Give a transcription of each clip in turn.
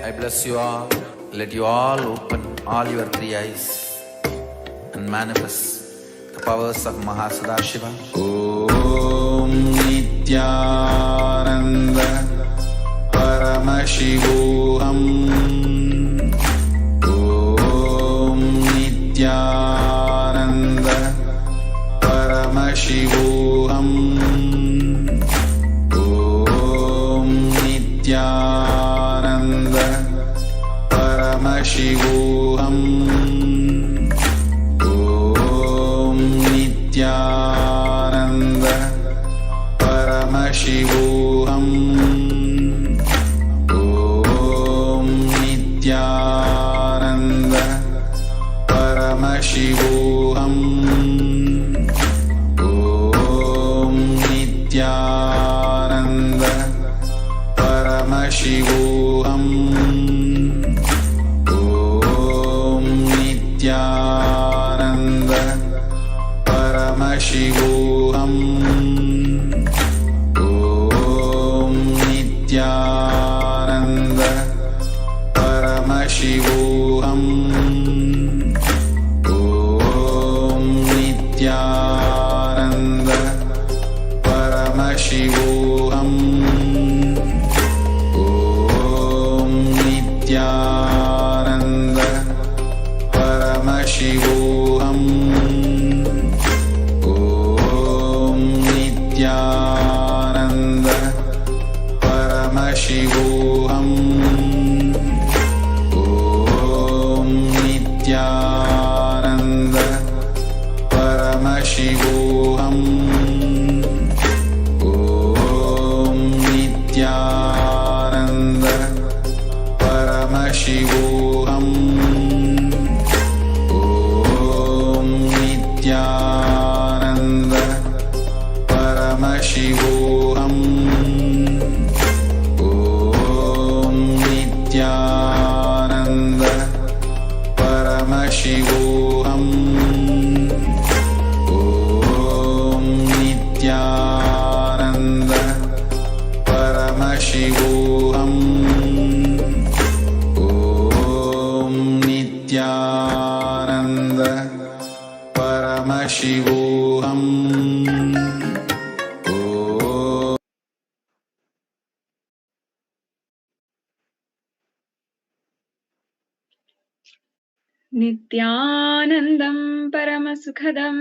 I bless you all. Let you all open all your three eyes and manifest the powers of Mahasadashiva. Om Nithyananda Paramashivoham. Om Nithyananda Paramashivoham. Om Nithyananda Paramashivoham. Om Nithyananda Paramashivoham. Om Nithyananda Paramashivoham. Om Nithyananda Paramashivoham. Om Nithyananda Paramashivoham. Om Nithyananda Paramashivoham. Om Nithyananda Paramashivoham. Om Nithyananda Paramashivoham. Om Nithyananda Paramashivoham. Om Nithyananda Paramashivoham. Om Nithyananda Paramashivoham. Om Nithyananda Paramashivoham. Om Nithyananda Paramashivoham. Om Nithyananda Paramashivoham. Om Nithyananda Paramashivoham. Nithyanandam Paramasukhadam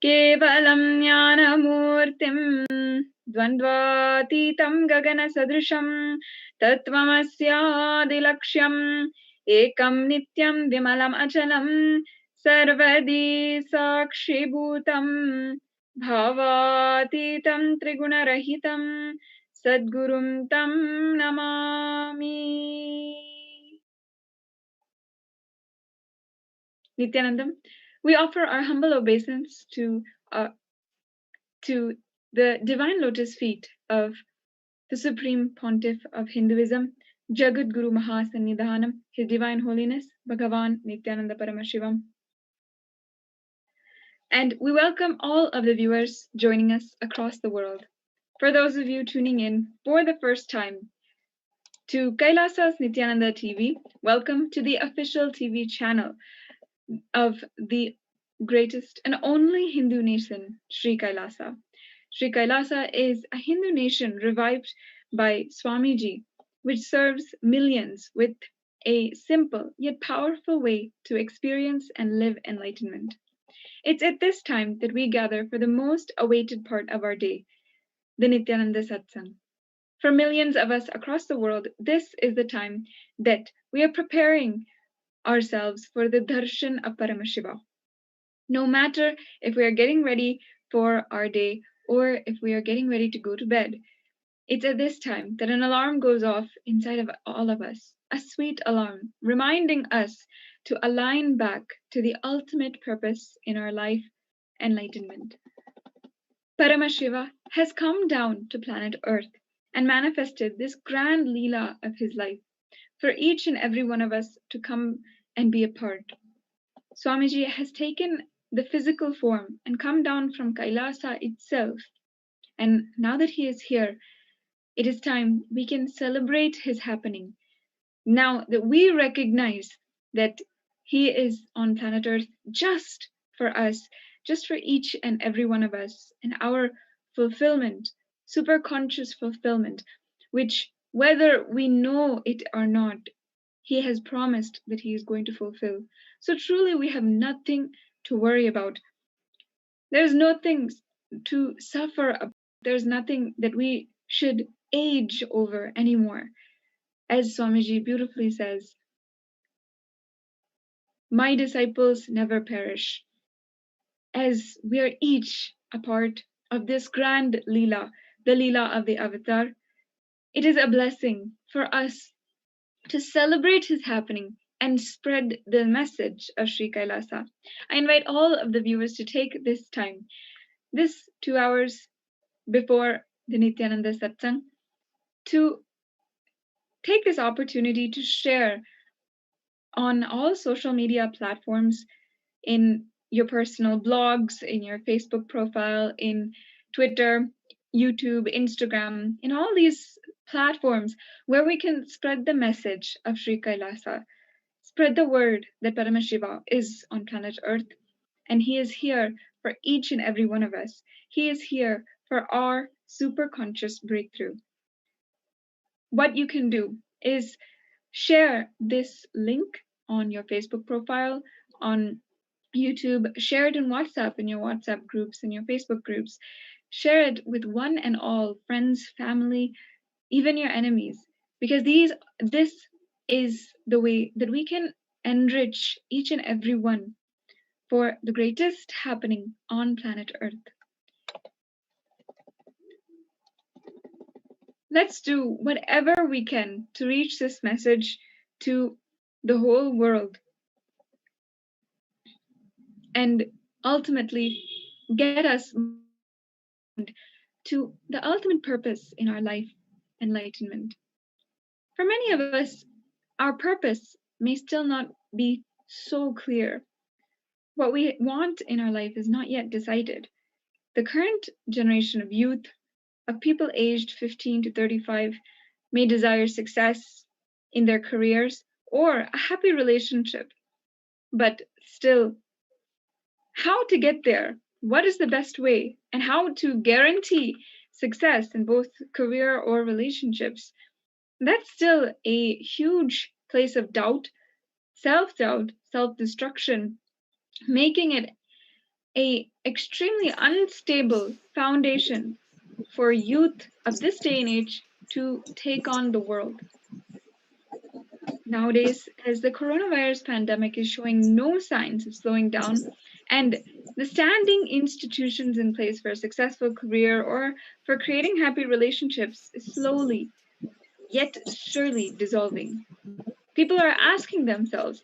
Kevalam Jnanamurtim Dvandvatitam Gagana Sadrisham Tattvamasyaadilaksham Ekam Nityam Vimalam Achalam Sarvadi Sakshibhutam Bhavatitam Trigunarahitam Sadgurum Tam Namami. Nithyanandam, we offer our humble obeisance to the divine lotus feet of the Supreme Pontiff of Hinduism, Jagat Guru Mahasannidhanam, His Divine Holiness, Bhagavan Nithyananda Paramashivam. And we welcome all of the viewers joining us across the world. For those of you tuning in for the first time to Kailasa's Nithyananda TV, welcome to the official TV channel of the greatest and only Hindu nation, Sri Kailasa. Sri Kailasa is a Hindu nation revived by Swamiji, which serves millions with a simple yet powerful way to experience and live enlightenment. It's at this time that we gather for the most awaited part of our day, the Nithyananda Satsang. For millions of us across the world, this is the time that we are preparing ourselves for the darshan of Paramashiva. No matter if we are getting ready for our day or if we are getting ready to go to bed, it's at this time that an alarm goes off inside of all of us, a sweet alarm, reminding us to align back to the ultimate purpose in our life, enlightenment. Paramashiva has come down to planet Earth and manifested this grand Leela of his life for each and every one of us to come and be a part. Swamiji has taken the physical form and come down from Kailasa itself. And now that he is here, it is time we can celebrate his happening Now that we recognize that He is on planet Earth just for us, just for each and every one of us, and our fulfillment, super conscious fulfillment, which whether we know it or not, He has promised that He is going to fulfill. So truly, we have nothing to worry about. There's nothing to suffer about. There's nothing that we should age over anymore. As Swamiji beautifully says, my disciples never perish, as we are each a part of this grand Leela, the Leela of the Avatar. It is a blessing for us to celebrate his happening and spread the message of Sri Kailasa. I invite all of the viewers to take this time, this 2 hours before the Nithyananda Satsang, to take this opportunity to share on all social media platforms, in your personal blogs, in your Facebook profile, in Twitter, YouTube, Instagram, in all these platforms where we can spread the message of Sri Kailasa, spread the word that Paramashiva is on planet Earth and he is here for each and every one of us. He is here for our super conscious breakthrough. What you can do is share this link on your Facebook profile, on YouTube, share it in WhatsApp, in your WhatsApp groups, in your Facebook groups. Share it with one and all, friends, family, even your enemies, because this is the way that we can enrich each and every one for the greatest happening on planet Earth. Let's do whatever we can to reach this message to the whole world and ultimately get us to the ultimate purpose in our life, enlightenment. For many of us, our purpose may still not be so clear. What we want in our life is not yet decided. The current generation of youth, of people aged 15 to 35, may desire success in their careers or a happy relationship. But still, how to get there? What is the best way? And how to guarantee success in both career or relationships? That's still a huge place of doubt, self-doubt, self-destruction, making it a extremely unstable foundation for youth of this day and age to take on the world. Nowadays, as the coronavirus pandemic is showing no signs of slowing down, and the standing institutions in place for a successful career or for creating happy relationships is slowly yet surely dissolving. People are asking themselves,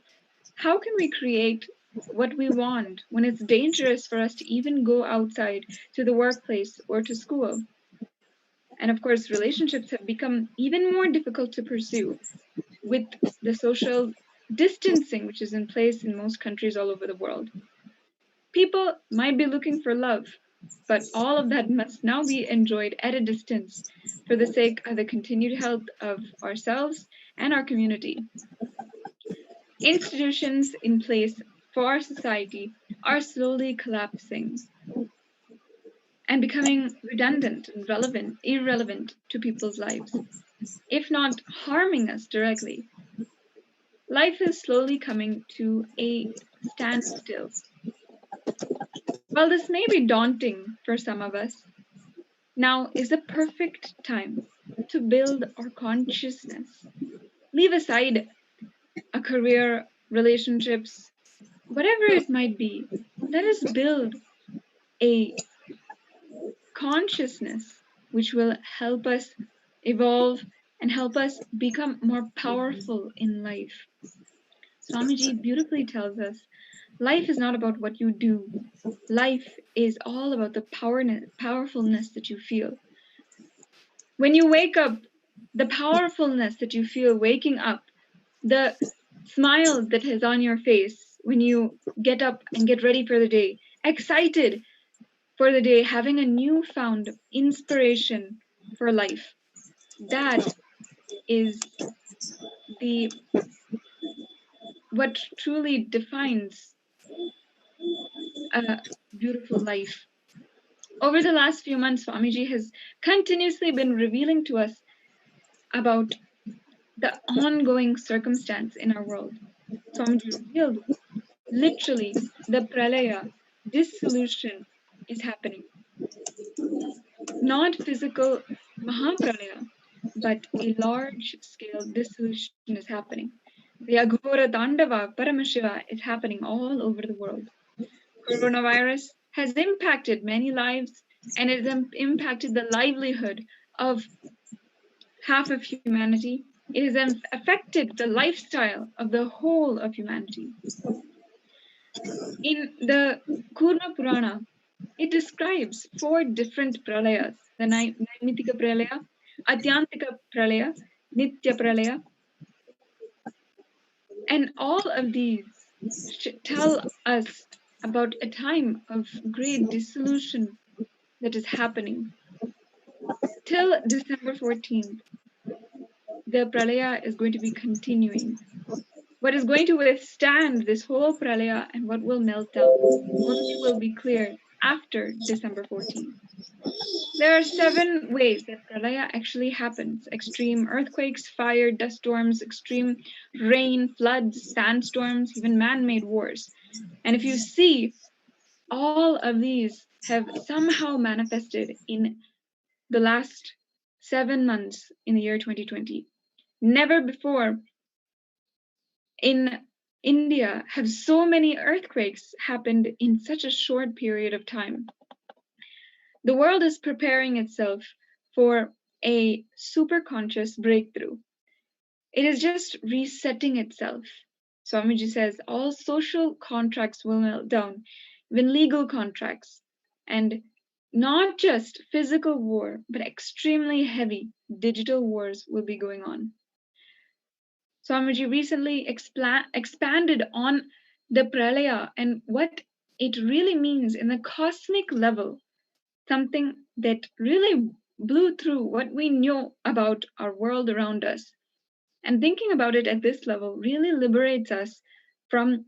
how can we create what we want when it's dangerous for us to even go outside to the workplace or to school? And of course, relationships have become even more difficult to pursue with the social distancing which is in place in most countries all over the world. People might be looking for love, but all of that must now be enjoyed at a distance for the sake of the continued health of ourselves and our community. Institutions in place for our society are slowly collapsing and becoming redundant and irrelevant to people's lives, if not harming us directly. Life is slowly coming to a standstill. While this may be daunting for some of us, now is the perfect time to build our consciousness. Leave aside a career, relationships, whatever it might be. Let us build a consciousness which will help us evolve and help us become more powerful in life. Swamiji beautifully tells us life is not about what you do. Life is all about the powerfulness that you feel. When you wake up, the powerfulness that you feel waking up, the smile that is on your face when you get up and get ready for the day, excited for the day, having a newfound inspiration for life. That is the what truly defines a beautiful life. Over the last few months, Swamiji has continuously been revealing to us about the ongoing circumstance in our world. Swamiji revealed literally the Pralaya, dissolution is happening. Not physical Mahapralaya, but a large scale dissolution is happening. The Aghora Dandava Paramashiva is happening all over the world. Coronavirus has impacted many lives and it has impacted the livelihood of half of humanity. It has affected the lifestyle of the whole of humanity. In the Kurma Purana, it describes 4 different pralayas: the Naimitika Pralaya, Atyantika Pralaya, Nitya Pralaya, and all of these tell us about a time of great dissolution that is happening. Till December 14th, the Pralaya is going to be continuing. What is going to withstand this whole Pralaya and what will melt down only will be clear after December 14th. There are 7 ways that Pralaya actually happens: extreme earthquakes, fire, dust storms, extreme rain, floods, sandstorms, even man-made wars. And if you see, all of these have somehow manifested in the last 7 months in the year 2020. Never before in India have so many earthquakes happened in such a short period of time. The world is preparing itself for a superconscious breakthrough. It is just resetting itself. Swamiji says all social contracts will melt down, even legal contracts, and not just physical war, but extremely heavy digital wars will be going on. Swamiji recently expanded on the Pralaya and what it really means in the cosmic level, something that really blew through what we knew about our world around us. And thinking about it at this level really liberates us from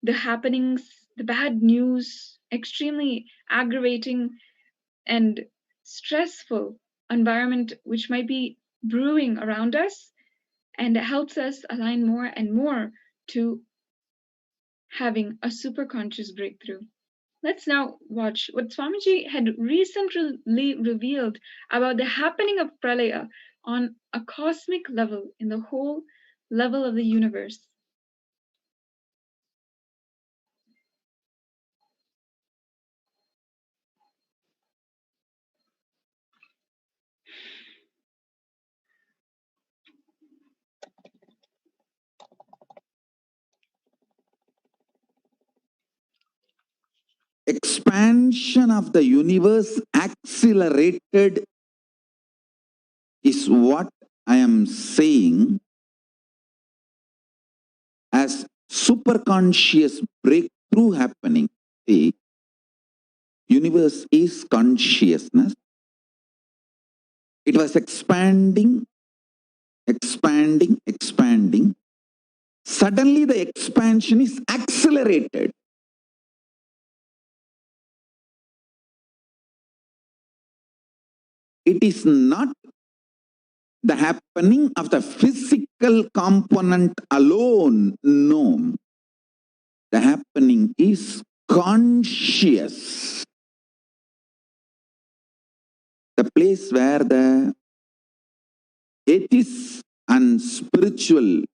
the happenings, the bad news, extremely aggravating and stressful environment which might be brewing around us, and it helps us align more and more to having a superconscious breakthrough. Let's now watch what Swamiji had recently revealed about the happening of Pralaya on a cosmic level in the whole level of the universe. Expansion of the universe accelerated is what I am saying as superconscious breakthrough happening. The universe is consciousness. It was expanding. Suddenly the expansion is accelerated. It is not the happening of the physical component alone. No. The happening is conscious. The place where the atheists and spiritual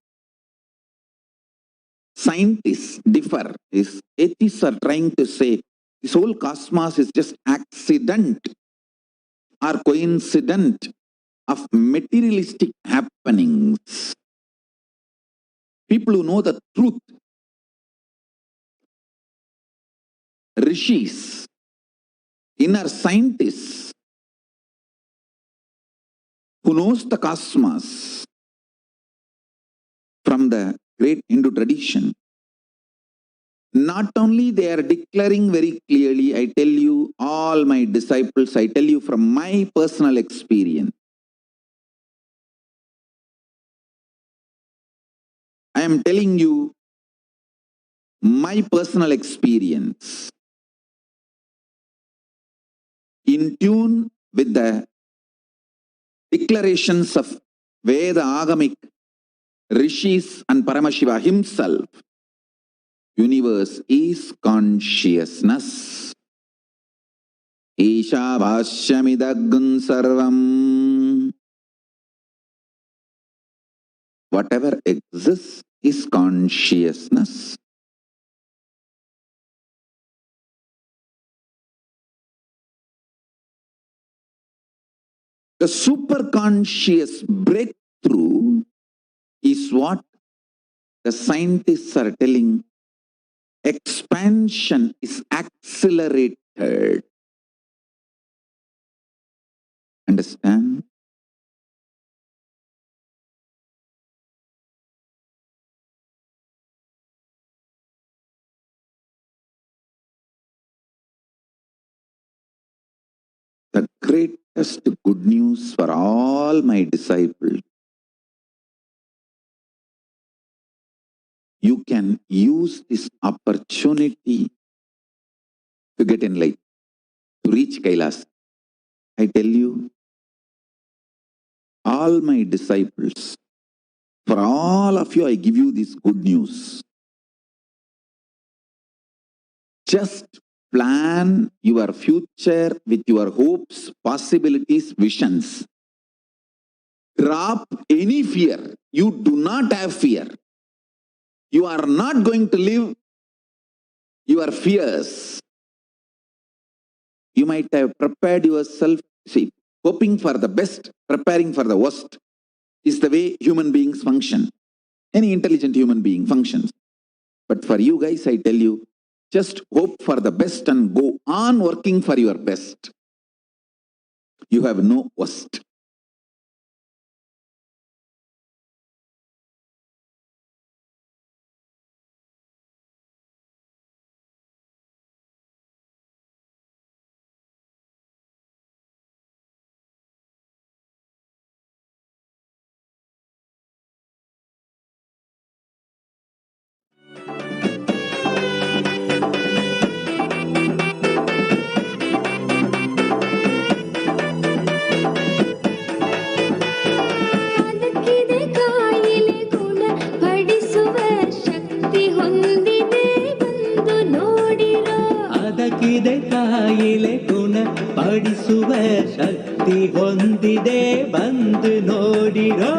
scientists differ is atheists are trying to say this whole cosmos is just accident or coincident of materialistic happenings. People who know the truth, rishis, inner scientists, who knows the cosmos from the great Hindu tradition, not only they are declaring very clearly, I tell you, all my disciples, I tell you from my personal experience, am telling you my personal experience in tune with the declarations of Veda Agamic Rishis and Paramashiva himself. Universe is consciousness. Isha Bhashyamidagun Sarvam. Whatever exists is consciousness. The superconscious breakthrough is what the scientists are telling. Expansion is accelerated. Understand? The greatest good news for all my disciples, you can use this opportunity to get enlightened, to reach Kailas. I tell you, all my disciples, for all of you, I give you this good news. Just plan your future with your hopes, possibilities, visions. Drop any fear. You do not have fear. You are not going to live your fears. You might have prepared yourself. See, hoping for the best, preparing for the worst is the way human beings function. Any intelligent human being functions. But for you guys, I tell you, just hope for the best and go on working for your best. You have no worst. ಕಾಯಿಲೆ ಗುಣ ಪಡಿಸುವ ಶಕ್ತಿ ಹೊಂದಿದೆ ಬಂದು ನೋಡಿರೋ.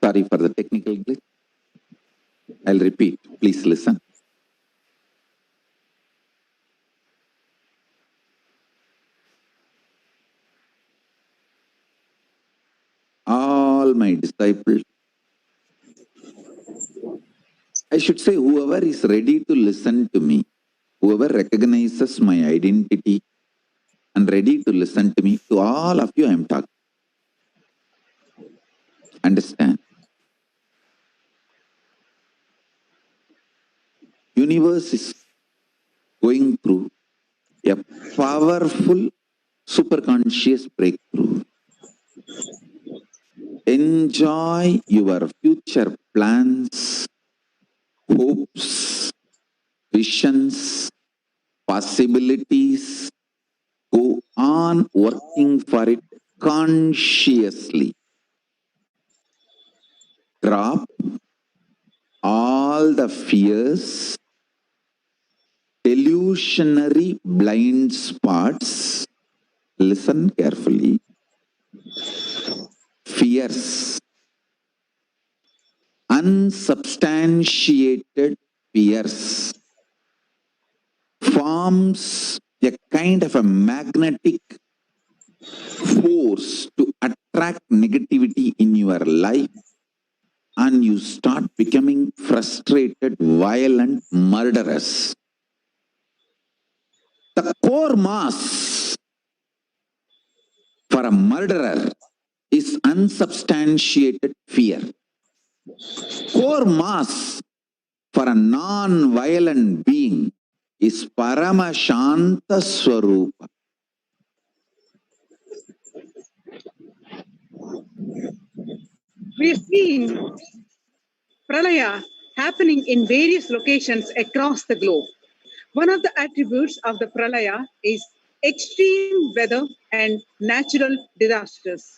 Sorry for the technical glitch. I'll repeat. Please listen. All my disciples, I should say whoever is ready to listen to me, whoever recognizes my identity and ready to listen to me, to all of you I am talking. Understand? Universe is going through a powerful superconscious breakthrough. Enjoy your future plans, hopes, visions, possibilities. Go on working for it consciously. Drop all the fears, delusionary blind spots. Listen carefully. Fears, unsubstantiated fears, forms a kind of a magnetic force to attract negativity in your life, and you start becoming frustrated, violent, murderous. The core mass for a murderer is unsubstantiated fear. Core mass for a non-violent being is Paramashanta Swarupa. We are seeing Pralaya happening in various locations across the globe. One of the attributes of the Pralaya is extreme weather and natural disasters.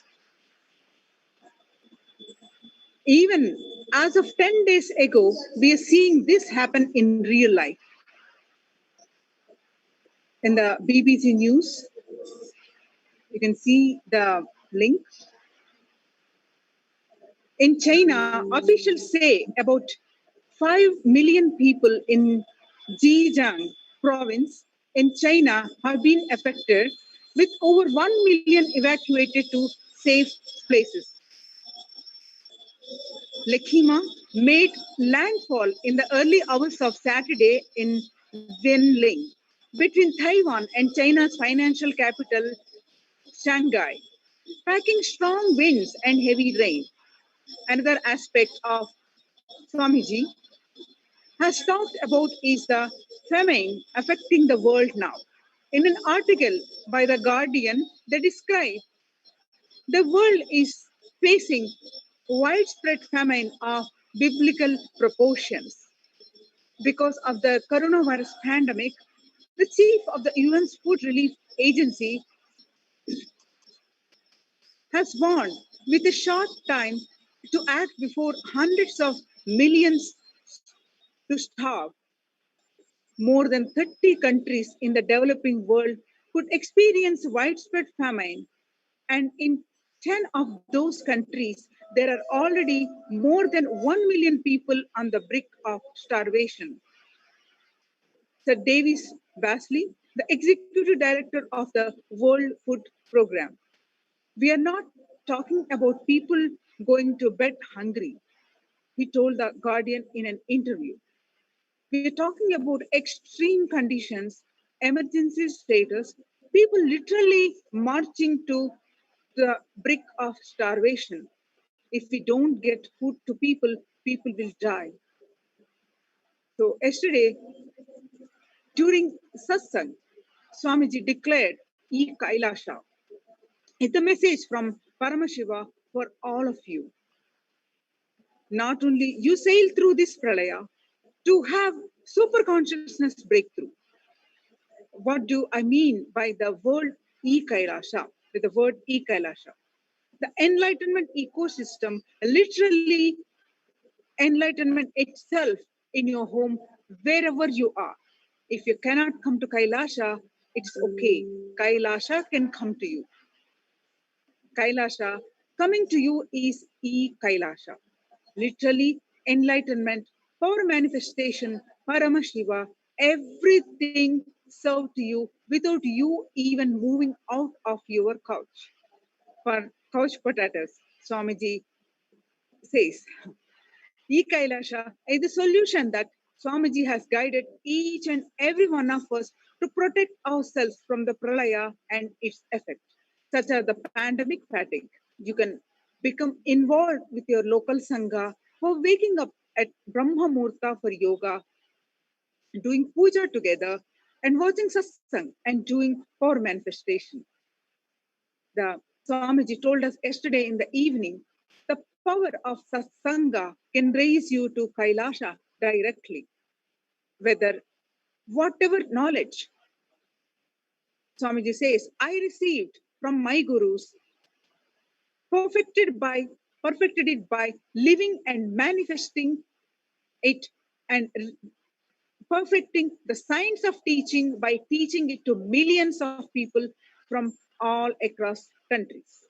Even as of 10 days ago, we are seeing this happen in real life. In the BBC News, you can see the link. In China, officials say about 5 million people in Zhejiang province in China have been affected, with over 1 million evacuated to safe places. Lekima made landfall in the early hours of Saturday in Wenling, between Taiwan and China's financial capital, Shanghai, packing strong winds and heavy rain. Another aspect of Swamiji has talked about is the famine affecting the world now. In an article by The Guardian, they describe the world is facing widespread famine of biblical proportions. Because of the coronavirus pandemic, the chief of the UN's Food Relief Agency has warned with a short time to act before hundreds of millions to starve. More than 30 countries in the developing world could experience widespread famine, and in 10 of those countries, there are already more than 1 million people on the brink of starvation. Sir Davis Basley, the executive director of the World Food Program. We are not talking about people going to bed hungry, he told The Guardian in an interview. We are talking about extreme conditions, emergency status, people literally marching to the brink of starvation. If we don't get food to people, people will die. So yesterday, during satsang, Swamiji declared E Kailasha. It's a message from Paramashiva for all of you. Not only you sail through this pralaya to have super consciousness breakthrough. What do I mean by the word E Kailasha? With the word E Kailasha, the enlightenment ecosystem, literally enlightenment itself in your home, wherever you are. If you cannot come to Kailasha, it's okay. Kailasha can come to you. Kailasha coming to you is E Kailasha. Literally enlightenment, power manifestation, Paramashiva, everything served to you without you even moving out of your couch. For couch potatoes, Swamiji says, E Kailasha is the solution that Swamiji has guided each and every one of us to protect ourselves from the pralaya and its effects, such as the pandemic fatigue. You can become involved with your local sangha for waking up at Brahma Murta for yoga, doing puja together, and watching satsang and doing power manifestation. The Swamiji told us yesterday in the evening, the power of satsanga can raise you to Kailasha directly, whether whatever knowledge. Swamiji says, I received from my gurus, perfected it by living and manifesting it, and perfecting the science of teaching by teaching it to millions of people from all across countries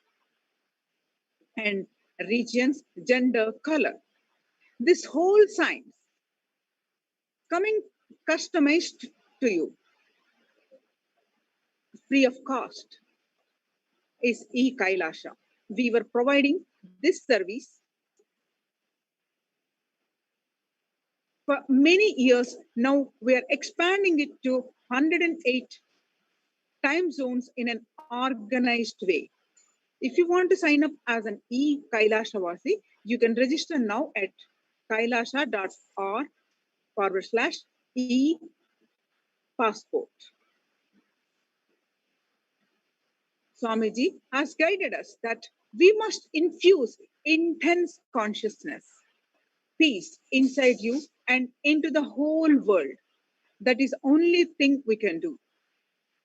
and regions, gender, color. This whole science coming customized to you free of cost is E Kailasha. We were providing this service for many years. Now we are expanding it to 108 time zones in an organized way. If you want to sign up as an E Kailashavasi, you can register now at kailasha.org/e-passport. Swamiji has guided us that we must infuse intense consciousness, peace inside you and into the whole world. That is the only thing we can do,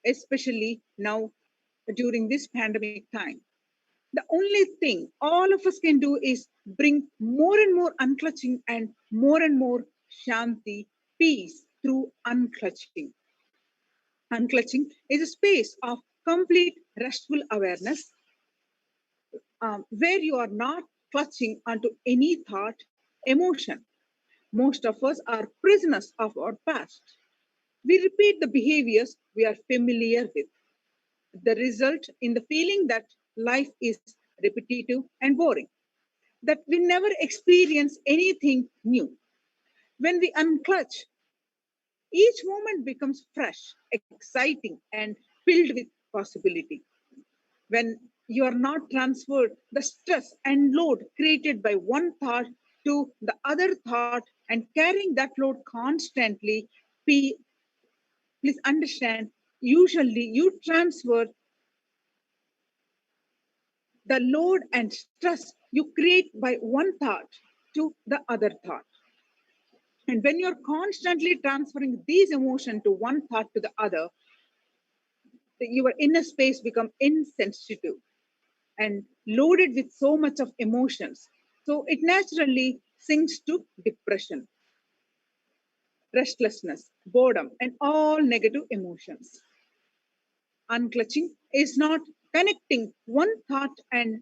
especially now during this pandemic time. The only thing all of us can do is bring more and more unclutching and more shanti, peace through unclutching. Unclutching is a space of complete restful awareness where you are not clutching onto any thought, emotion. Most of us are prisoners of our past. We repeat the behaviors we are familiar with. The result in the feeling that life is repetitive and boring, that we never experience anything new. When we unclutch, each moment becomes fresh, exciting, and filled with possibility. When you are not transferred the stress and load created by one thought to the other thought and carrying that load constantly, please understand, usually you transfer the load and stress you create by one thought to the other thought. And when you're constantly transferring these emotions to one thought to the other, your inner space become insensitive and loaded with so much of emotions. So it naturally sinks to depression, restlessness, boredom, and all negative emotions. Unclutching is not connecting one thought and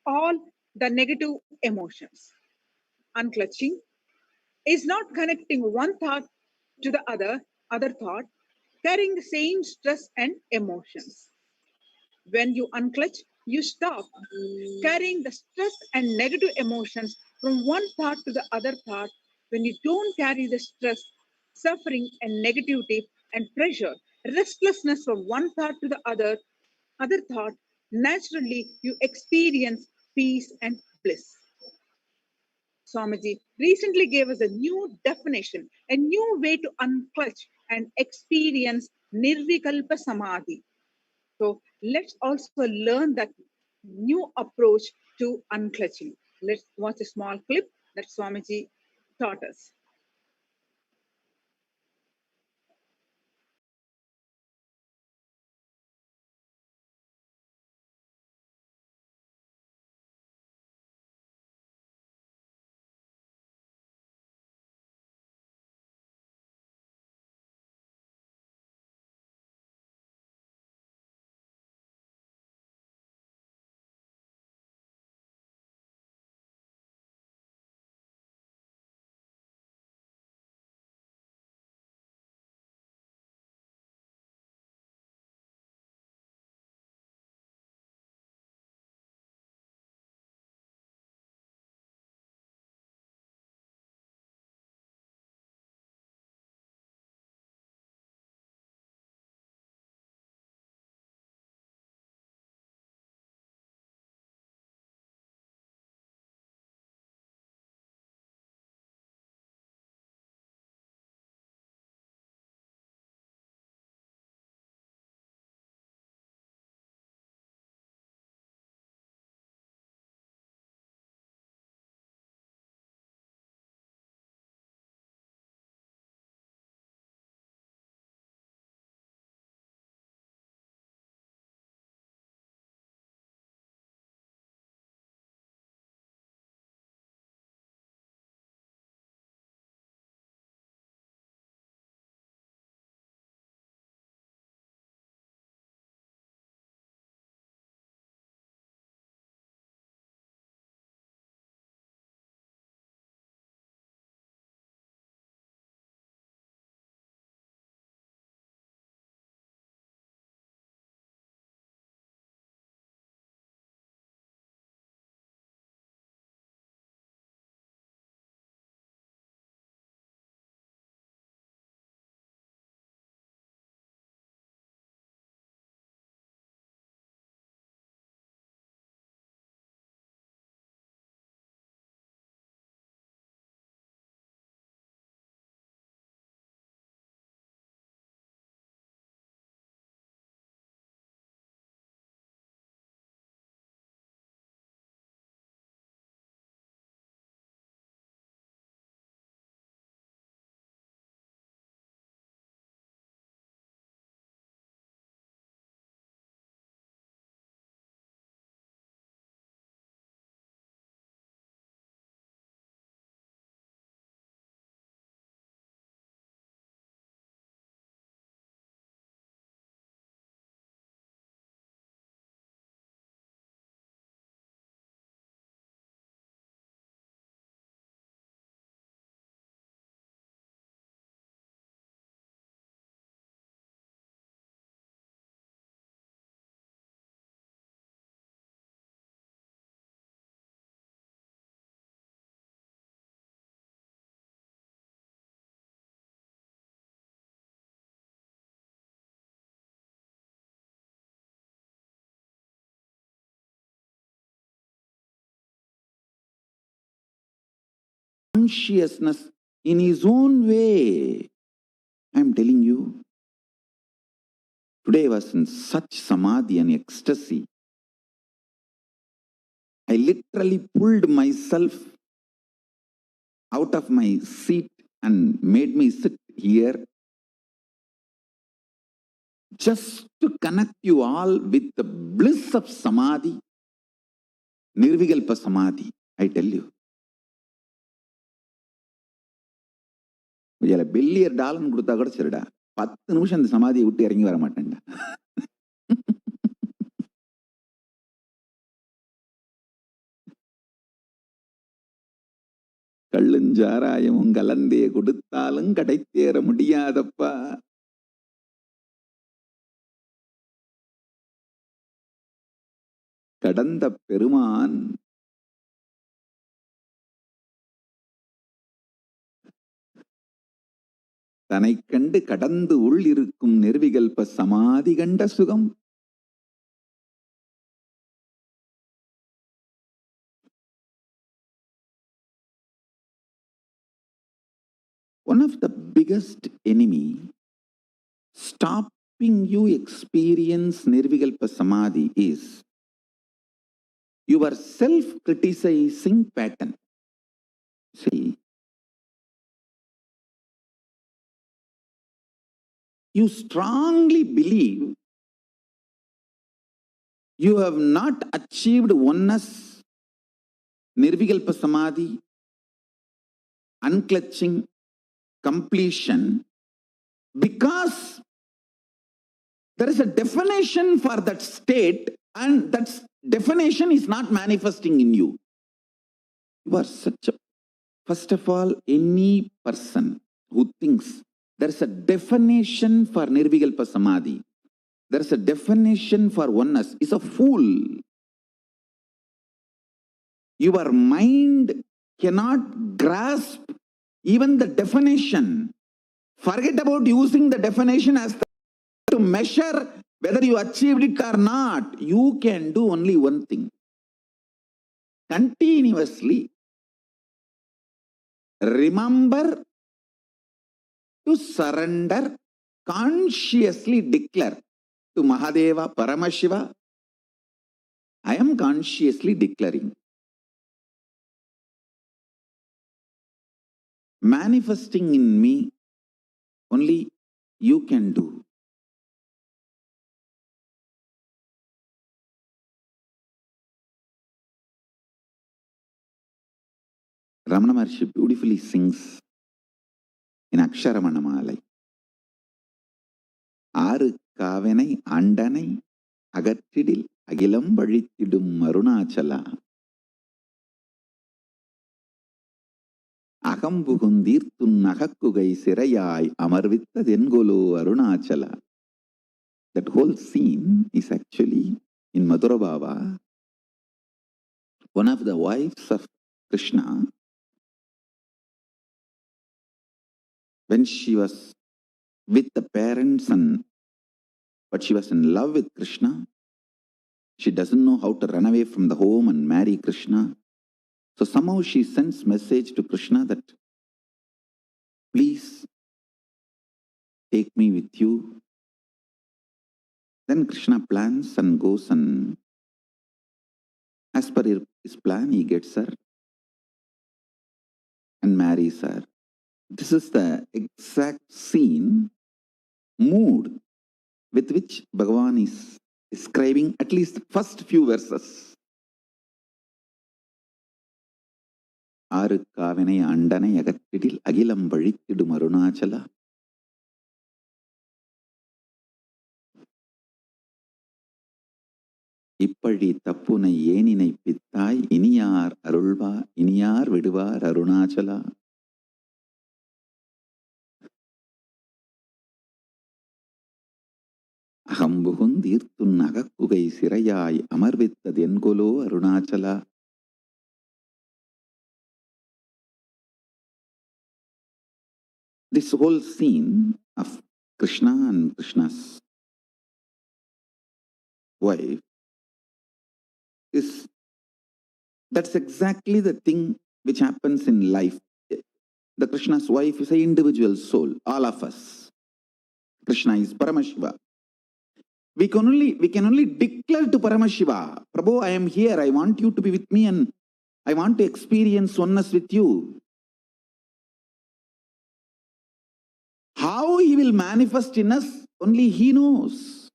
all the negative emotions. Unclutching is not connecting one thought to the other thought, carrying the same stress and emotions. When you unclutch, you stop carrying the stress and negative emotions from one thought to the other thought. When you don't carry the stress, suffering, and negativity and pressure, restlessness from one thought to the other thought, naturally you experience peace and bliss. Swamiji recently gave us a new definition, a new way to unclutch and experience Nirvikalpa Samadhi. So let's also learn that new approach to unclutching. Let's watch a small clip that Swamiji taught us. consciousness in his own way. I am telling you, today I was in such samadhi and ecstasy. I literally pulled myself out of my seat and made me sit here just to connect you all with the bliss of samadhi, nirvikalpa samadhi, I tell you. பில்லியர் dollar கொடுத்தா கூட சரிடா, 10 நிமிஷம் இந்த சமாதியை விட்டு இறங்கி வர மாட்டேன்டா. கள்ளுஞ்சாராயமும் கலந்தே கொடுத்தாலும் கடைத்தேற முடியாதப்பா. கடந்த பெருமான் தன்னை கண்டு கடந்து உள் இருக்கும் நிர்விகல்ப சமாதி கண்ட சுகம். One of the biggest enemy stopping you experience nirvikalpa samadhi is your self-criticizing pattern. See, you strongly believe you have not achieved oneness, nirvikalpa samadhi, unclutching, completion, because there is a definition for that state and that definition is not manifesting in you. You are such a, first of all, any person who thinks there is a definition for nirvikalpa samadhi, there is a definition for oneness, is a fool. Your mind cannot grasp even the definition. Forget about using the definition as to measure whether you achieved it or not. You can do only one thing. Continuously remember to surrender, consciously declare to Mahadeva, Paramashiva, I am consciously declaring. Manifesting in me only you can do. Ramana Maharshi beautifully sings in Aksharamanamala. Aru kavenai andanai agattidil agilam vazhittidum arunachala. அகம்புகுந்தீர்த்துன் நகக்குகை சிறையாய் அமர்வித்ததென்கொலோ Arunachala. That whole scene is actually in Madhurabhava. One of the wives of Krishna, when she was with the parents but she was in love with Krishna, she doesn't know how to run away from the home and marry Krishna. So somehow she sends message to Krishna that, please take me with you. Then Krishna plans and goes, and as per his plan, he gets her and marries her. This is the exact scene, mood with which Bhagavan is describing at least the first few verses. ஆறு காவினை அண்டனை அகற்றிடில் அகிலம் வழித்திடும் அருணாச்சலா. இப்பழி தப்புனை ஏனினை பித்தாய் இனியார் அருள்வார் இனியார் விடுவார் Arunachala. அகம்புகுந்தீர்த்துன் அகக்குகை சிறையாய் அமர்வித்ததென்கொலோ Arunachala. This whole scene of Krishna and Krishna's wife that's exactly the thing which happens in life. The Krishna's wife is an individual soul, all of us. Krishna is Paramashiva. We can only declare to Paramashiva, Prabhu, I am here, I want you to be with me and I want to experience oneness with you. How he will manifest in us, only he knows.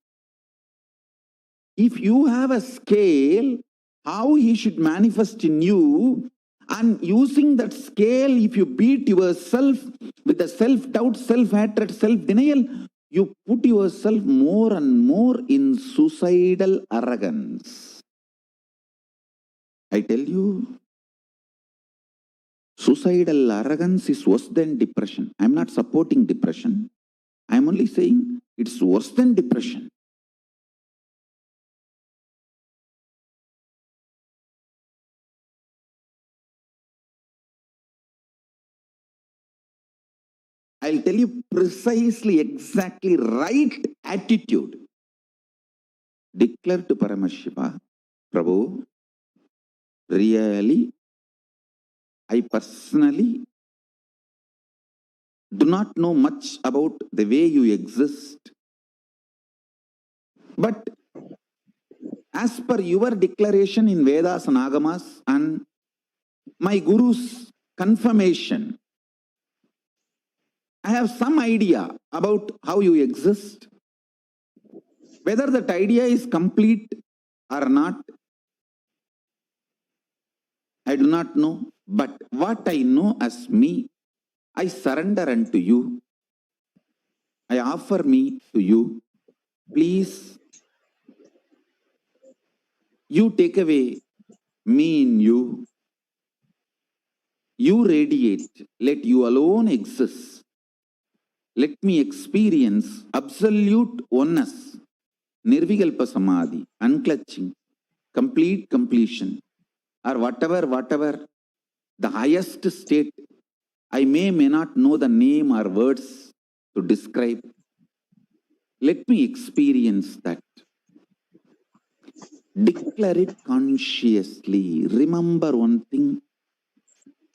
If you have a scale, how he should manifest in you, and using that scale, if you beat yourself with the self-doubt, self-hatred, self-denial, you put yourself more and more in suicidal arrogance. I tell you, suicidal arrogance is worse than depression. I am not supporting depression. I am only saying it's worse than depression. I'll tell you precisely, exactly right attitude. Declare to Paramashiva, Prabhu, really, I personally do not know much about the way you exist. But as per your declaration in Vedas and Agamas and my Guru's confirmation, I have some idea about how you exist. Whether that idea is complete or not, I do not know. But what I know as me, I surrender unto you. I offer me to you. Please, you take away me in you. You radiate. Let you alone exist. Let me experience absolute oneness, nirvikalpa samadhi, unclutching, complete completion, or whatever the highest state. I may not know the name or words to describe. Let me experience that. Declare it consciously. Remember one thing.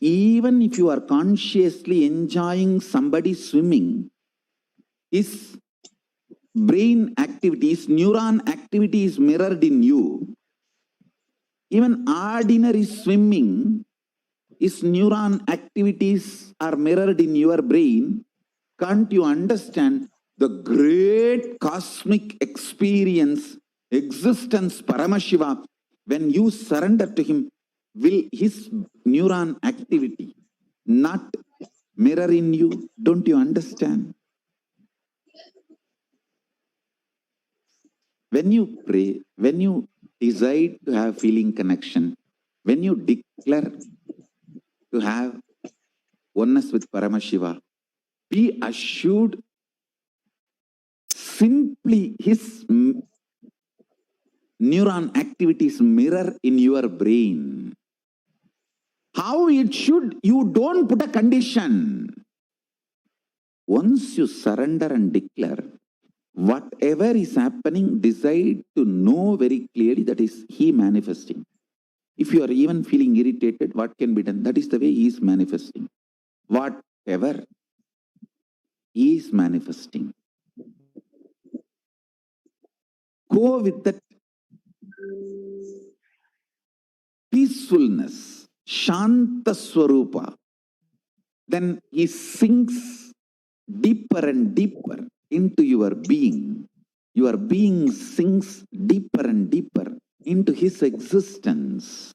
Even if you are consciously enjoying somebody swimming, his brain activity, his neuron activity is mirrored in you. Even ordinary swimming, his neuron activities are mirrored in your brain. Can't you understand the great cosmic experience, existence, Paramashiva, when you surrender to him, will his neuron activity not mirror in you? Don't you understand? When you pray, when you decide to have feeling connection, when you declare to have oneness with Paramashiva, be assured simply his neuron activities mirror in your brain. How it should, you don't put a condition. Once you surrender and declare, whatever is happening, decide to know very clearly that is he manifesting. If you are even feeling irritated, what can be done? That is the way he is manifesting. Whatever he is manifesting. Go with that peacefulness, Shanta Swarupa. Then he sinks deeper and deeper into your being. Your being sinks deeper and deeper into his existence.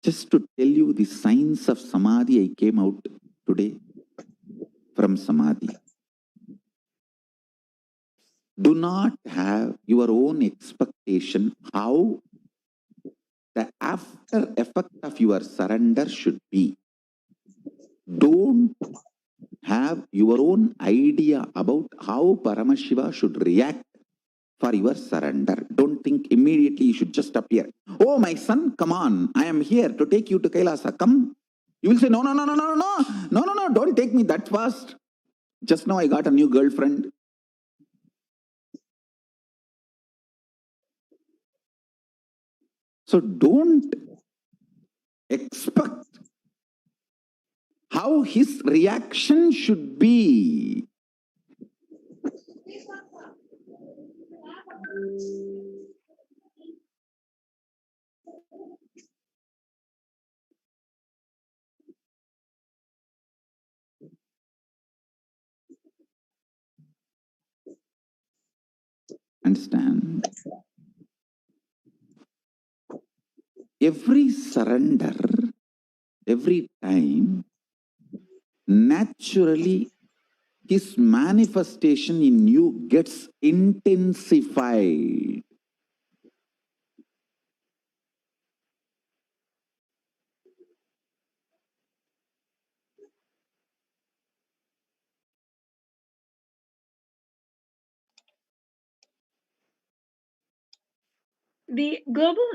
Just to tell you the signs of Samadhi, I came out today from Samadhi. Do not have your own expectation how the after effect of your surrender should be. Don't have your own idea about how Paramashiva should react for your surrender. Don't think immediately you should just appear. Oh, my son, come on. I am here to take you to Kailasa. Come. You will say, no, don't take me that fast. Just now I got a new girlfriend. So don't expect how his reaction should be. Understand? Every surrender, every time, naturally his manifestation in you gets intensified. The global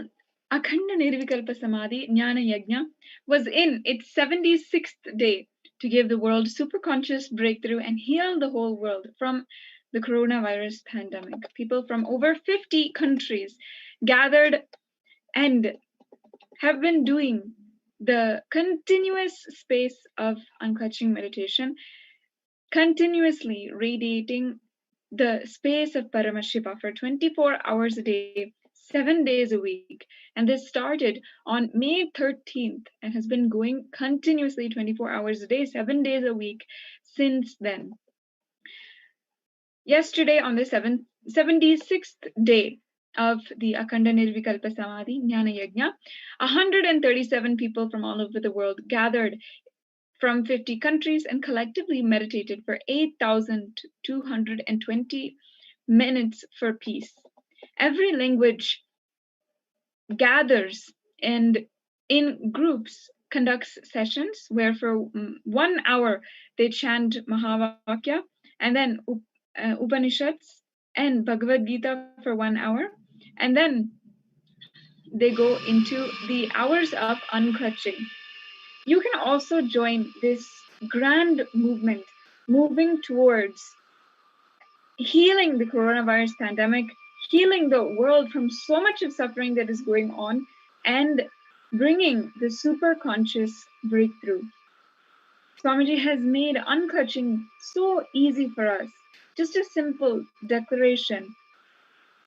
Akhanda Nirvikalpa Samadhi Jnana Yajna was in its 76th day to give the world superconscious breakthrough and heal the whole world from the coronavirus pandemic. People from over 50 countries gathered and have been doing the continuous space of unclutching meditation, continuously radiating the space of Paramashiva for 24 hours a day, 7 days a week. And this started on May 13th and has been going continuously 24 hours a day, 7 days a week since then. Yesterday, on the 76th day of the Akhanda Nirvikalpa Samadhi Jnana Yajna, 137 people from all over the world gathered from 50 countries and collectively meditated for 8,220 minutes for peace. Every language gathers and in groups conducts sessions where for 1 hour they chant Mahavakya and then Upanishads and Bhagavad Gita for 1 hour, and then they go into the hours of unclutching. You can also join this grand movement moving towards healing the coronavirus pandemic, healing the world from so much of suffering that is going on, and bringing the super conscious breakthrough. Swamiji has made unclutching so easy for us. Just a simple declaration,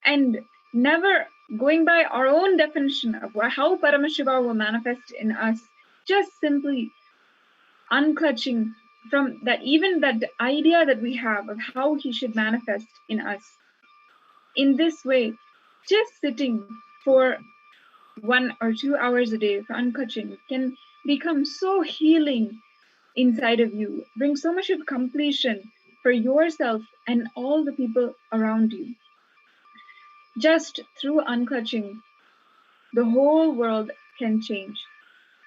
and never going by our own definition of how Paramashiva will manifest in us, just simply unclutching from that, even that idea that we have of how he should manifest in us. In this way, just sitting for 1 or 2 hours a day for unclutching can become so healing inside of you, bring so much of completion for yourself and all the people around you. Just through unclutching, the whole world can change.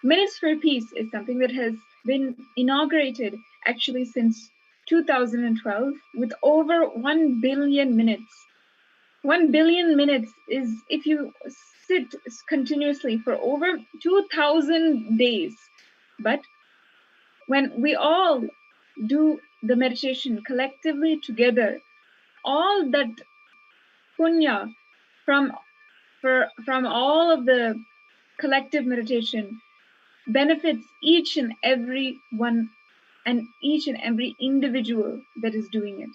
Minutes for Peace is something that has been inaugurated actually since 2012 with over 1 billion minutes. 1 billion minutes is if you sit continuously for over 2,000 days. But when we all do the meditation collectively together, all that punya from all of the collective meditation benefits each and every one and each and every individual that is doing it.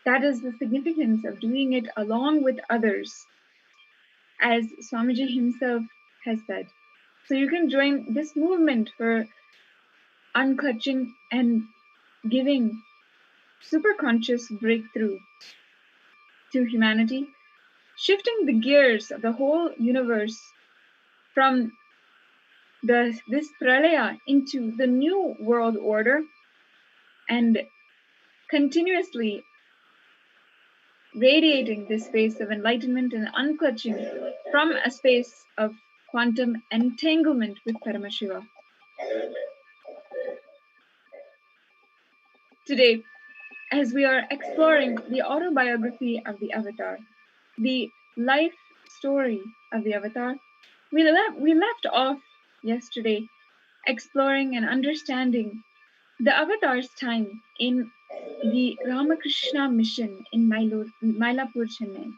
That is the significance of doing it along with others, as Swamiji himself has said. So you can join this movement for unclutching and giving super conscious breakthrough to humanity, shifting the gears of the whole universe from this Pralaya into the new world order, and continuously radiating this space of enlightenment and unclutching from a space of quantum entanglement with Paramashiva. Today, as we are exploring the autobiography of the Avatar, the life story of the Avatar, we left off yesterday exploring and understanding the Avatar's time in the Ramakrishna mission in Mylapore, Chennai.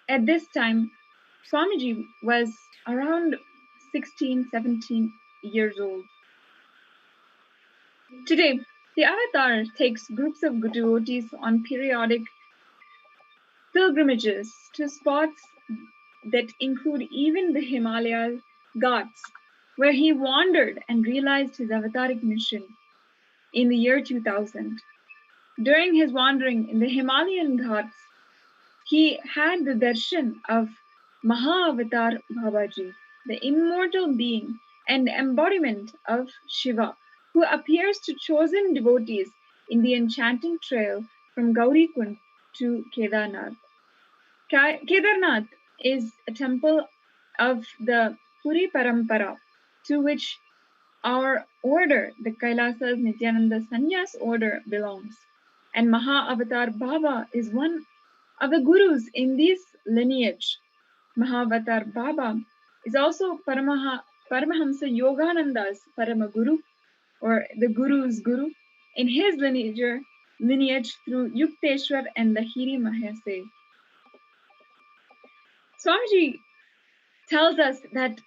At this time, Swamiji was around 16, 17 years old. Today, the avatar takes groups of devotees on periodic pilgrimages to spots that include even the Himalaya Ghats, where he wandered and realized his avataric mission in the year 2000. During his wandering in the Himalayan Ghats, he had the darshan of Mahavatar Babaji, the immortal being and embodiment of Shiva, who appears to chosen devotees in the enchanting trail from Gaurikund to Kedarnath. Kedarnath is a temple of the Puri Parampara, to which our order, the Kailasas Nithyananda Sannyas order, belongs. And Maha Avatar Baba is one of the gurus in this lineage. Mahavatar Baba is also Paramahamsa Yogananda's Paramaguru, or the Guru's Guru, in his lineage through Yukteswar and Lahiri Mahase. Swamiji tells us that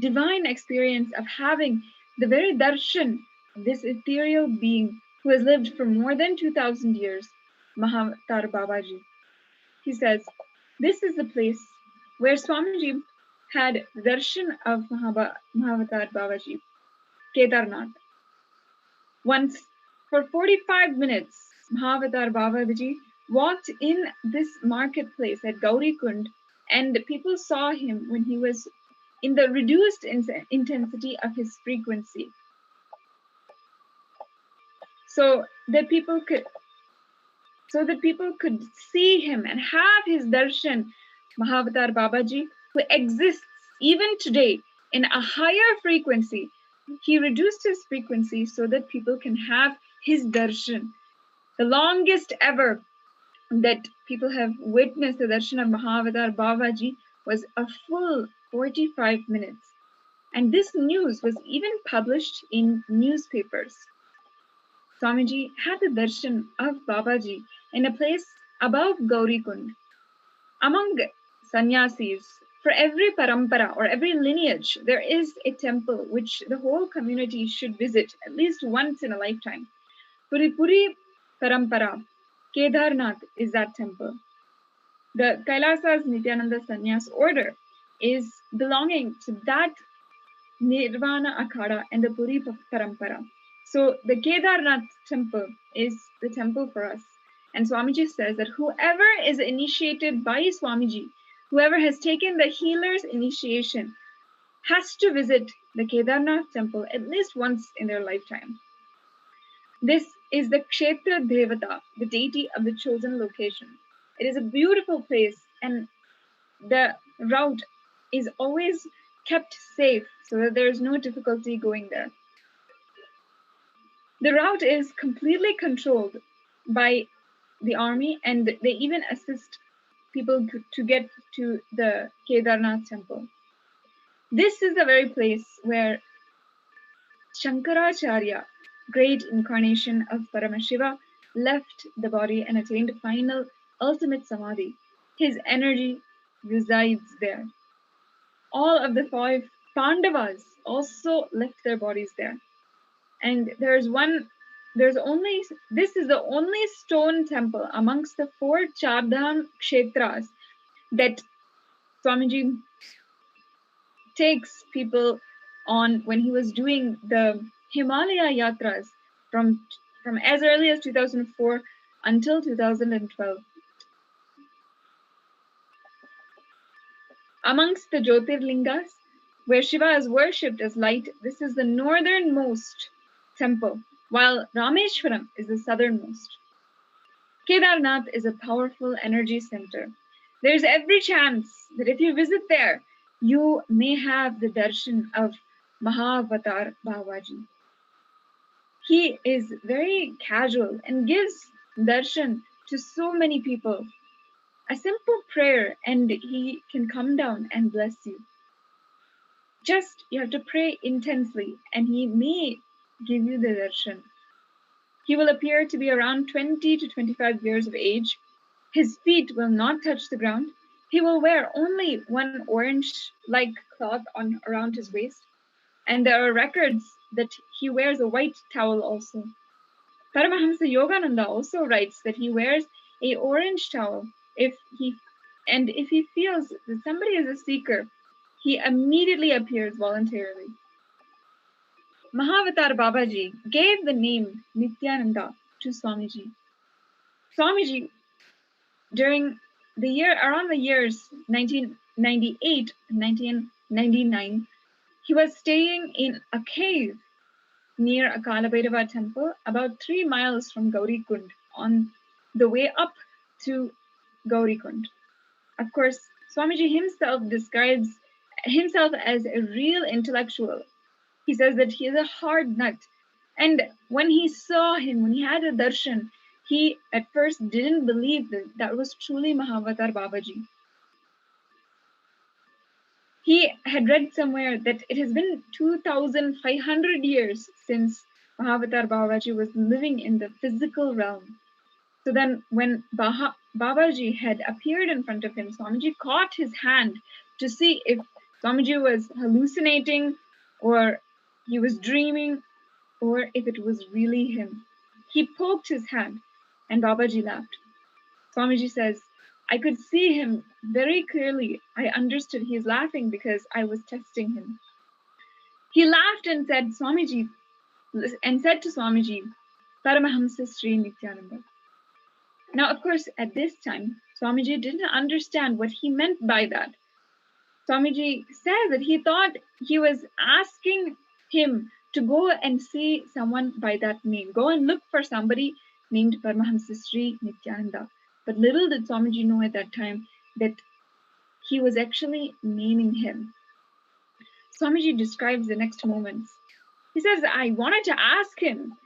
divine experience of having the very darshan of this ethereal being who has lived for more than 2000 years, Mahavatar Babaji. He says, this is the place where Swamiji had darshan of Mahavatar Babaji, Kedarnath. Once, for 45 minutes, Mahavatar Babaji walked in this marketplace at Gaurikund, and people saw him when he was in the reduced intensity of his frequency, so that people could see him and have his darshan. Mahavatar Babaji, who exists even today in a higher frequency, he reduced his frequency so that people can have his darshan. The longest ever that people have witnessed the darshan of Mahavatar Babaji was a full 45 minutes. And this news was even published in newspapers. Swamiji had the darshan of Babaji in a place above Gaurikund. Among sannyasis, for every parampara or every lineage, there is a temple which the whole community should visit at least once in a lifetime. Puri Parampara, Kedarnath is that temple. The Kailasas Nithyananda Sannyas order is belonging to that Nirvana Akhada and the Puri Parampara. So the Kedarnath temple is the temple for us. And Swamiji says that whoever is initiated by Swamiji, whoever has taken the healer's initiation, has to visit the Kedarnath temple at least once in their lifetime. This is the Kshetra Devata, the deity of the chosen location. It is a beautiful place, and the route is always kept safe so that there is no difficulty going there. The route is completely controlled by the army, and they even assist people to get to the Kedarnath temple. This is the very place where Shankaracharya, great incarnation of Paramashiva, left the body and attained final ultimate samadhi. His energy resides there. All of the 5 Pandavas also left their bodies there. And this is the only stone temple amongst the 4 Chardham Kshetras that Swamiji takes people on when he was doing the Himalaya Yatras from as early as 2004 until 2012. Amongst the Jyotirlingas, where Shiva is worshipped as light, this is the northernmost temple, while Rameshwaram is the southernmost. Kedarnath is a powerful energy center. There's every chance that if you visit there, you may have the darshan of Mahavatar Babaji. He is very casual and gives darshan to so many people. A simple prayer and he can come down and bless you. Just you have to pray intensely and he may give you the darshan. He will appear to be around 20 to 25 years of age. His feet will not touch the ground. He will wear only one orange-like cloth around his waist. And there are records that he wears a white towel also. Paramahamsa Yogananda also writes that he wears a orange towel if he feels that somebody is a seeker, he immediately appears voluntarily. Mahavatar Babaji gave the name Nithyananda to Swamiji. Swamiji, during around the years 1998 and 1999, he was staying in a cave near a Kalabhairava temple about 3 miles from Gaurikund on the way up to Gaurikund. Of course, Swamiji himself describes himself as a real intellectual. He says that he is a hard nut. And when he saw him, when he had a darshan, he at first didn't believe that was truly Mahavatar Babaji. He had read somewhere that it has been 2,500 years since Mahavatar Babaji was living in the physical realm. So then when Babaji had appeared in front of him, Swamiji caught his hand to see if Swamiji was hallucinating or he was dreaming or if it was really him. He poked his hand and Babaji laughed. Swamiji says, I could see him very clearly. I understood he is laughing because I was testing him. He laughed and said to Swamiji, Paramahamsa Sri Nithyananda. Now, of course, at this time, Swamiji didn't understand what he meant by that. Swamiji said that he thought he was asking him to go and see someone by that name. Go and look for somebody named Paramahamsa Sri Nithyananda. But little did Swamiji know at that time that he was actually naming him. Swamiji describes the next moments. He says, I wanted to ask him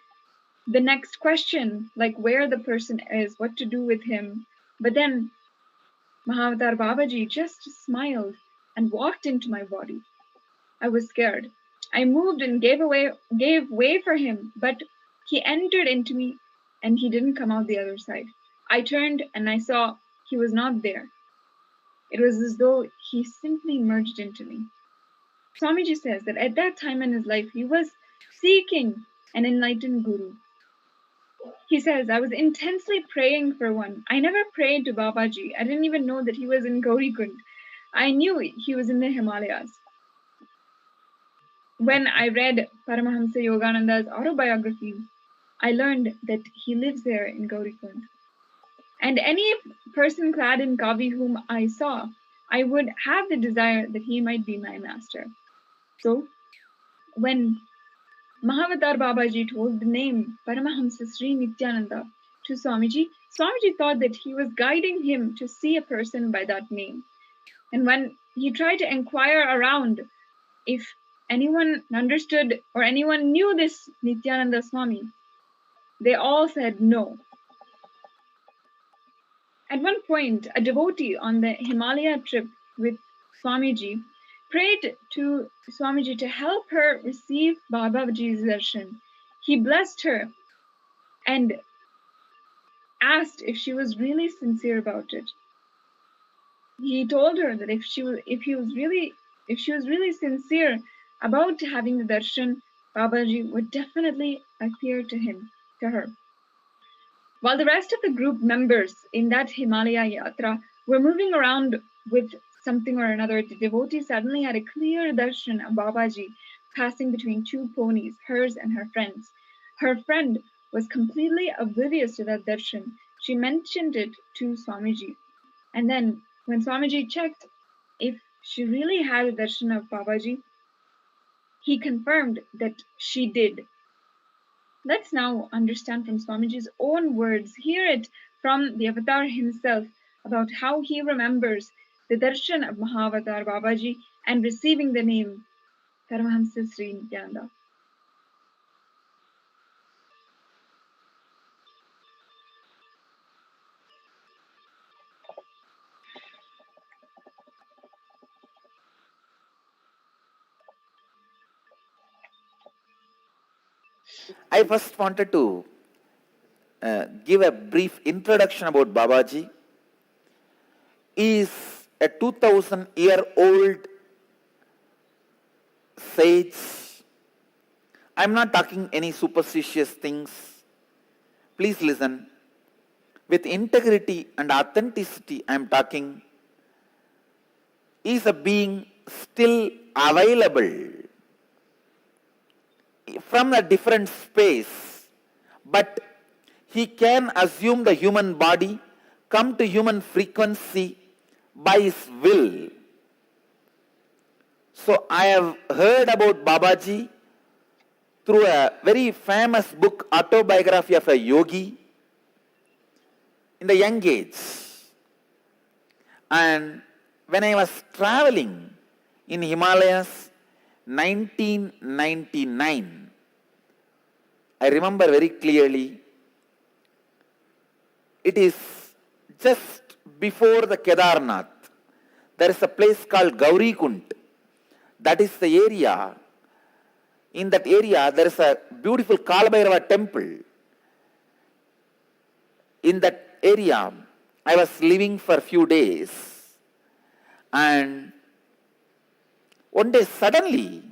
the next question, like where the person is, what to do with him. But then Mahavatar Babaji just smiled and walked into my body. I was scared. I moved and gave way for him, but he entered into me and he didn't come out the other side. I turned and I saw he was not there. It was as though he simply merged into me. Swamiji says that at that time in his life, he was seeking an enlightened guru. He says, I was intensely praying for one. I never prayed to Babaji. I didn't even know that he was in Gaurikund. I knew he was in the Himalayas. When I read Paramahamsa Yogananda's autobiography, I learned that he lives there in Gaurikund. And any person clad in kavi whom I saw, I would have the desire that he might be my master. So, when Mahavatar Babaji told the name Paramahamsa Sri Nithyananda to Swamiji, Swamiji thought that he was guiding him to see a person by that name. And when he tried to inquire around if anyone understood or anyone knew this Nithyananda Swami, they all said no. At one point, a devotee on the Himalaya trip with Swamiji prayed to Swamiji to help her receive Babaji's darshan. He blessed her and asked if she was really sincere about it. He told her that if she was really sincere about having the darshan, Babaji would definitely appear to her. While the rest of the group members in that Himalaya yatra were moving around with something or another, the devotee suddenly had a clear darshan of Babaji passing between two ponies, hers and her friend's. Her friend was completely oblivious to that darshan. She mentioned it to Swamiji. And then when Swamiji checked if she really had a darshan of Babaji, he confirmed that she did. Let's now understand from Swamiji's own words, hear it from the avatar himself about how he remembers the darshan of Mahavatar Babaji and receiving the name Paramahamsa Sri Nithyananda. I first wanted to give a brief introduction about Babaji. He is a 2000-year-old sage I'm not talking any superstitious things. Please listen. With integrity and authenticity, I'm talking, is a being still available from a different space, but he can assume the human body, come to human frequency by his will. So I have heard about Babaji through a very famous book, Autobiography of a Yogi, in the young age. And when I was traveling in Himalayas 1999, I remember very clearly, it is just before the Kedarnath. There is a place called Gauri Kund. That is the area. In that area, there is a beautiful Kalabhairava temple. In that area, I was living for a few days. And one day, suddenly,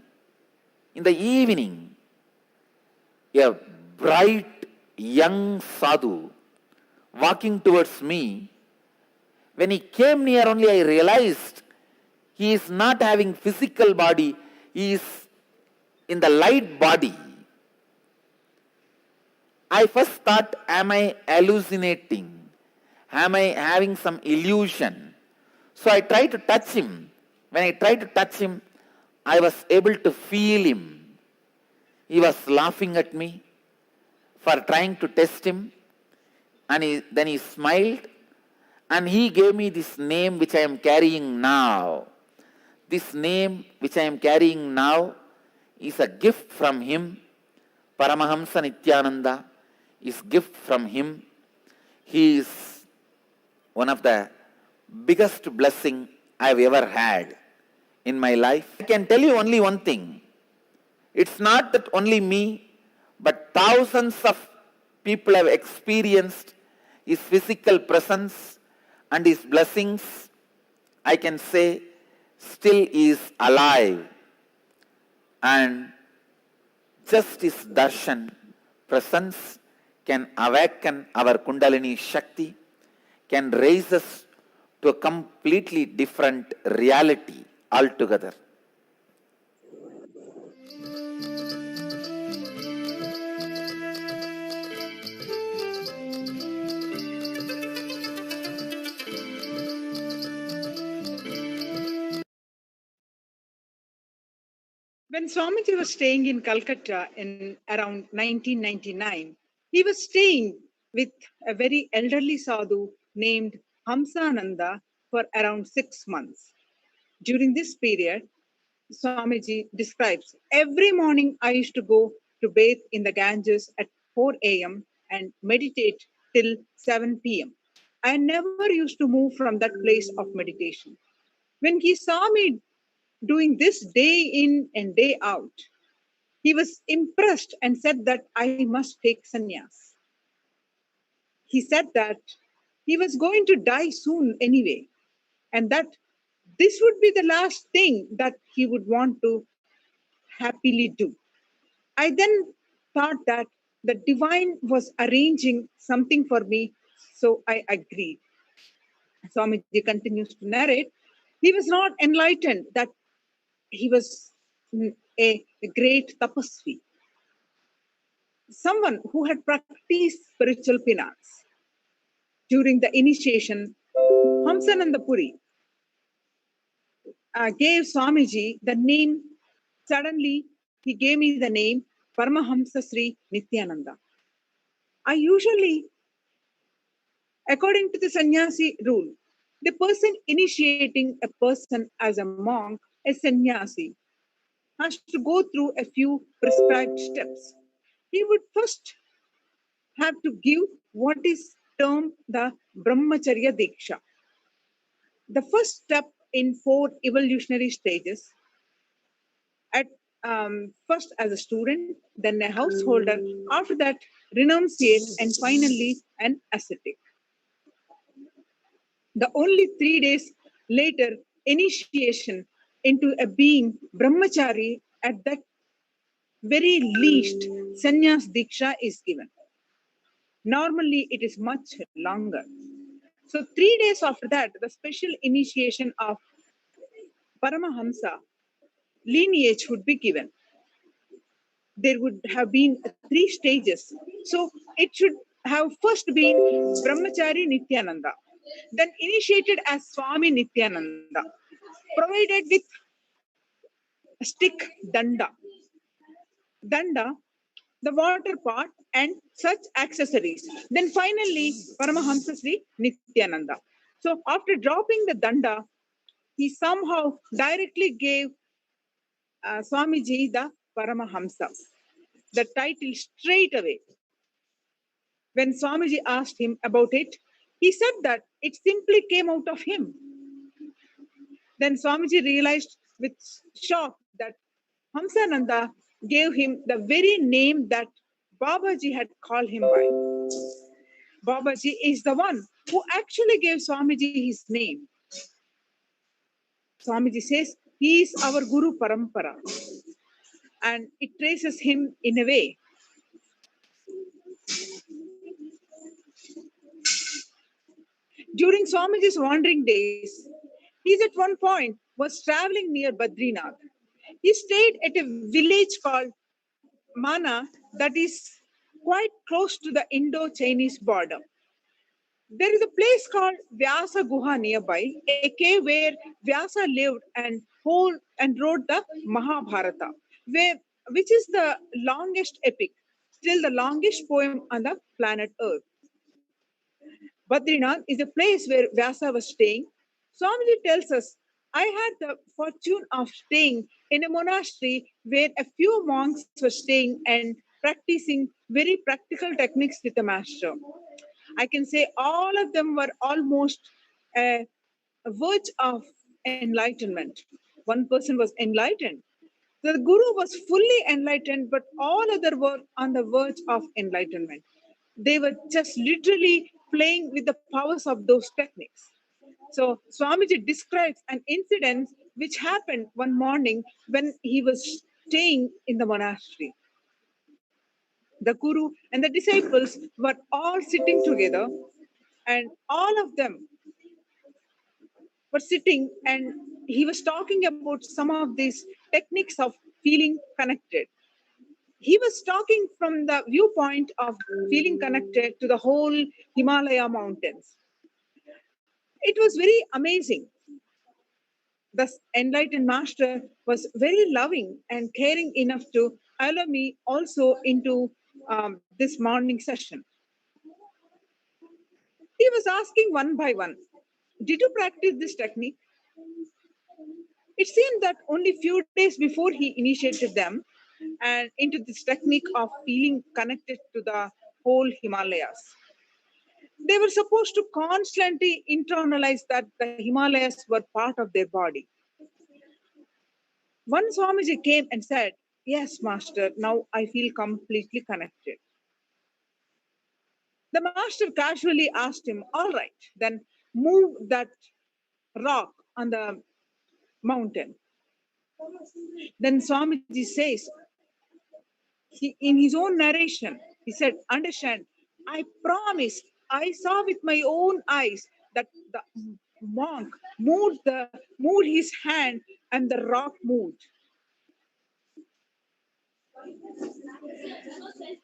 in the evening, a bright young sadhu walking towards me. When he came near only, I realized he is not having physical body, he is in the light body. I first thought, am I hallucinating? Am I having some illusion? So I tried to touch him. When I tried to touch him, I was able to feel him. He was laughing at me for trying to test him. And then he smiled. And he gave me this name which I am carrying now. This name which I am carrying now is a gift from him. Paramahamsa Nithyananda is gift from him. He is one of the biggest blessing I have ever had in my life. I can tell you only one thing. It's not that only me, but thousands of people have experienced his physical presence and his blessings. I can say still is alive, and just his darshan, presence, can awaken our Kundalini Shakti, can raise us to a completely different reality altogether. When Swamiji was staying in Calcutta in around 1999, he was staying with a very elderly sadhu named Hamsananda for around 6 months. During this period, Swamiji describes, every morning I used to go to bathe in the Ganges at 4 a.m. and meditate till 7 p.m. I never used to move from that place of meditation. When he saw me doing this day in and day out, he was impressed and said that I must take sannyas. He said that he was going to die soon anyway, and that this would be the last thing that he would want to happily do. I then thought that the divine was arranging something for me, so I agreed. Swamiji continues to narrate, he was not enlightened that he was a great tapasvi, someone who had practiced spiritual penance. During the initiation, Hamsananda Puri gave Swamiji the name, suddenly he gave me the name Paramahamsa Sri Nithyananda. I usually, according to the sannyasi rule, the person initiating a person as a monk, a sannyasi, has to go through a few prescribed steps. He would first have to give what is termed the Brahmacharya Diksha. The first step in 4 evolutionary stages, at first as a student, then a householder, after that renunciate, and finally an ascetic. The only 3 days later, initiation into a being brahmachari, at that very least sannyas diksha is given. Normally, it is much longer. So 3 days after that, the special initiation of Paramahamsa lineage would be given. There would have been 3 stages. So it should have first been Brahmachari Nithyananda, then initiated as Swami Nithyananda, provided with stick danda, danda, the water pot, and such accessories. Then finally, Paramahamsa Sri Nithyananda. So after dropping the danda, he somehow directly gave Swamiji the Paramahamsa, the title straight away. When Swamiji asked him about it, he said that it simply came out of him. Then Swamiji realized with shock that Hamsananda gave him the very name that Babaji had called him by. Babaji is the one who actually gave Swamiji his name. Swamiji says he is our Guru Parampara, and it traces him in a way. During Swamiji's wandering days, he at one point was traveling near Badrinath. He stayed at a village called Mana that is quite close to the Indo-Chinese border. There is a place called Vyasa Guha nearby, a cave where Vyasa lived and wrote the Mahabharata, which is the longest epic, still the longest poem on the planet Earth. Badrinath is a place where Vyasa was staying. Swamiji tells us, I had the fortune of staying in a monastery where a few monks were staying and practicing very practical techniques with the master. I can say all of them were almost a verge of enlightenment. One person was enlightened. The Guru was fully enlightened, but all other were on the verge of enlightenment. They were just literally playing with the powers of those techniques. So Swamiji describes an incident which happened one morning when he was staying in the monastery. The Guru and the disciples were all sitting together, and all of them were sitting, and he was talking about some of these techniques of feeling connected. He was talking from the viewpoint of feeling connected to the whole Himalaya mountains. It was very amazing. The enlightened master was very loving and caring enough to allow me also into this morning session. He was asking one by one, did you practice this technique? It seemed that only few days before he initiated them and into this technique of feeling connected to the whole Himalayas. They were supposed to constantly internalize that the Himalayas were part of their body. One Swamiji came and said, yes, Master, now I feel completely connected. The Master casually asked him, all right, then move that rock on the mountain. Then Swamiji says, in his own narration, he said, understand, I promise, I saw with my own eyes that the monk moved his hand and the rock moved.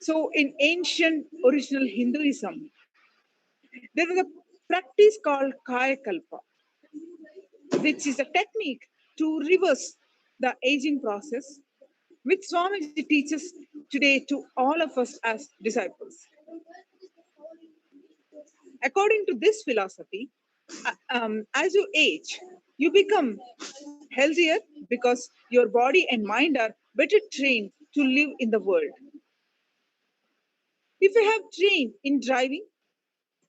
So in ancient original Hinduism, there was a practice called Kaya Kalpa, which is a technique to reverse the aging process, which Swamiji teaches today to all of us as disciples. According to this philosophy, as you age, you become healthier because your body and mind are better trained to live in the world. If you have trained in driving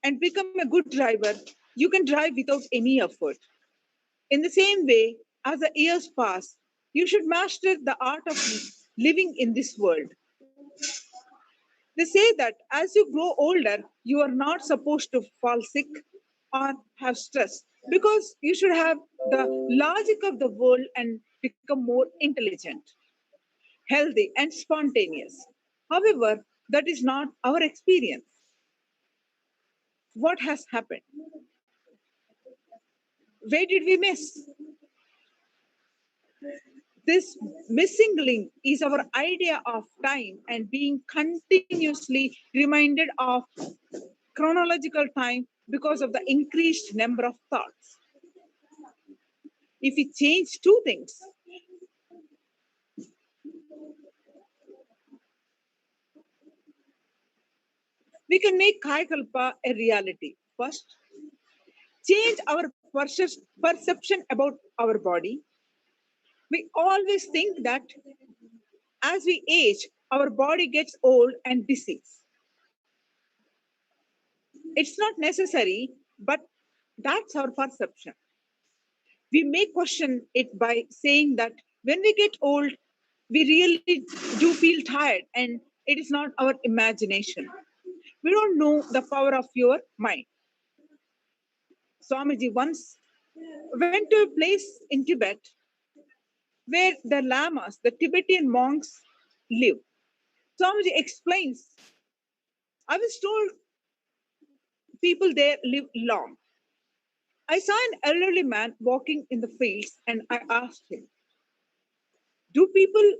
and become a good driver, you can drive without any effort. In the same way, as the years pass, you should master the art of living in this world. They say that as you grow older, you are not supposed to fall sick or have stress because you should have the logic of the world and become more intelligent. healthy, and spontaneous. However, that is not our experience. What has happened? Where did we miss? This missing link is our idea of time and being continuously reminded of chronological time because of the increased number of thoughts. If we change two things, we can make Kaya Kalpa a reality. First, change our perception about our body. We always think that as we age, our body gets old and disease. It's not necessary, but that's our perception. We may question it by saying that when we get old, we really do feel tired and it is not our imagination. We don't know the power of your mind. Swamiji once went to a place in Tibet where the lamas, the Tibetan monks, live. Swamiji explains, I was told people there live long. I saw an elderly man walking in the fields and I asked him, do people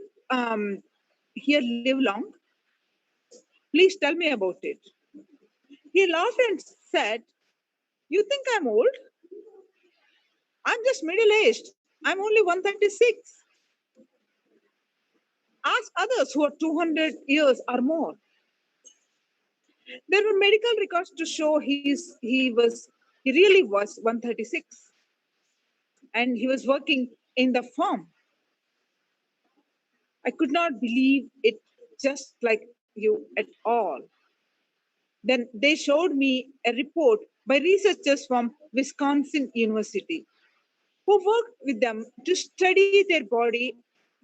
here live long? Please tell me about it. He laughed and said, you think I'm old? I'm just middle aged. I'm only 136. Ask others who are 200 years or more. There were medical records to show he really was 136 and he was working in the farm. I could not believe it just like you at all. Then they showed me a report by researchers from Wisconsin University who worked with them to study their body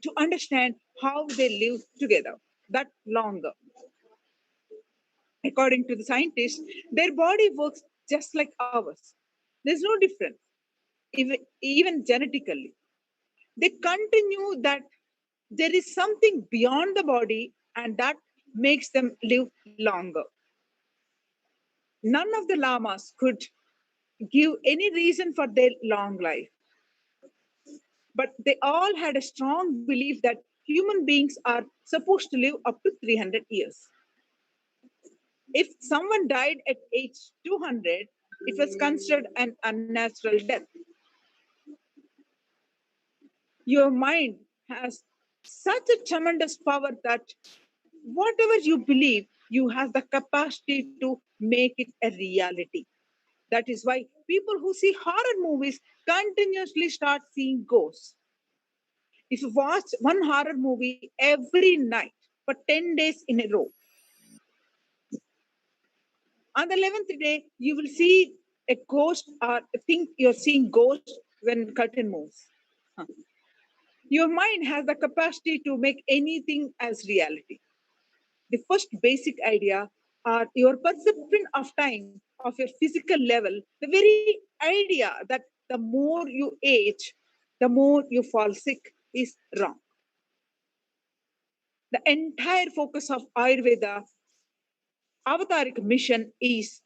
to understand how they live together that longer. According to the scientists, their body works just like ours. There's no difference, even genetically. They continue that there is something beyond the body and that makes them live longer. None of the lamas could give any reason for their long life, but they all had a strong belief that human beings are supposed to live up to 300 years. If someone died at age 200, it was considered an unnatural death. Your mind has such a tremendous power that whatever you believe, you have the capacity to make it a reality. That is why people who see horror movies continuously start seeing ghosts. If you watch one horror movie every night for 10 days in a row, on the 11th day, you will see a ghost or think you're seeing ghosts when curtain moves. Huh. Your mind has the capacity to make anything as reality. The first basic idea are your perception of time, of your physical level, the very idea that the more you age, the more you fall sick is wrong. The entire focus of Ayurveda avataric mission is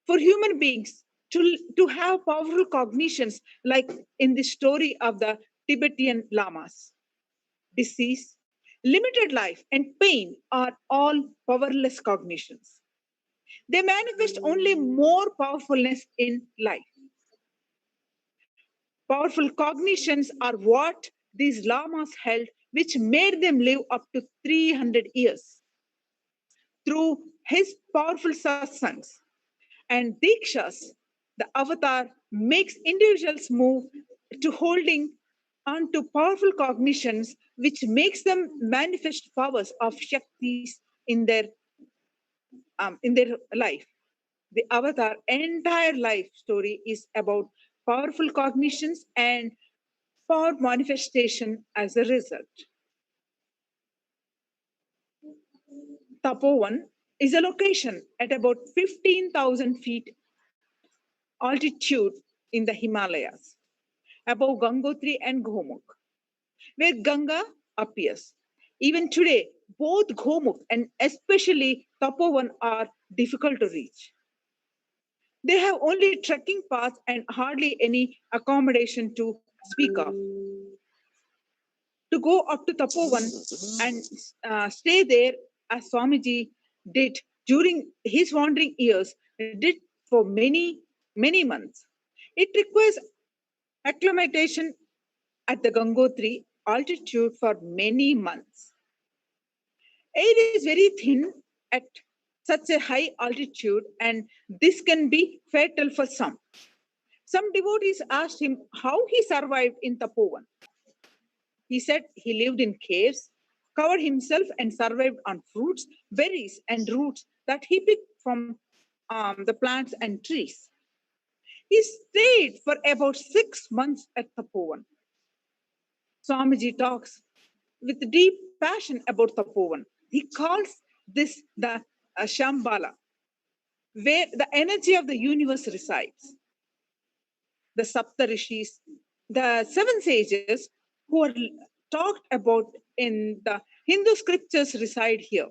for human beings to have powerful cognitions, like in the story of the Tibetan lamas. Disease, limited life, and pain are all powerless cognitions. They manifest only more powerfulness in life. Powerful cognitions are what these lamas held, which made them live up to 300 years. Through his powerful satsangs and dikshas, the avatar makes individuals move to holding onto powerful cognitions, which makes them manifest powers of shaktis in their life. The avatar entire life story is about powerful cognitions and power manifestation as a result. Tapovan is a location at about 15,000 feet altitude in the Himalayas, above Gangotri and Gomukh. where Ganga appears. Even today, both Gomukh and especially Tapovan are difficult to reach. They have only trekking paths and hardly any accommodation to speak of. To go up to Tapovan and stay there as Swamiji did during his wandering years, did for many months. It requires acclimatation at the Gangotri altitude for many months. Air is very thin at such a high altitude, and this can be fatal for some. Some devotees asked him how he survived in Tapovan. He said he lived in caves, covered himself, and survived on fruits, berries, and roots that he picked from the plants and trees. He stayed for about 6 months at Tapovan. Swamiji talks with deep passion about Tapovan. He calls this the Shambhala, where the energy of the universe resides. The Sapta Rishis, the seven sages who are talked about in the Hindu scriptures reside here.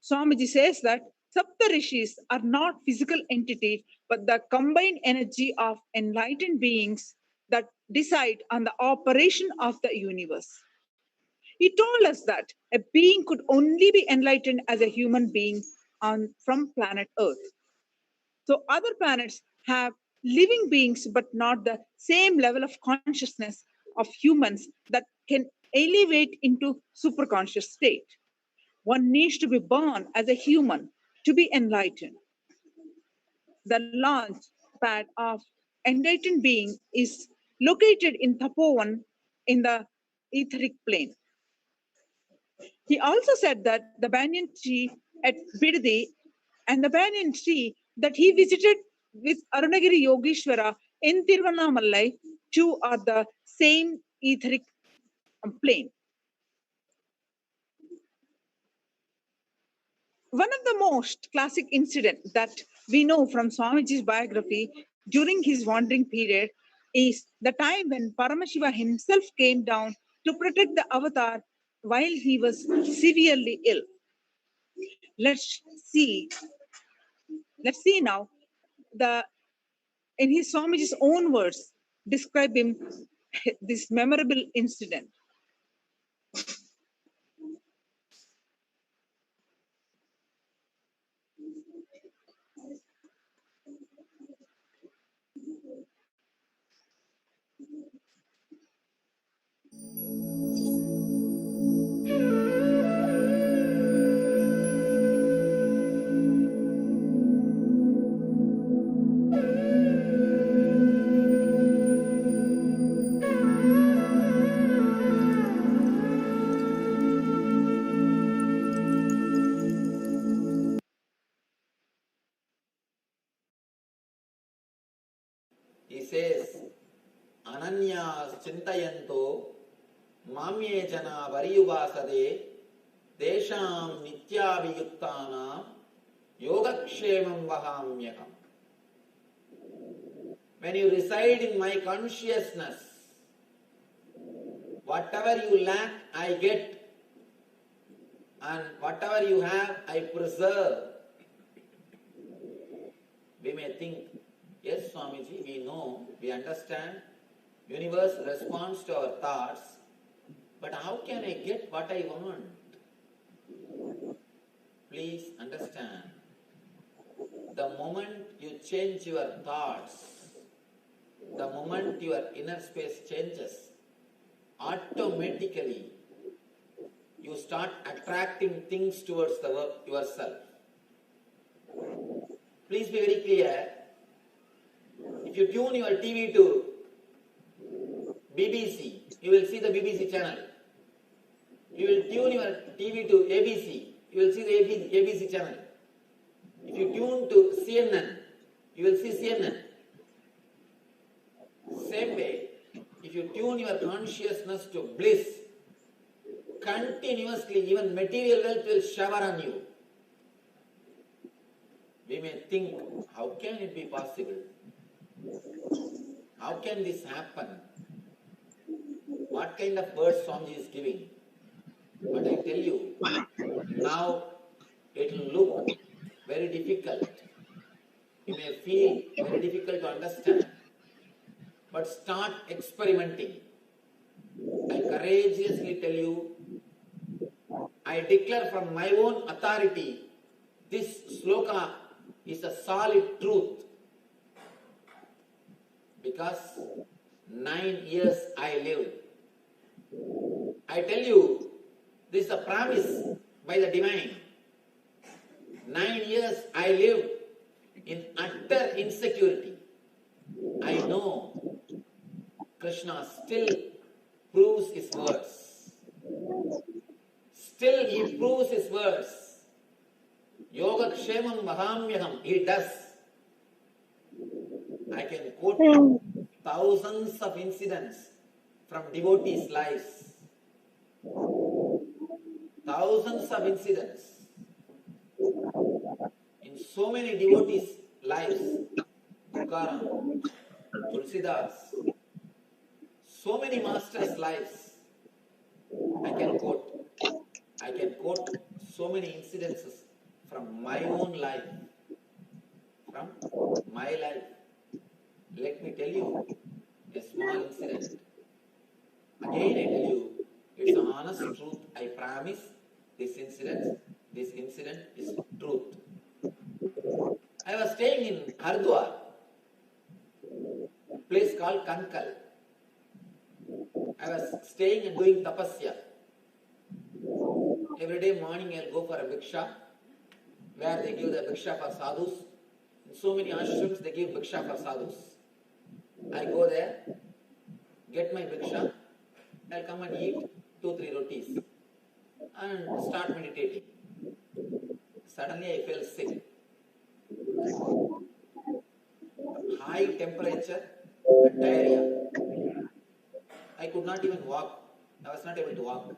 Swamiji says that Sapta Rishis are not physical entities, but the combined energy of enlightened beings that decide on the operation of the universe. He told us that a being could only be enlightened as a human being from planet Earth. So other planets have living beings, but not the same level of consciousness of humans that can elevate into superconscious state. One needs to be born as a human to be enlightened. The launch pad of enlightened being is located in Tapovan in the etheric plane. He also said that the banyan tree at Bidadi and the banyan tree that he visited with Arunagiri Yogeshwara in Tiruvannamalai, two are the same etheric plane. One of the most classic incidents that we know from Swamiji's biography during his wandering period is the time when Paramashiva himself came down to protect the avatar while he was severely ill. Let's see. Let's see now the in his Swamiji's own words describe him this memorable incident. He says, Ananyas Chintayanto Mamye Jana Variyuvasade Desham Nityabhiyuktanam Yogakshemam Vahamyakam. When you reside in my consciousness, whatever you lack, I get, and whatever you have, I preserve. We may think, yes, Swamiji, we know, we understand, universe responds to our thoughts, but how can I get what I want? Please understand, the moment you change your thoughts, the moment your inner space changes, automatically you start attracting things towards yourself. Please be very clear. If you tune your TV to BBC, you will see the BBC channel. You will tune your TV to ABC, you will see the ABC channel. If you tune to CNN, you will see CNN. Same way, if you tune your consciousness to bliss, continuously even material wealth will shower on you. We may think, how can it be possible? How can this happen? what kind of words Swamiji is giving. But I tell you, now it will look very difficult. You may feel very difficult to understand. But start experimenting. I courageously tell you, I declare from my own authority, this sloka is a solid truth. Because 9 years I lived. I tell you, this is a promise by the divine. 9 years I lived in utter insecurity. I know Krishna still proves his words. Still he proves his words. Yoga Kshemam Mahamyaham, he does. I can quote thousands of incidents from devotees' lives. Thousands of incidents. In so many devotees' lives, Tukaram, Tulsidas, so many masters' lives, I can quote so many incidences from my own life, from my life. Let me tell you a small incident. Again I tell you, it's an honest truth. I promise this incident is truth. I was staying in Hardwar, a place called Kankal. I was staying and doing tapasya. Every day morning I'll go for a bhiksha, where they give the bhiksha for sadhus. In so many ashrams they give bhiksha for sadhus. I go there, get my bhiksha, I'll come and eat 2-3 rotis and start meditating. Suddenly I fell sick. High temperature and diarrhea. I could not even walk. I was not able to walk.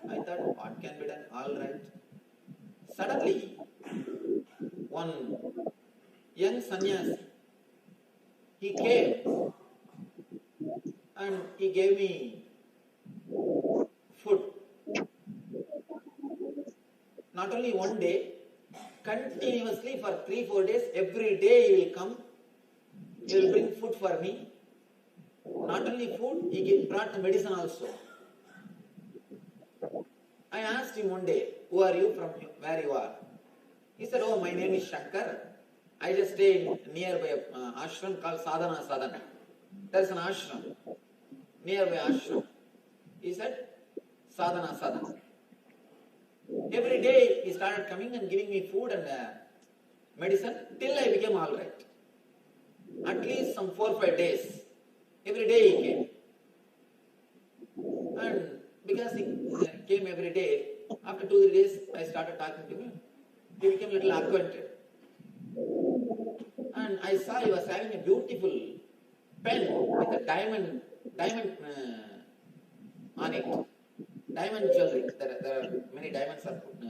I thought, what can be done? All right. Suddenly, one young sannyasi, he came and he gave me food. Not only one day, continuously for 3-4 days, every day he will come, he will bring food for me. Not only food, he brought medicine also. I asked him one day, who are you, from where you are? He said, oh, my name is Shankar. I just stay in nearby ashram called Sadhana. There is an ashram, nearby ashram. He said, Sadhana. Every day he started coming and giving me food and medicine till I became all right. At least some 4-5 days. Every day he came. And because he came every day, after 2-3 days I started talking to him. He became a little acquainted. And I saw he was having a beautiful pen with a diamond on it. Diamond jewelry. There are many diamonds are put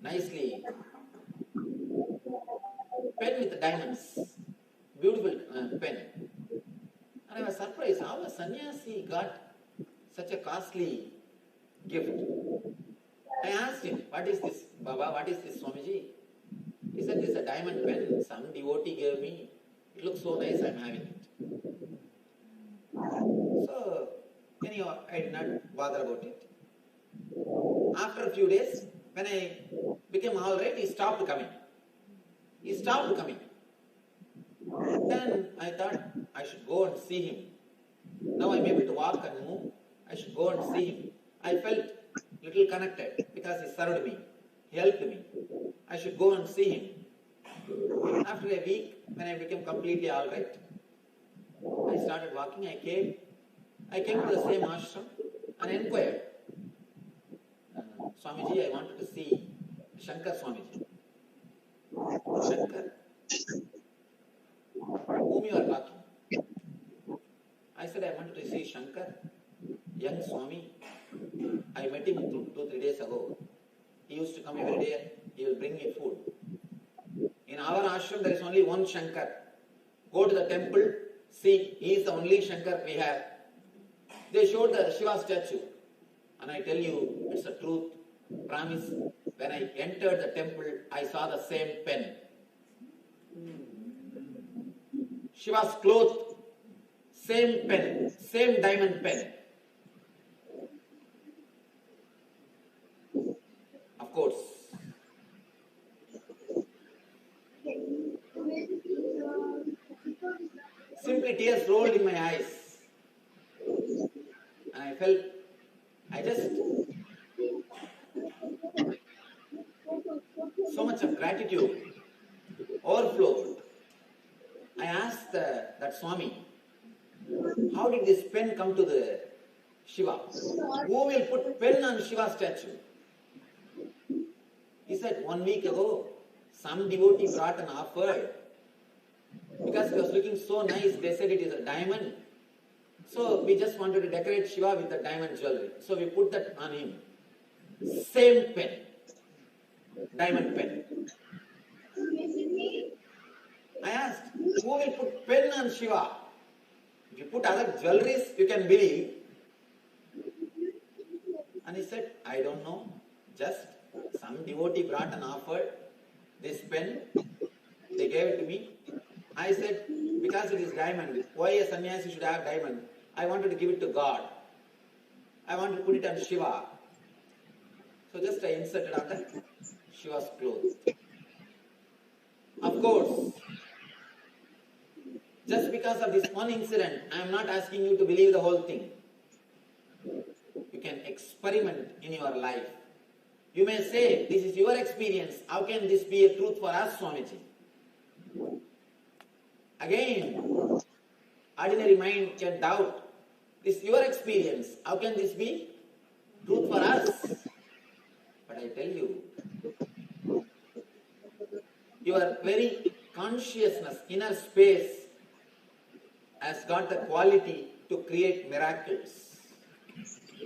nicely. Pen with diamonds. Beautiful pen. And I was surprised how a sannyasi got such a costly gift. I asked him, what is this, Baba? What is this, Swamiji? He said, this is a diamond pen. Some devotee gave me. It looks so nice, I am having it. So, anyhow, I did not bother about it. After a few days, when I became all right, he stopped coming. Then I thought I should go and see him. Now I'm able to walk and move. I should go and see him. I felt little connected because he served me. He helped me. I should go and see him. After a week, when I became completely all right, I started walking. I came to the same ashram and inquired, Swamiji, I wanted to see Shankar Swamiji. Shankar? Whom you are talking? I said, I wanted to see Shankar, young Swami. I met him 2-3 days ago. He used to come every day, he will bring me food. In our ashram, there is only one Shankar. Go to the temple, see, he is the only Shankar we have. They showed the Shiva statue. And I tell you, it's a truth, promise. When I entered the temple, I saw the same pen. Shiva's cloth, same pen, same diamond pen. Of course. Simply tears rolled in my eyes. And I felt, I just, so much of gratitude overflowed. I asked that Swami, how did this pen come to the Shiva? Who will put pen on Shiva statue? He said, 1 week ago, some devotee brought an offer. Because it was looking so nice, they said it is a diamond. So we just wanted to decorate Shiva with the diamond jewelry. So we put that on him. Same pen. Diamond pen. I asked, who will put pen on Shiva? If you put other jewelries, you can believe. And he said, I don't know. Just some devotee brought an offer. This pen, they gave it to me. I said, because it is diamond, why a sannyasi should have diamond? I wanted to give it to God. I wanted to put it on Shiva. So just I inserted on the Shiva's clothes. Of course, just because of this one incident, I am not asking you to believe the whole thing. You can experiment in your life. You may say, this is your experience. How can this be a truth for us, Swamiji? Again, ordinary mind can doubt. This is your experience. How can this be truth for us? But I tell you, your very consciousness, inner space, has got the quality to create miracles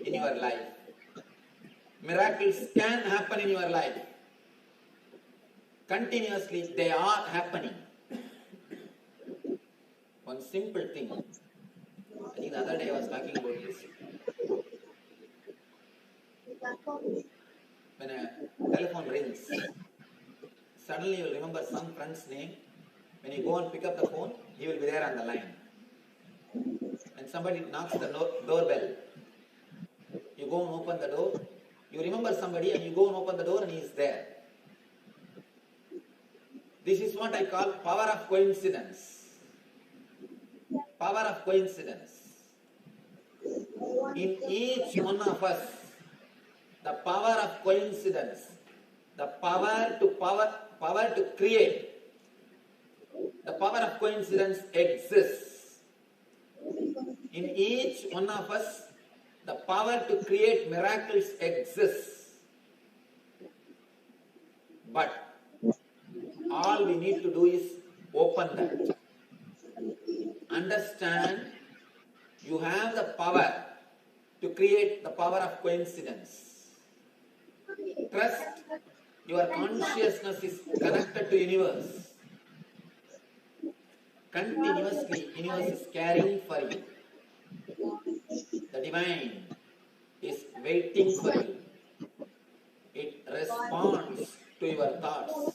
in your life. Miracles can happen in your life. Continuously, they are happening. One simple thing. I think the other day I was talking about this. When a telephone rings, suddenly you will remember some friend's name. When you go and pick up the phone, he will be there on the line. And somebody knocks the doorbell. You go and open the door. You remember somebody and you go and open the door and he is there. This is what I call power of coincidence. Power of coincidence. In each one of us, the power of coincidence, the power to create, the power of coincidence exists. In each one of us, the power to create miracles exists. But all we need to do is open that. Understand you have the power to create the power of coincidence. Trust your consciousness is connected to universe. Continuously, universe is caring for you. The divine is waiting for you. It responds to your thoughts.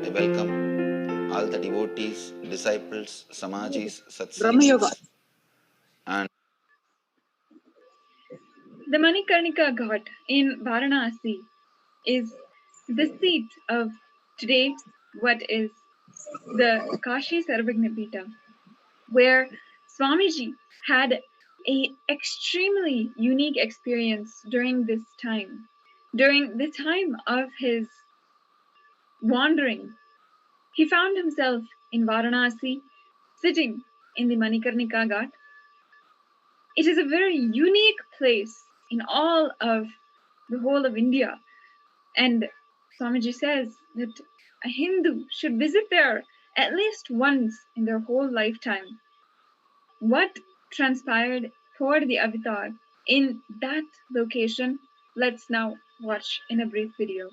I welcome all the devotees, disciples, samajis, Brahma Yoga. satsangis, and The Manikarnika Ghat in Varanasi is the seat of today what is the Kashi Sarvagnapita, where Swamiji had a extremely unique experience during this time. During the time of his wandering, he found himself in Varanasi, sitting in the Manikarnika Ghat. It is a very unique place in all of the whole of India. And Swamiji says that a Hindu should visit there at least once in their whole lifetime. What transpired for the avatar in that location, let's now watch in a brief video.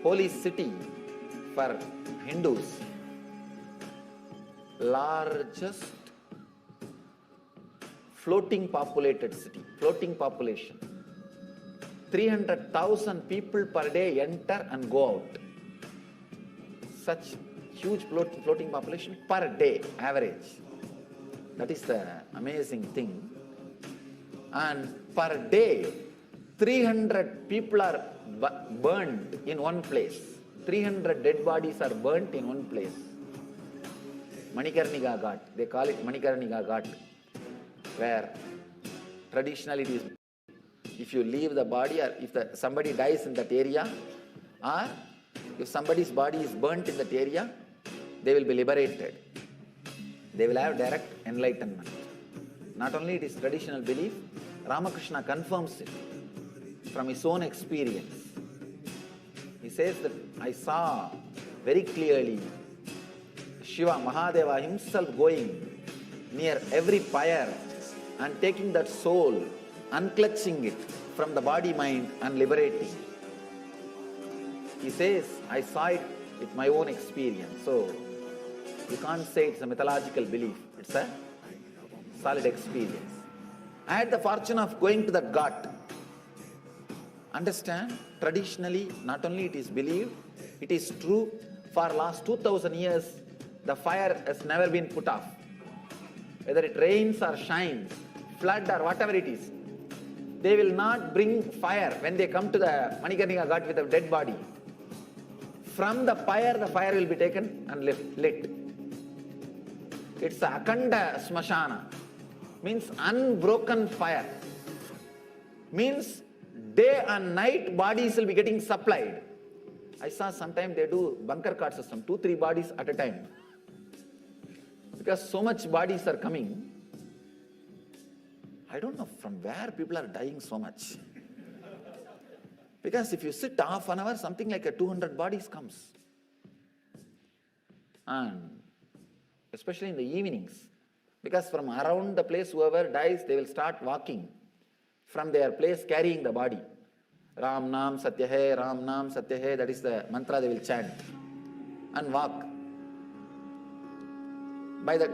holy city for Hindus, largest floating populated city, floating population. 300,000 people per day enter and go out. Such huge floating population per day, average. That is the amazing thing. And per day, 300 people are burnt in one place. 300 dead bodies are burnt in one place. Manikarnika Ghat, they call it Manikarnika Ghat, where traditionally it is, if you leave the body or if somebody dies in that area, or if somebody's body is burnt in that area, they will be liberated. They will have direct enlightenment. Not only it is traditional belief, Ramakrishna confirms it from his own experience. He says that I saw very clearly Shiva, Mahadeva himself going near every pyre and taking that soul, unclutching it from the body mind and liberating. He says, I saw it with my own experience. So you can't say it's a mythological belief. It's a solid experience. I had the fortune of going to that ghat. Understand, traditionally, not only it is believed, it is true, for last 2000 years, the fire has never been put off. Whether it rains or shines, flood or whatever it is, they will not bring fire when they come to the Manikarnika Ghat with a dead body. From the fire will be taken and lit. It's a Akanda Smashana, means unbroken fire. Means day and night bodies will be getting supplied. I saw sometime they do bunker cart system, 2-3 bodies at a time. Because so much bodies are coming, I don't know from where people are dying so much. Because if you sit half an hour, something like 200 bodies comes. And especially in the evenings. Because from around the place, whoever dies, they will start walking from their place carrying the body. Ram Nam Satya Hai, Ram Nam Satya Hai, that is the mantra they will chant and walk. By the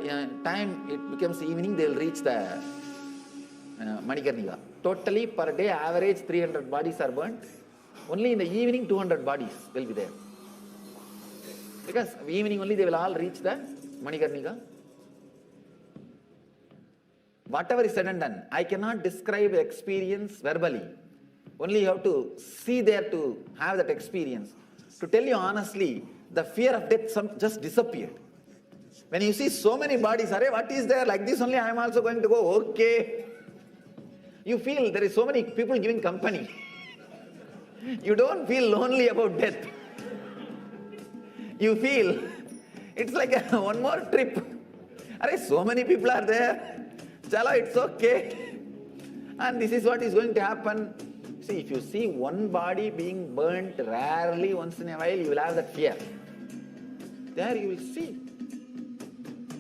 time it becomes evening, they will reach the Manikarnika. Totally per day average 300 bodies are burnt. Only in the evening 200 bodies will be there. Because evening only they will all reach the Manikarnika. Whatever is said and done, I cannot describe the experience verbally. Only you have to see there to have that experience. To tell you honestly, the fear of death just disappeared. When you see so many bodies, Arey, what is there? Like this only I am also going to go, okay. You feel there is so many people giving company. You don't feel lonely about death. You feel it's like one more trip. So many people are there. Chala, it's okay. And this is what is going to happen. See, if you see one body being burnt rarely once in a while, you will have that fear. There you will see.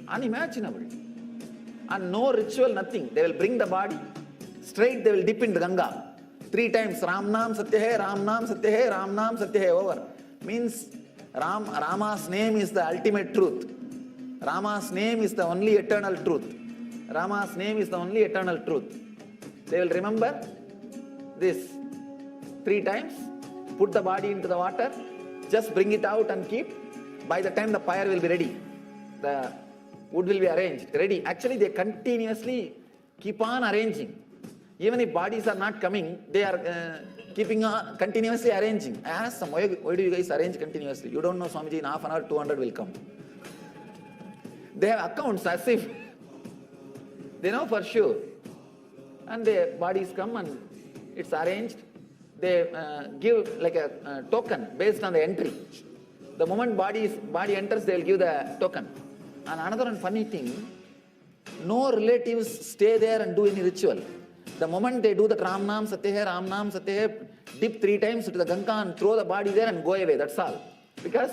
Unimaginable. And no ritual, nothing. They will bring the body, straight they will dip into Ganga. 3 times, Ram Nam Satya Hai, Ram Nam Satya Hai, Ram Nam Satya Hai, over. Means Rama's name is the ultimate truth. Rama's name is the only eternal truth. Rama's name is the only eternal truth. They will remember this 3 times, put the body into the water, just bring it out and keep. By the time the pyre will be ready, the wood will be arranged, ready. Actually, they continuously keep on arranging. Even if bodies are not coming, they are keeping on continuously arranging. I asked them, why do you guys arrange continuously? You don't know, Swamiji, in half an hour, 200 will come. They have accounts as if they know for sure. And the bodies come and it's arranged. They give like a token based on the entry. The moment body enters, they will give the token. And another one funny thing, no relatives stay there and do any ritual. The moment they do the Ram Nam Satya Hai, Ram Nam Satya Hai, dip 3 times into the Ganga and throw the body there and go away, that's all. Because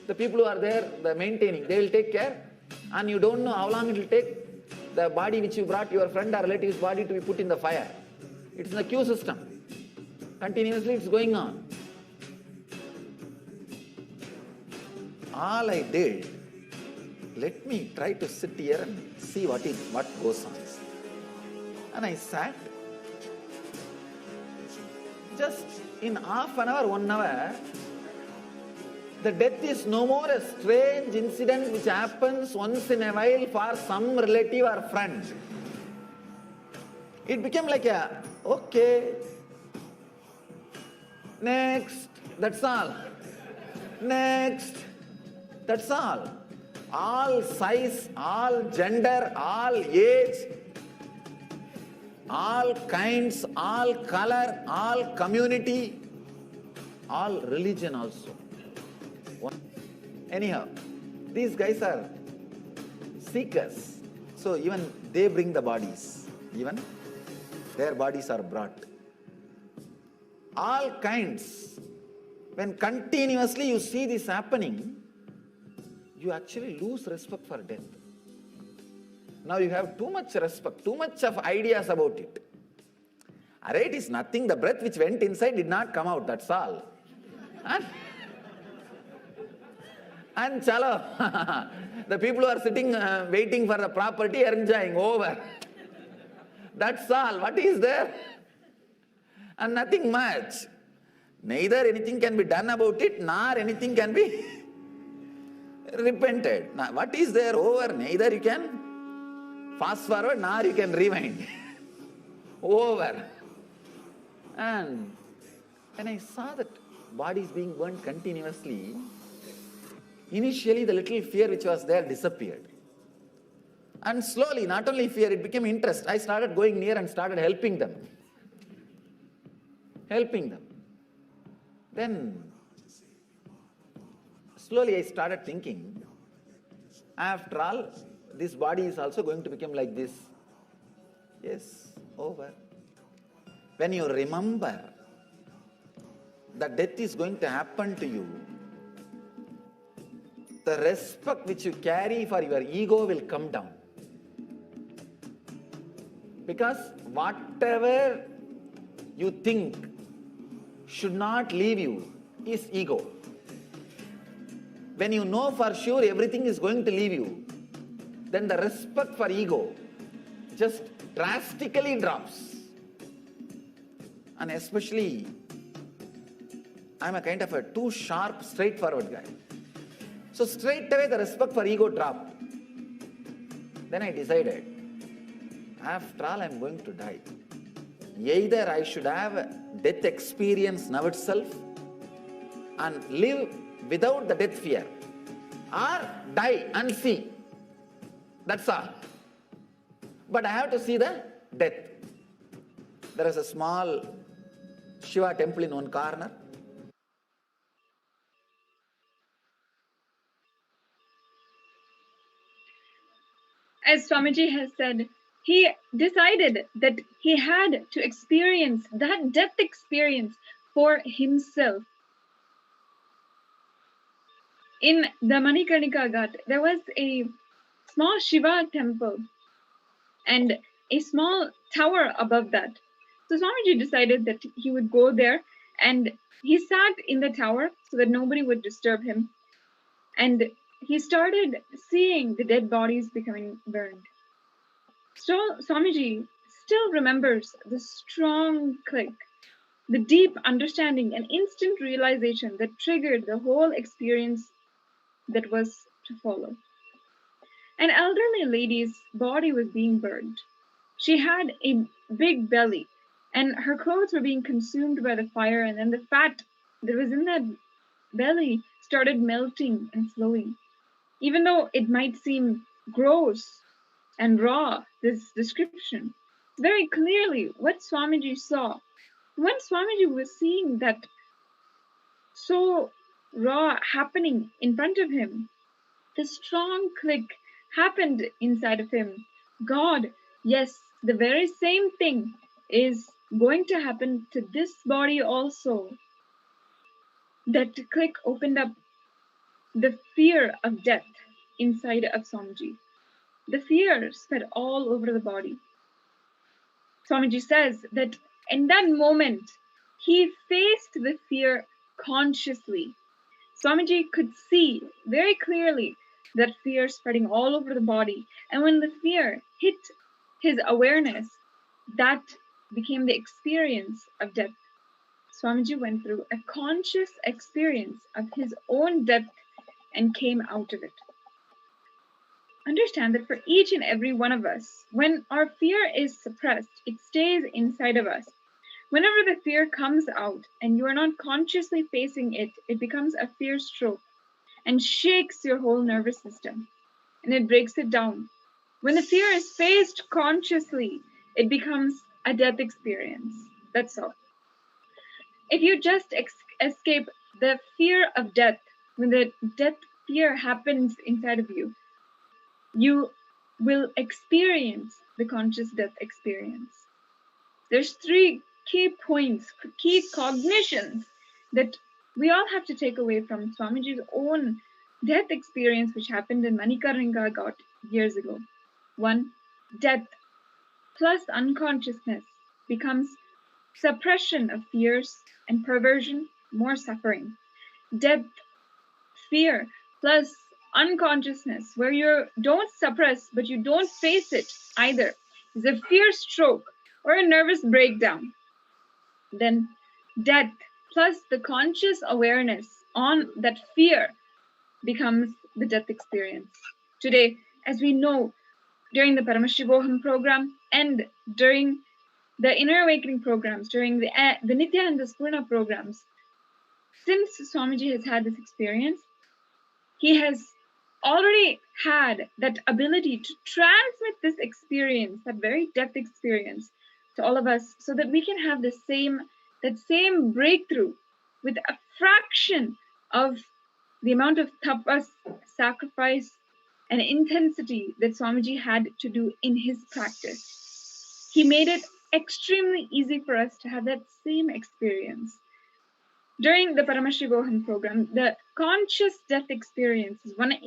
the people who are there, the maintaining, they will take care. And you don't know how long it will take the body which you brought, your friend or relative's body, to be put in the fire. It's in the queue system. Continuously it's going on. All I did, let me try to sit here and see what goes on. And I sat. Just in half an hour, 1 hour, the death is no more a strange incident which happens once in a while for some relative or friend. It became like okay, next, that's all. Next, that's all. All size, all gender, all age, all kinds, all color, all community, all religion also. Anyhow, these guys are seekers. So even they bring the bodies. Even their bodies are brought. All kinds. When continuously you see this happening, you actually lose respect for death. Now you have too much respect, too much of ideas about it. It is nothing. The breath which went inside did not come out, that's all. And chalo, the people who are sitting waiting for the property are enjoying, over. That's all. What is there? And nothing much. Neither anything can be done about it, nor anything can be repented. Now, what is there? Over. Neither you can fast forward, nor you can rewind. Over. And when I saw that bodies being burnt continuously, initially the little fear which was there disappeared. And slowly, not only fear, it became interest. I started going near and started helping them. Helping them. Then, slowly I started thinking, after all, this body is also going to become like this. Yes, over. When you remember that death is going to happen to you, the respect which you carry for your ego will come down. Because whatever you think should not leave you is ego. When you know for sure everything is going to leave you, then the respect for ego just drastically drops. And especially, I'm a kind of a too sharp, straightforward guy. So straight away the respect for ego dropped. Then I decided, after all, I'm going to die. Either I should have a death experience now itself and live without the death fear, or die and see. That's all. But I have to see the death. There is a small Shiva temple in one corner. As Swamiji has said, he decided that he had to experience that depth experience for himself. In the Manikarnika Ghat, there was a small Shiva temple and a small tower above that. So Swamiji decided that he would go there, and he sat in the tower so that nobody would disturb him. And he started seeing the dead bodies becoming burned. Swamiji still remembers the strong click, the deep understanding and instant realization that triggered the whole experience that was to follow. An elderly lady's body was being burned. She had a big belly, and her clothes were being consumed by the fire, and then the fat that was in that belly started melting and flowing. Even though it might seem gross and raw, this description, very clearly what Swamiji saw. When Swamiji was seeing that so raw happening in front of him, the strong click happened inside of him. God, yes, the very same thing is going to happen to this body also. That click opened up the fear of death inside of Swamiji. The fear spread all over the body. Swamiji says that in that moment, he faced the fear consciously. Swamiji could see very clearly that fear spreading all over the body. And when the fear hit his awareness, that became the experience of death. Swamiji went through a conscious experience of his own death and came out of it. Understand that for each and every one of us, when our fear is suppressed, it stays inside of us. Whenever the fear comes out and you are not consciously facing it, it becomes a fear stroke and shakes your whole nervous system, and it breaks it down. When the fear is faced consciously, it becomes a death experience. That's all. If you just escape the fear of death, when the death fear happens inside of you, you will experience the conscious death experience. There's 3 key points, key cognitions that we all have to take away from Swamiji's own death experience, which happened in Manikarnika Ghat years ago. 1, death plus unconsciousness becomes suppression of fears and perversion, more suffering. Death, fear plus unconsciousness, where you don't suppress but you don't face it either, is a fear stroke or a nervous breakdown. Then death plus the conscious awareness on that fear becomes the death experience. Today, as we know, during the Paramashivoham program and during the Inner Awakening programs, during the Nithyananda Spurna programs, since Swamiji has had this experience, he has already had that ability to transmit this experience, that very depth experience, to all of us, so that we can have that same breakthrough with a fraction of the amount of tapas, sacrifice, and intensity that Swamiji had to do in his practice. He made it extremely easy for us to have that same experience. During the Paramashivoham program, the conscious death experience is one of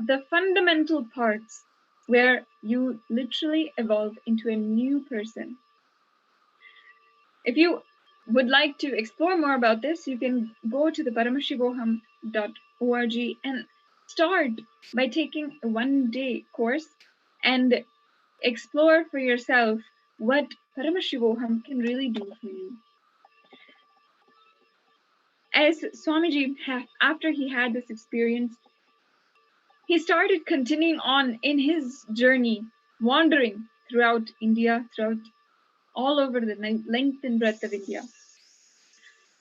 the fundamental parts where you literally evolve into a new person. If you would like to explore more about this, you can go to the paramashivoham.org and start by taking a 1-day course and explore for yourself what Paramashivoham can really do for you. As Swamiji, after he had this experience, he started continuing on in his journey, wandering throughout India, throughout all over the length and breadth of India.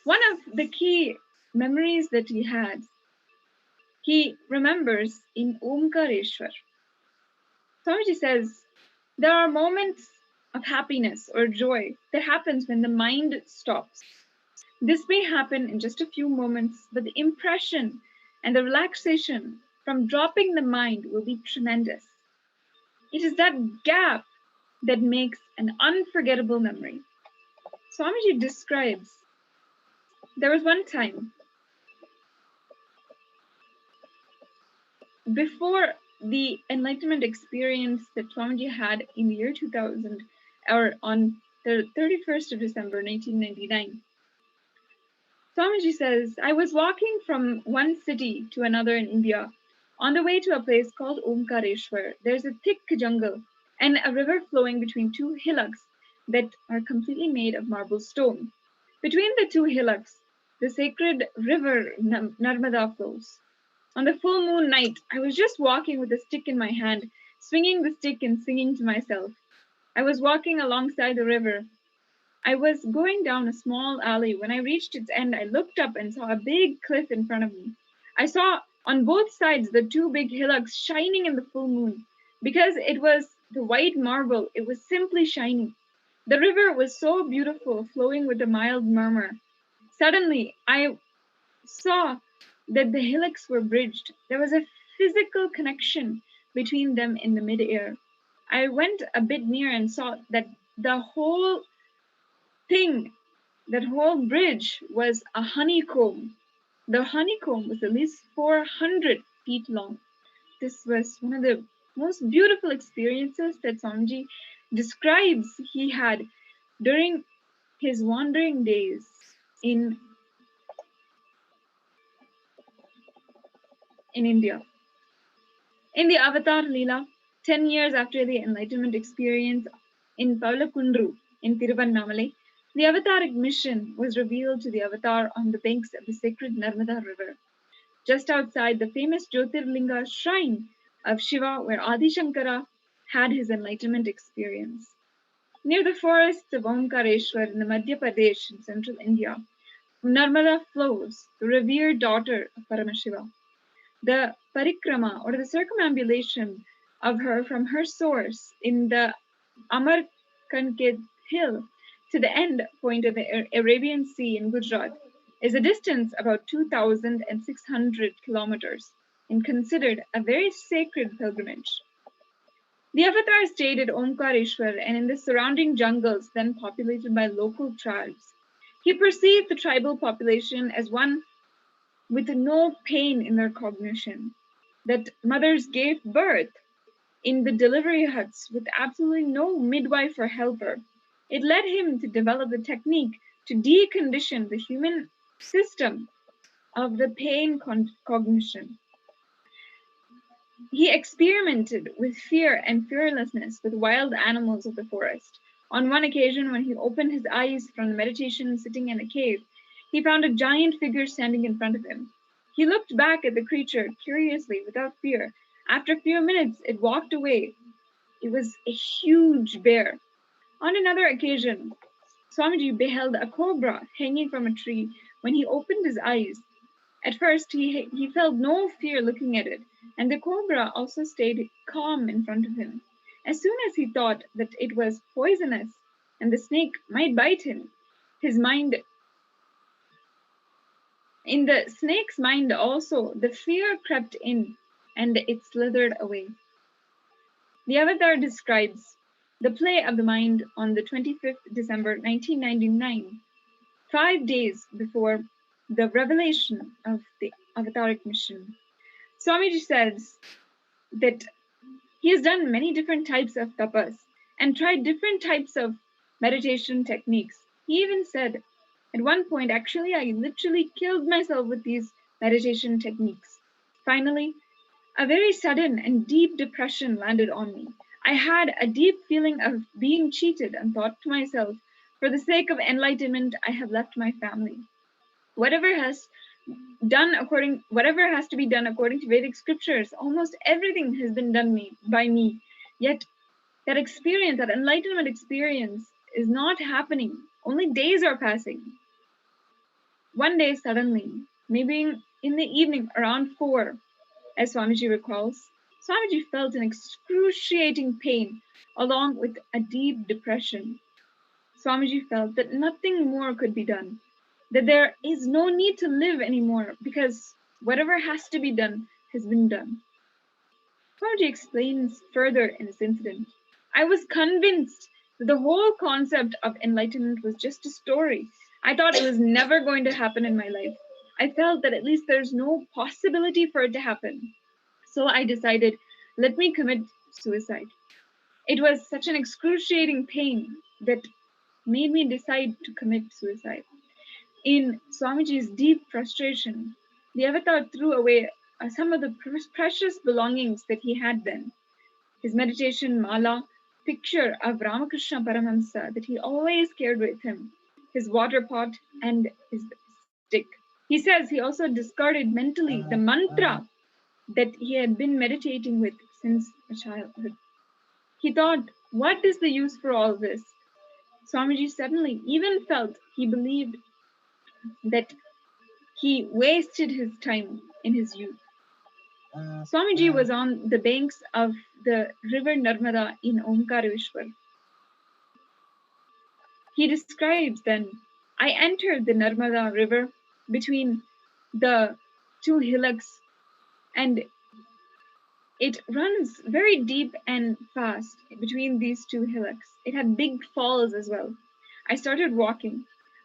One of the key memories that he remembers in Omkareshwar. Swamiji says, there are moments of happiness or joy that happens when the mind stops. This may happen in just a few moments, but the impression and the relaxation from dropping the mind will be tremendous. It is that gap that makes an unforgettable memory. Swamiji describes there was one time before the enlightenment experience that Swamiji had in the year 2000, or on the 31st of December 1999. Swamiji says, I was walking from one city to another in India. On the way to a place called Omkareshwar, there's a thick jungle and a river flowing between two hillocks that are completely made of marble stone. Between the two hillocks, the sacred river Narmada flows. On the full moon night, I was just walking with a stick in my hand, swinging the stick and singing to myself. I was walking alongside the river. I was going down a small alley. When I reached its end, I looked up and saw a big cliff in front of me. I saw on both sides the two big hillocks shining in the full moon. Because it was the white marble, it was simply shining. The river was so beautiful, flowing with a mild murmur. Suddenly, I saw that the hillocks were bridged. There was a physical connection between them in the midair. I went a bit near and saw that the whole thing, that whole bridge was a honeycomb. The honeycomb was at least 400 feet long. This was one of the most beautiful experiences that Swamiji describes he had during his wandering days in India. In the Avatar Leela, 10 years after the enlightenment experience in Paulakundru in Tiruvannamalai, the Avataric mission was revealed to the Avatar on the banks of the sacred Narmada River, just outside the famous Jyotirlinga shrine of Shiva where Adi Shankara had his enlightenment experience. Near the forests of Omkareshwar in the Madhya Pradesh in central India, Narmada flows, the revered daughter of Paramashiva. The parikrama or the circumambulation of her from her source in the Amarkanket hill to the end point of the Arabian Sea in Gujarat is a distance about 2,600 kilometers and considered a very sacred pilgrimage. The Avatar stayed at Omkareshwar and in the surrounding jungles then populated by local tribes. He perceived the tribal population as one with no pain in their cognition, that mothers gave birth in the delivery huts with absolutely no midwife or helper. It led him to develop the technique to decondition the human system of the pain cognition. He experimented with fear and fearlessness with wild animals of the forest. On one occasion, when he opened his eyes from meditation sitting in a cave, he found a giant figure standing in front of him. He looked back at the creature curiously, without fear. After a few minutes, it walked away. It was a huge bear. On another occasion, Swamiji beheld a cobra hanging from a tree. When he opened his eyes, at first he felt no fear looking at it, and the cobra also stayed calm in front of him. As soon as he thought that it was poisonous and the snake might bite him, his mind in the snake's mind also the fear crept in and it slithered away. The Avatar describes the play of the mind on the 25th December 1999, 5 days before the revelation of the Avataric mission. Swamiji says that he has done many different types of tapas and tried different types of meditation techniques. He even said, at one point, actually, I literally killed myself with these meditation techniques. Finally, a very sudden and deep depression landed on me. I had a deep feeling of being cheated and thought to myself, for the sake of enlightenment, I have left my family. Whatever has to be done according to Vedic scriptures, almost everything has been done by me. Yet that experience, that enlightenment experience, is not happening. Only days are passing. One day suddenly, maybe in the evening around 4, as Swamiji recalls, Swamiji felt an excruciating pain along with a deep depression. Swamiji felt that nothing more could be done, that there is no need to live anymore because whatever has to be done has been done. Swamiji explains further in this incident. I was convinced that the whole concept of enlightenment was just a story. I thought it was never going to happen in my life. I felt that at least there's no possibility for it to happen. So I decided, let me commit suicide. It was such an excruciating pain that made me decide to commit suicide. In Swamiji's deep frustration, the avatar threw away some of the precious belongings that he had then. His meditation mala, picture of Ramakrishna Paramahamsa that he always carried with him, his water pot, and his stick. He says he also discarded mentally the mantra that he had been meditating with since childhood. He thought, what is the use for all this? Swamiji suddenly even felt he believed that he wasted his time in his youth. Swamiji was on the banks of the river Narmada in Omkareshwar. He describes then, I entered the Narmada river between the two hillocks, and it runs very deep and fast between these two hillocks. It had big falls as well. I started walking.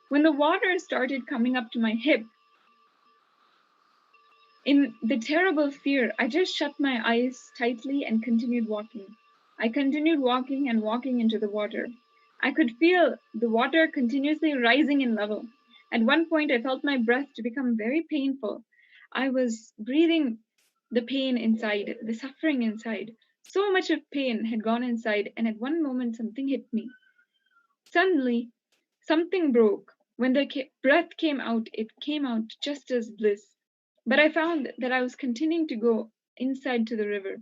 When the water started coming up to my hip, in the terrible fear, I just shut my eyes tightly and continued walking. I continued walking and walking into the water. I could feel the water continuously rising in level. At one point, I felt my breath to become very painful. I was breathing the pain inside, the suffering inside. So much of pain had gone inside, and at one moment, something hit me. Suddenly, something broke. When the breath came out, it came out just as bliss. But I found that I was continuing to go inside to the river.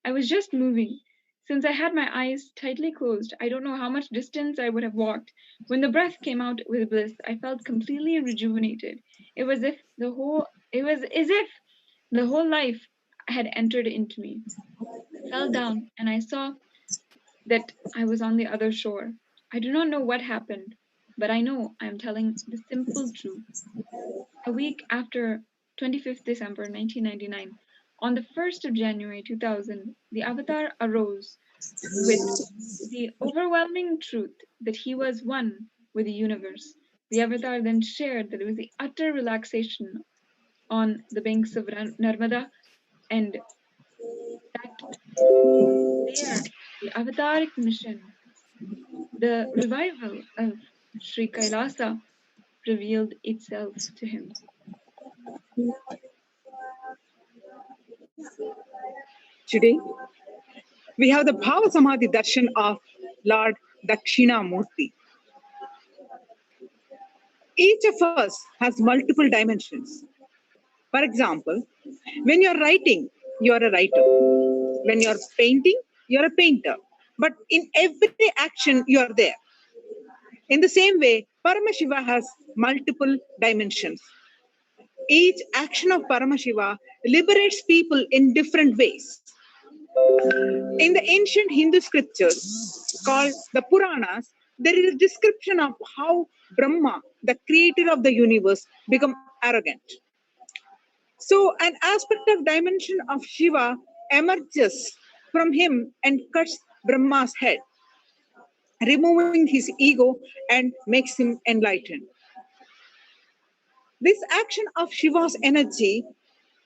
I was just moving. Since I had my eyes tightly closed, I don't know how much distance I would have walked. When the breath came out with bliss, I felt completely rejuvenated. It was as if the whole life had entered into me. I fell down and I saw that I was on the other shore. I do not know what happened, but I know I am telling the simple truth. A week after 25th December 1999, on the 1st of January 2000, the Avatar arose with the overwhelming truth that he was one with the universe. The Avatar then shared that it was the utter relaxation on the banks of Narmada, and that there, the Avataric mission, the revival of Sri Kailasa, revealed itself to him. Today, we have the Bhava Samadhi Darshan of Lord Dakshinamurti. Each of us has multiple dimensions. For example, when you're writing, you're a writer. When you're painting, you're a painter. But in every action, you're there. In the same way, Paramashiva has multiple dimensions. Each action of Paramashiva liberates people in different ways. In the ancient Hindu scriptures called the Puranas, there is a description of how Brahma, the creator of the universe, become arrogant. So an aspect of dimension of Shiva emerges from him and cuts Brahma's head, removing his ego and makes him enlightened. This action of Shiva's energy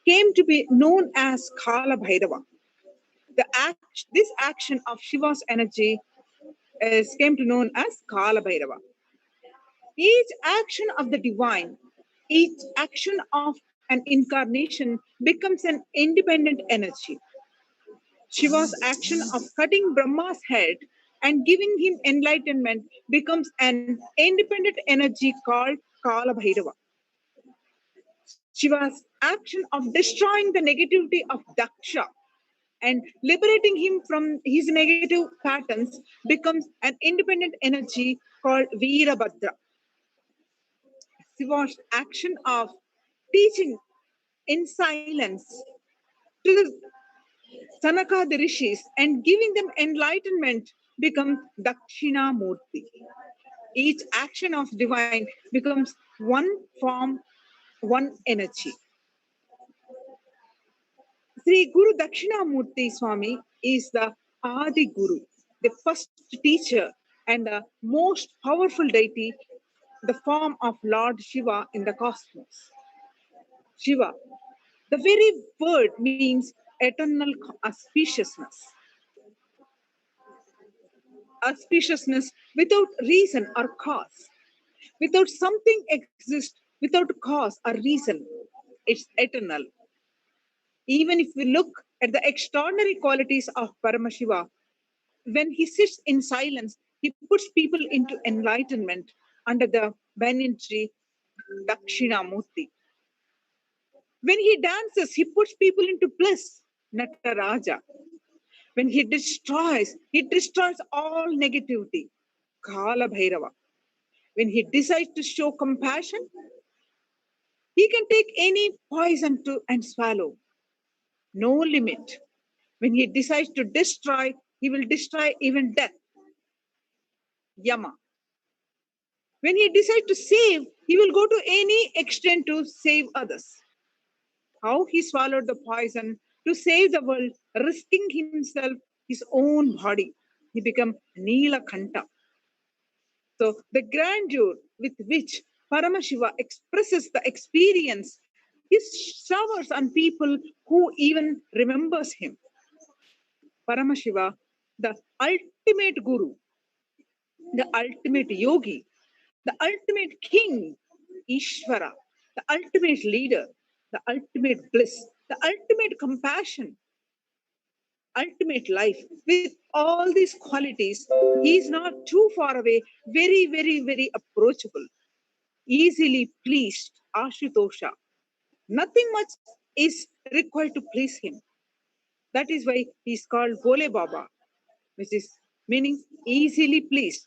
came to be known as Kala Bhairava. This action of Shiva's energy came to known as Kala Bhairava. Each action of the divine, each action of an incarnation becomes an independent energy. Shiva's action of cutting Brahma's head and giving him enlightenment becomes an independent energy called Kala Bhairava. Shiva's action of destroying the negativity of Daksha and liberating him from his negative patterns becomes an independent energy called Veerabhadra. Shiva's action of teaching in silence to the Sanaka the rishis, and giving them enlightenment become Dakshina Murti. Each action of divine becomes one form, one energy. Sri Guru Dakshinamurti Swami is the Adi Guru, the first teacher and the most powerful deity, the form of Lord Shiva in the cosmos. Shiva, the very word means eternal auspiciousness. Auspiciousness without reason or cause. Without something exist, without cause or reason, it's eternal. Even if we look at the extraordinary qualities of Paramashiva, when he sits in silence, he puts people into enlightenment under the banyan tree Dakshinamurti. When he dances, he puts people into bliss, Nataraja. When he destroys all negativity, Kala Bhairava. When he decides to show compassion, he can take any poison and swallow. No limit. When he decides to destroy, he will destroy even death. Yama. When he decides to save, he will go to any extent to save others. How he swallowed the poison to save the world, risking himself, his own body. He became Neelakanta. So the grandeur with which Paramashiva expresses the experience, he showers on people who even remembers him. Paramashiva, the ultimate guru, the ultimate yogi, the ultimate king, Ishvara, the ultimate leader, the ultimate bliss, the ultimate compassion, ultimate life. With all these qualities, he is not too far away, very, very, very approachable, easily pleased, Ashutosha. Nothing much is required to please him. That is why he is called Bole Baba, which is meaning easily pleased.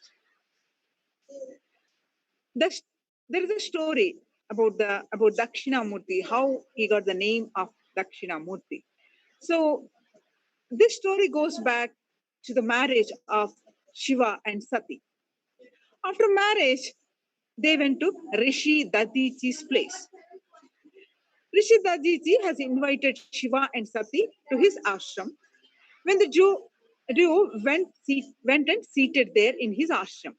There is a story about Dakshinamurti, how he got the name of Dakshinamurti. So this story goes back to the marriage of Shiva and Sati. After marriage, they went to Rishi Dadiji's place. Rishi Dadiji has invited Shiva and Sati to his ashram. When the duo went and seated there in his ashram.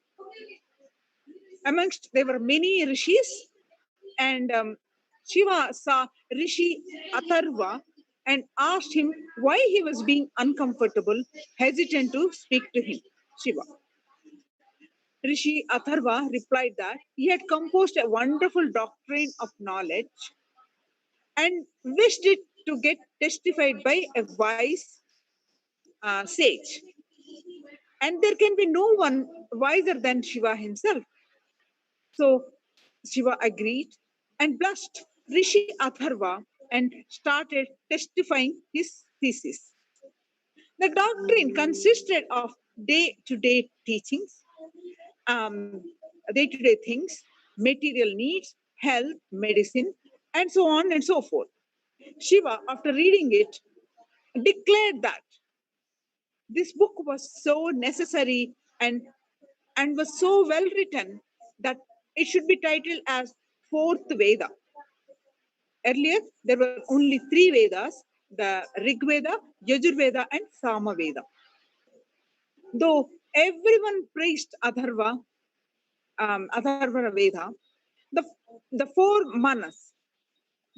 Amongst there were many rishis, and Shiva saw Rishi Atharva and asked him why he was being uncomfortable, hesitant to speak to him, Shiva. Rishi Atharva replied that he had composed a wonderful doctrine of knowledge and wished it to get testified by a wise sage. And there can be no one wiser than Shiva himself. So Shiva agreed and blessed Rishi Atharva and started testifying his thesis. The doctrine consisted of day-to-day teachings, um, day-to-day things, material needs, health, medicine, and so on and so forth. Shiva, after reading it, declared that this book was so necessary and was so well written that it should be titled as Fourth Veda. Earlier, there were only three Vedas, the Rig Veda, Yajur Veda, and Sama Veda. Though everyone praised Atharva Veda, the, the four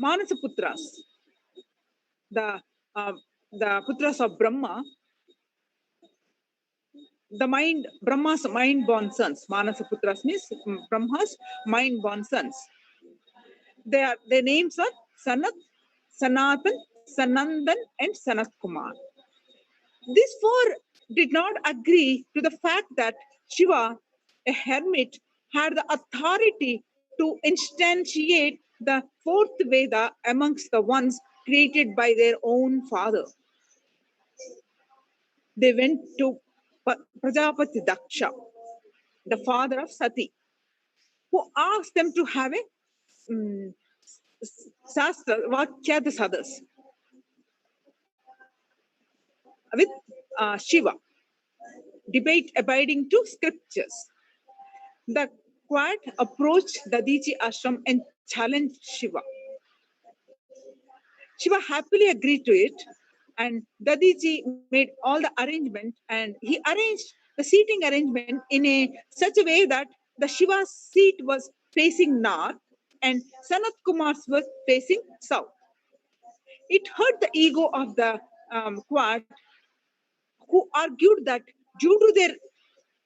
Manasaputras, the, uh, the Putras of Brahma, Brahma's mind-born sons. Manasaputras means Brahma's mind-born sons. Their names are Sanat, Sanatan, Sanandan, and Sanat Kumar. These four did not agree to the fact that Shiva, a hermit, had the authority to instantiate the fourth Veda amongst the ones created by their own father. They went to Prajapati Daksha, the father of Sati, who asked them to have a Shastra, Vakyadasadas. with Shiva, debate abiding to scriptures. The quad approached Dadiji ashram and challenged Shiva. Shiva happily agreed to it, and Dadiji made all the arrangement, and he arranged the seating arrangement in a such a way that the Shiva's seat was facing north and Sanat Kumar's was facing south. It hurt the ego of the quad, who argued that due to their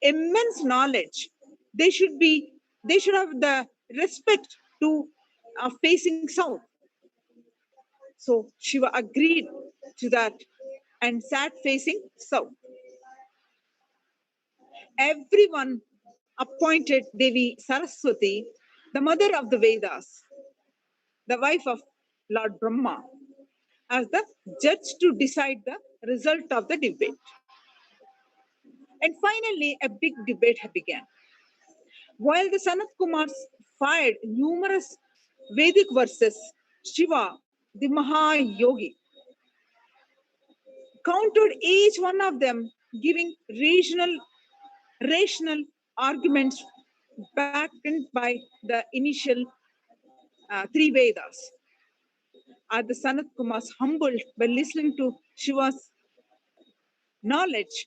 immense knowledge, they should be they should have the respect to facing south. So Shiva agreed to that and sat facing south. Everyone appointed Devi Saraswati, the mother of the Vedas, the wife of Lord Brahma, as the judge to decide the result of the debate. And finally, a big debate began. While the Sanat Kumars fired numerous Vedic verses, Shiva, the Mahayogi, countered each one of them, giving rational arguments backed by the initial three Vedas. Are the Sanat Kumars humbled by listening to Shiva's knowledge?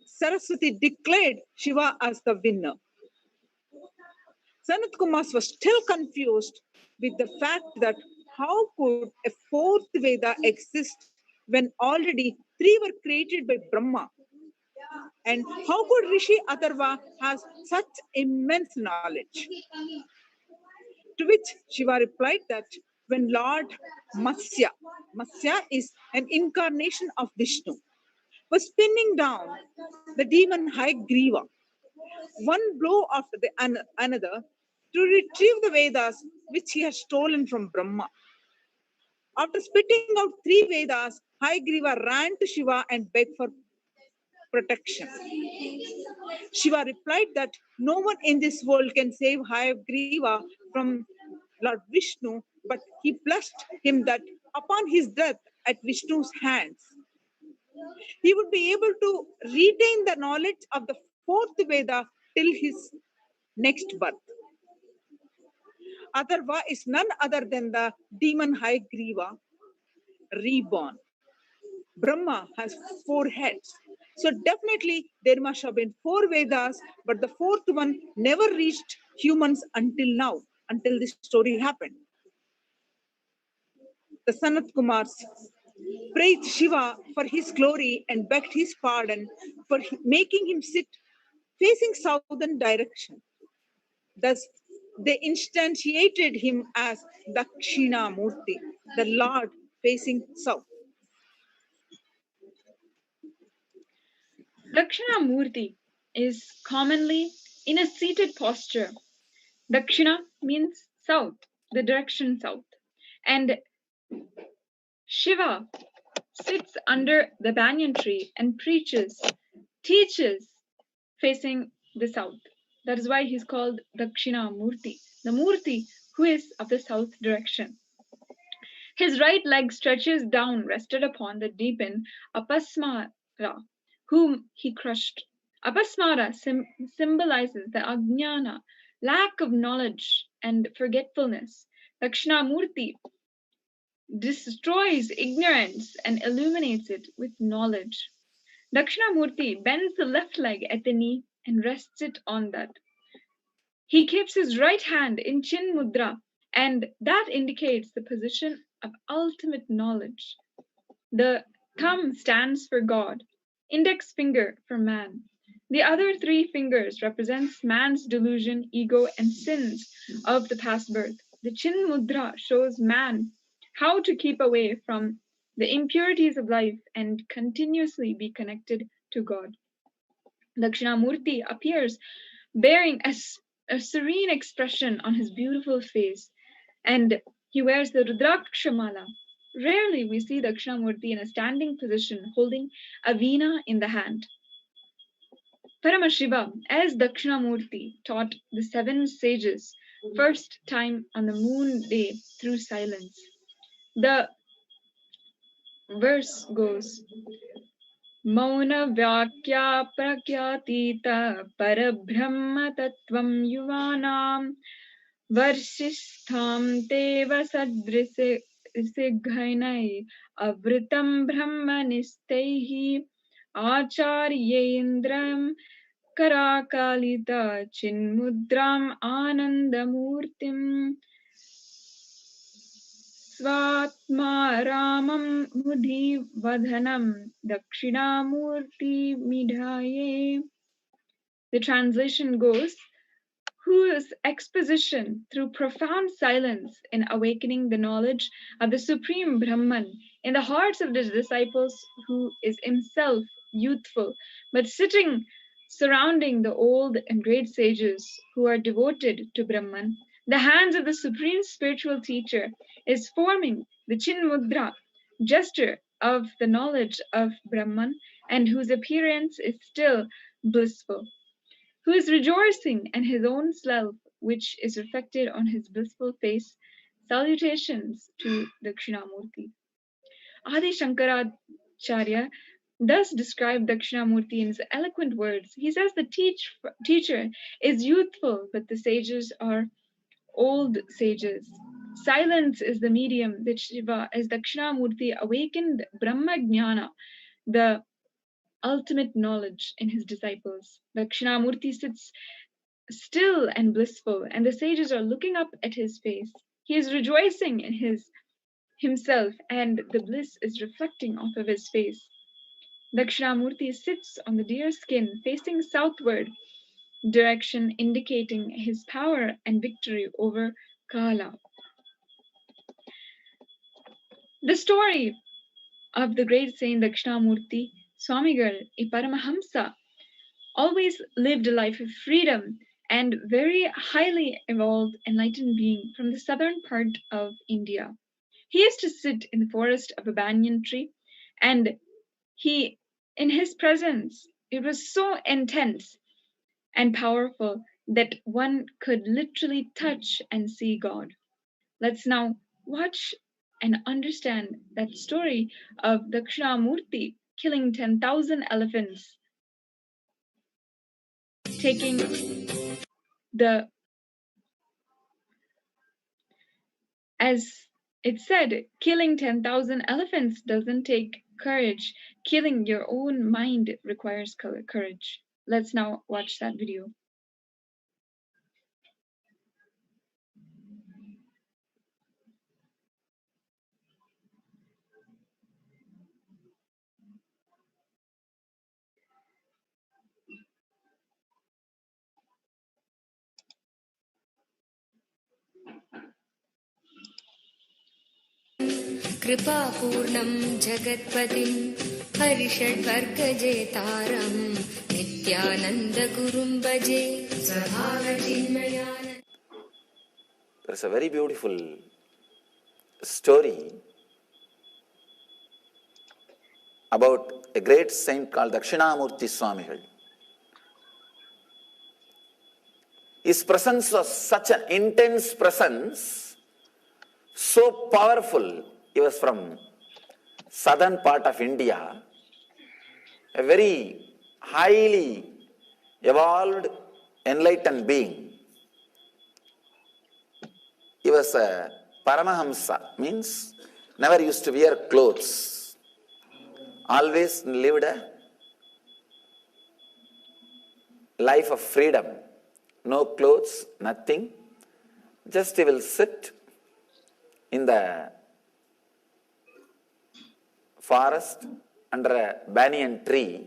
Saraswati declared Shiva as the winner. Sanat Kumars was still confused with the fact that how could a fourth Veda exist when already three were created by Brahma? And how could Rishi Atharva has such immense knowledge? To which Shiva replied that when Lord Matsya is an incarnation of Vishnu, was spinning down the demon Hayagriva, one blow after the another, to retrieve the Vedas which he has stolen from Brahma. After spitting out three Vedas, Hayagriva ran to Shiva and begged for protection. Shiva replied that no one in this world can save Hayagriva from Lord Vishnu, but he blessed him that upon his death at Vishnu's hands, he would be able to retain the knowledge of the fourth Veda till his next birth. Atharva is none other than the demon Hayagriva reborn. Brahma has four heads. So definitely there must have been four Vedas, but the fourth one never reached humans until now, until this story happened. The Sanat Kumars praised Shiva for his glory and begged his pardon for making him sit facing southern direction. Thus, they instantiated him as Dakshina Murti, the Lord facing south. Dakshina Murti is commonly in a seated posture. Dakshina means south, the direction south. And Shiva sits under the banyan tree and teaches facing the south. That is why he's called Dakshina Murti, the Murti who is of the south direction. His right leg stretches down, rested upon the demon Apasmara, whom he crushed. Apasmara symbolizes the ajnana, lack of knowledge and forgetfulness. Dakshinamurti destroys ignorance and illuminates it with knowledge. Dakshinamurti bends the left leg at the knee and rests it on that. He keeps his right hand in Chin Mudra, and that indicates the position of ultimate knowledge. The thumb stands for God, index finger for man. The other three fingers represents man's delusion, ego, and sins of the past birth. The Chin Mudra shows man how to keep away from the impurities of life and continuously be connected to God. Dakshinamurti appears bearing a serene expression on his beautiful face, and he wears the Rudraksha mala. Rarely we see Dakshinamurti in a standing position holding a veena in the hand. Paramashiva, as Dakshinamurti, taught the seven sages first time on the moon day through silence. The verse goes, Mauna Vyakya Prakyatita Parabrahma Tattvam Yuvanam Varshishtham Teva Sadrisighainai Avritam Brahmanistaihi Acharyeendram Karakalita Chinmudram Anandamurtim Svatma Ramam Mudhi Vadhanam Dakshinamurti Midhaye. The translation goes, whose exposition through profound silence in awakening the knowledge of the Supreme Brahman in the hearts of the disciples, who is himself youthful, but sitting surrounding the old and great sages who are devoted to Brahman, the hands of the supreme spiritual teacher is forming the Chinmudra gesture of the knowledge of Brahman, and whose appearance is still blissful, who is rejoicing in his own self, which is reflected on his blissful face. Salutations to Dakshinamurti. Adi Shankaracharya thus described Dakshinamurti in his eloquent words. He says the teacher is youthful, but the sages are old sages. Silence is the medium that Shiva, as Dakshinamurti, awakened Brahma Jnana, the ultimate knowledge, in his disciples. Dakshinamurti sits still and blissful, and the sages are looking up at his face. He is rejoicing in himself, and the bliss is reflecting off of his face. Dakshinamurti sits on the deer skin, facing southward, direction indicating his power and victory over Kala. The story of the great saint Dakshinamurti, Swamigal, a Paramahamsa, always lived a life of freedom and very highly evolved enlightened being from the southern part of India. He used to sit in the forest of a banyan tree, and in his presence, it was so intense and powerful that one could literally touch and see God. Let's now watch and understand that story of Dakshinamurti killing 10,000 elephants, taking as it said, killing 10,000 elephants doesn't take courage. Killing your own mind requires courage. Let's now watch that video. कृपापूर्णं जगत्पतिं हरिषड्वर्गजेतारं नित्यानन्दगुरुं भजे स्वभावचिन्मयानन्द. There's a very beautiful story about a great saint called Dakshinamurti Swamigal. His presence was such an intense presence, so powerful. He was from southern part of India, a very highly evolved, enlightened being. He was a Paramahamsa, means never used to wear clothes, always lived a life of freedom, no clothes, nothing, just he will sit in the forest under a banyan tree.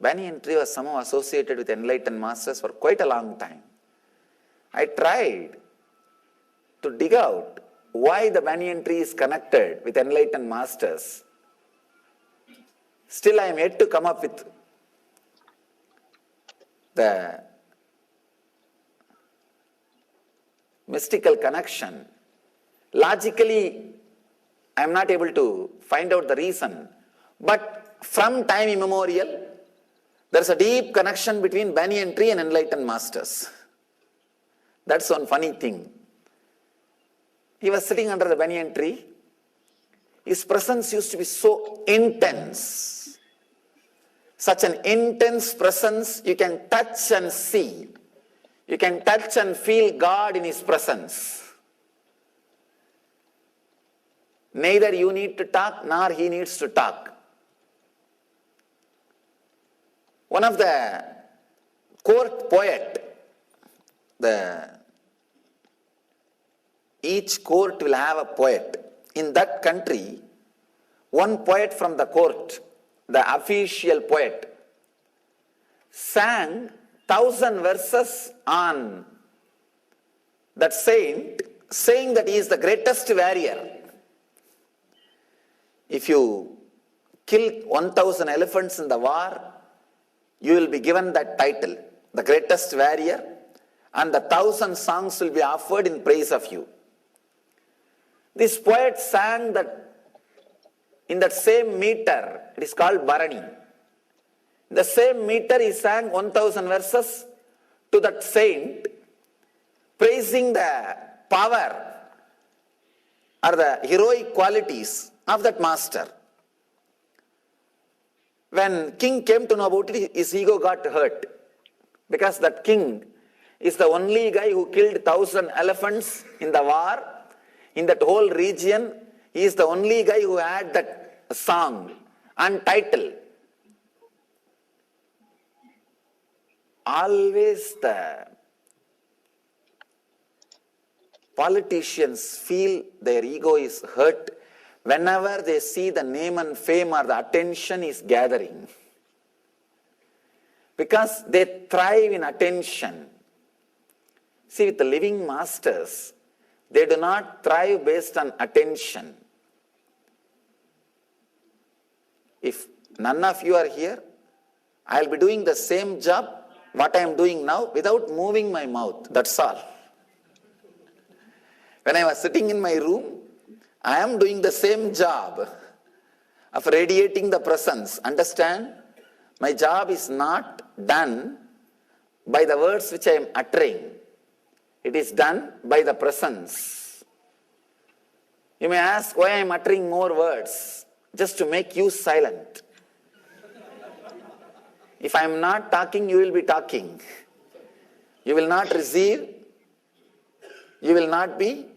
Banyan tree was somehow associated with enlightened masters for quite a long time. I tried to dig out why the banyan tree is connected with enlightened masters. Still I am yet to come up with the mystical connection. Logically, I am not able to find out the reason, but from time immemorial, there is a deep connection between banyan tree and enlightened masters. That's one funny thing. He was sitting under the banyan tree. His presence used to be so intense. Such an intense presence, you can touch and see. You can touch and feel God in His presence. Neither you need to talk, nor He needs to talk. One of the court poet, each court will have a poet. In that country, one poet from the court, the official poet, sang 1,000 verses on that saint, saying that he is the greatest warrior. If you kill 1,000 elephants in the war, you will be given that title, the greatest warrior, and 1,000 songs will be offered in praise of you. This poet sang that in that same meter, it is called Bharani. In the same meter, he sang 1,000 verses to that saint, praising the power or the heroic qualities of that master. When king came to know about it, his ego got hurt, because that king is the only guy who killed 1,000 elephants in the war. In that whole region, he is the only guy who had that song and title. Always the politicians feel their ego is hurt whenever they see the name and fame or the attention is gathering. Because they thrive in attention. See, with the living masters, they do not thrive based on attention. If none of you are here, I'll be doing the same job, what I am doing now, without moving my mouth. That's all. When I was sitting in my room, I am doing the same job of radiating the presence. Understand? My job is not done by the words which I am uttering. It is done by the presence. You may ask why I am uttering more words. Just to make you silent. If I am not talking, you will be talking. You will not receive. You will not be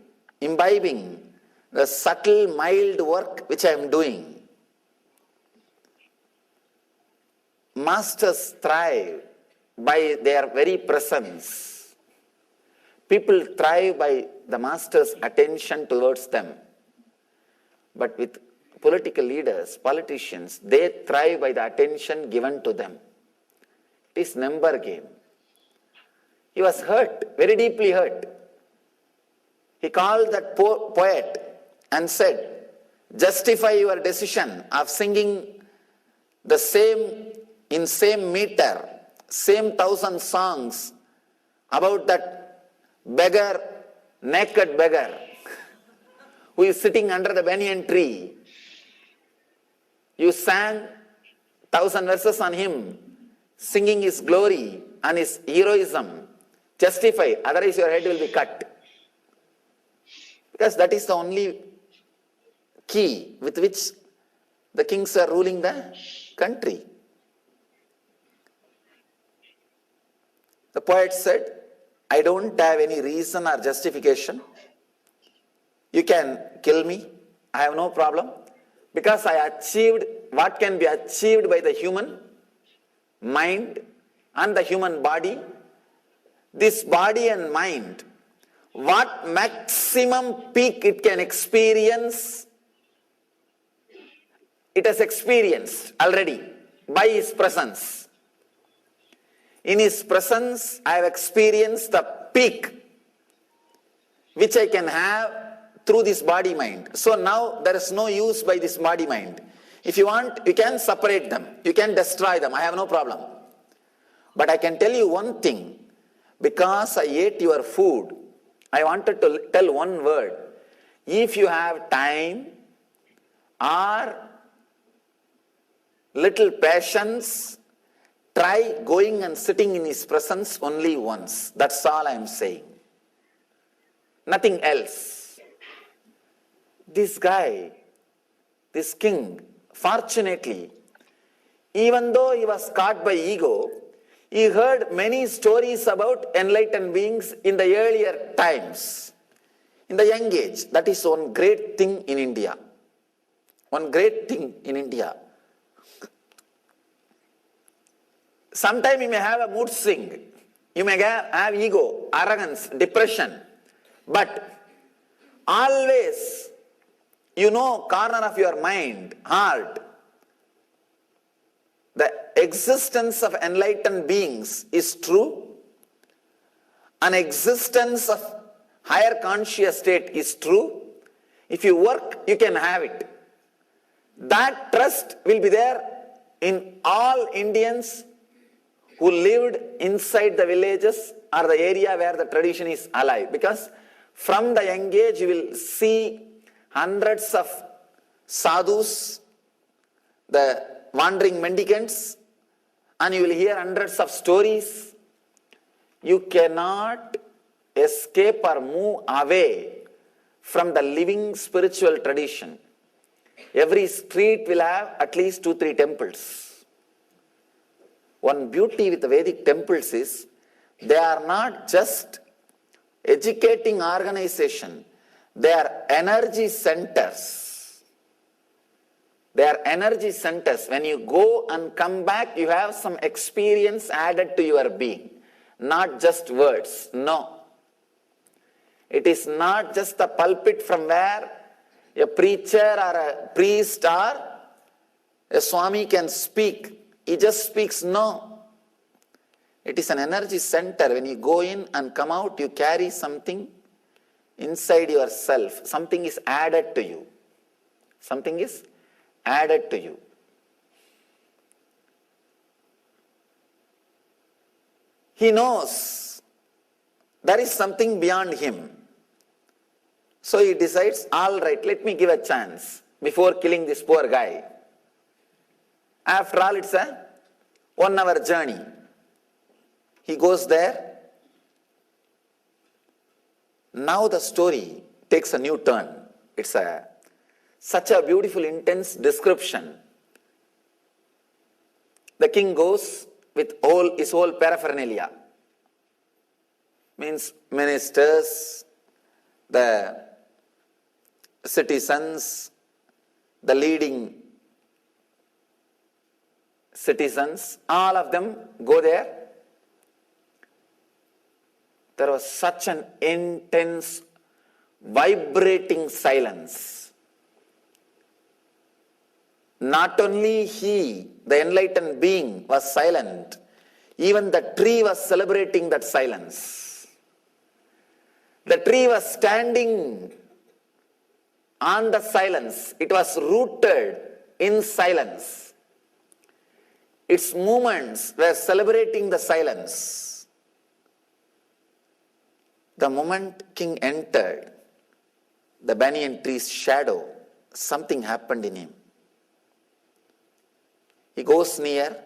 imbibing the subtle, mild work which I am doing. Masters thrive by their very presence. People thrive by the master's attention towards them. But with political leaders, politicians, they thrive by the attention given to them. It is number game. He was hurt, very deeply hurt. He called that poet and said, justify your decision of singing the same meter, same 1,000 songs about that beggar, naked beggar, who is sitting under the banyan tree. You sang 1,000 verses on him, singing his glory and his heroism. Justify, otherwise your head will be cut. Because that is the only key with which the kings are ruling the country. The poet said, I don't have any reason or justification. You can kill me, I have no problem. Because I achieved what can be achieved by the human mind and the human body. This body and mind, what maximum peak it can experience, it has experienced already by His presence. In His presence, I have experienced the peak which I can have through this body mind. So now there is no use by this body mind. If you want, you can separate them. You can destroy them. I have no problem. But I can tell you one thing. Because I ate your food, I wanted to tell one word. If you have time or little patience, try going and sitting in His presence only once. That's all I am saying. Nothing else. This guy this king, fortunately, even though he was caught by ego, he heard many stories about enlightened beings in the earlier times, in the young age. That is one great thing in India. One great thing in India. Sometimes you may have a mood swing. You may have ego, arrogance, depression. But always, you know, corner of your mind, heart, the existence of enlightened beings is true. An existence of higher conscious state is true. If you work, you can have it. That trust will be there in all Indians who lived inside the villages or the area where the tradition is alive. Because from the young age, you will see hundreds of sadhus, the wandering mendicants, and you will hear hundreds of stories. You cannot escape or move away from the living spiritual tradition. Every street will have at least 2-3 temples. One beauty with the Vedic temples is they are not just educating organization, they are energy centers. They are energy centers. When you go and come back, you have some experience added to your being. Not just words, no. It is not just the pulpit from where a preacher or a priest or a Swami can speak. He just speaks, no. It is an energy center. When you go in and come out, you carry something inside yourself. Something is added to you. Something is added to you. He knows there is something beyond him. So he decides, all right, let me give a chance before killing this poor guy. After all, it's a 1-hour journey. He goes there. Now the story takes a new turn. It's such a beautiful, intense description. The king goes with his whole paraphernalia. Means ministers, the citizens, the leading citizens, all of them go there. There was such an intense, vibrating silence. Not only he, the enlightened being, was silent, even the tree was celebrating that silence. The tree was standing on the silence. It was rooted in silence. Its movements were celebrating the silence. The moment king entered the banyan tree's shadow, something happened in him. He goes near.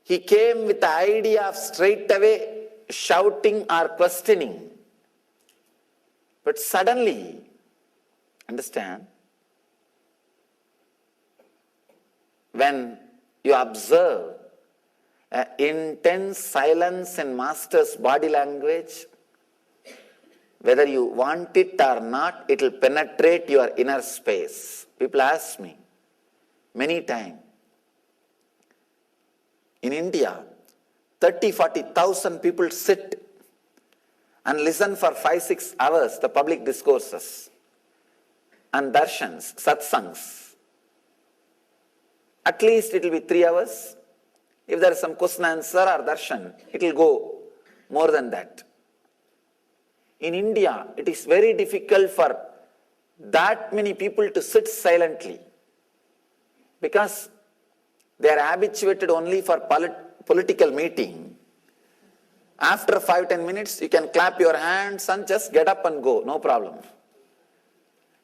He came with the idea of straight away shouting or questioning. But suddenly, understand, when you observe intense silence in master's body language, whether you want it or not, it will penetrate your inner space. People ask me many times, in India, 30,000-40,000 people sit and listen for 5-6 hours the public discourses and darshans, satsangs. At least it will be 3 hours. If there is some question answer or darshan, it will go more than that. In India, it is very difficult for that many people to sit silently because they are habituated only for political meeting. After 5-10 minutes, you can clap your hands and just get up and go, no problem.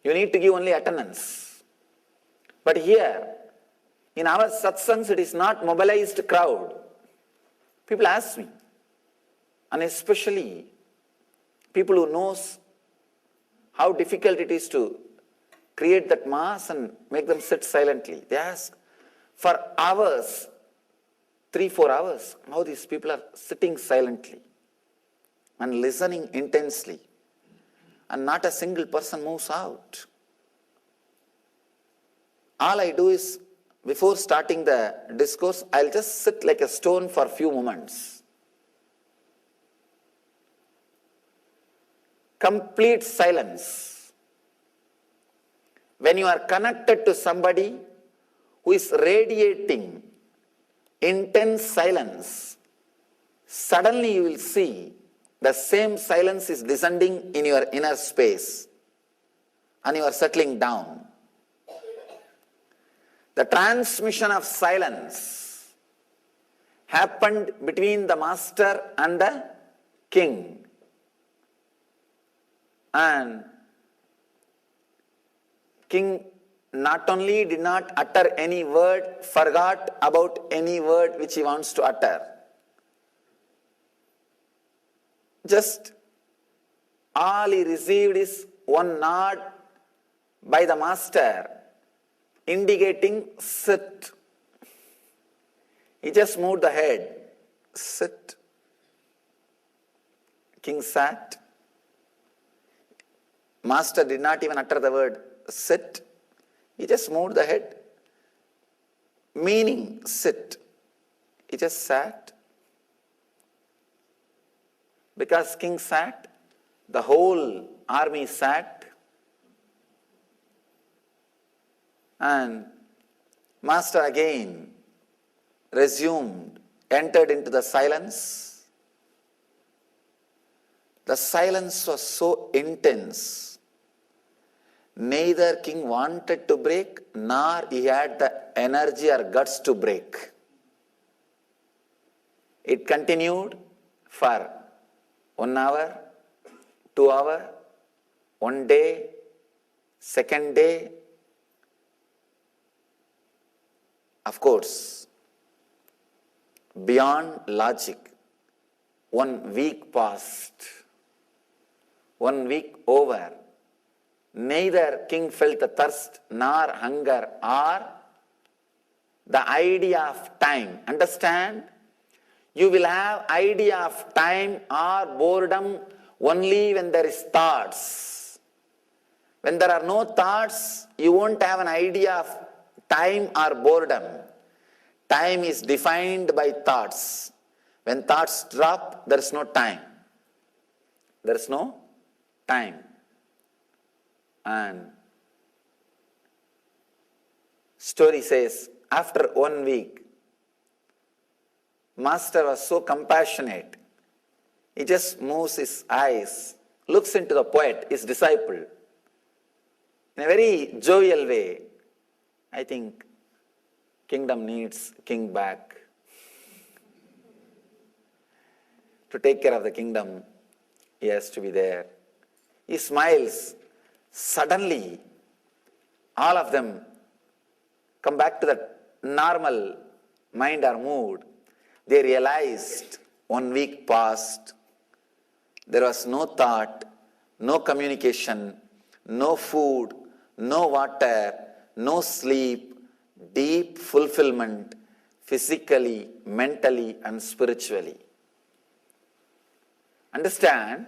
You need to give only attendance. But here, in our satsangs, it is not mobilized crowd. People ask me, and especially people who knows how difficult it is to create that mass and make them sit silently. They ask for hours, 3-4 hours, how these people are sitting silently and listening intensely, and not a single person moves out. All I do is, before starting the discourse, I'll just sit like a stone for a few moments. Complete silence. When you are connected to somebody who is radiating intense silence, suddenly you will see the same silence is descending in your inner space and you are settling down. The transmission of silence happened between the master and the king. And king not only did not utter any word, forgot about any word which he wants to utter. Just all he received is one nod by the master, indicating sit. He just moved the head, sit. King sat. Master did not even utter the word sit. He just moved the head, meaning sit. He just sat. Because king sat, the whole army sat. And master again resumed, entered into the silence. The silence was so intense. Neither king wanted to break, nor he had the energy or guts to break. It continued for 1 hour, 2 hours, 1 day, second day. Of course, beyond logic, 1 week passed. 1 week over. Neither king felt the thirst nor hunger or the idea of time. Understand? You will have idea of time or boredom only when there is thoughts. When there are no thoughts, you won't have an idea of time or boredom. Time is defined by thoughts. When thoughts drop, there is no time. There is no time. And story says, after 1 week, master was so compassionate. He just moves his eyes, looks into the poet, his disciple, in a very jovial way. I think kingdom needs king back. To take care of the kingdom, he has to be there. He smiles. Suddenly, all of them come back to the normal mind or mood. They realized 1 week passed. There was no thought, no communication, no food, no water, no sleep, deep fulfillment, physically, mentally, and spiritually. Understand?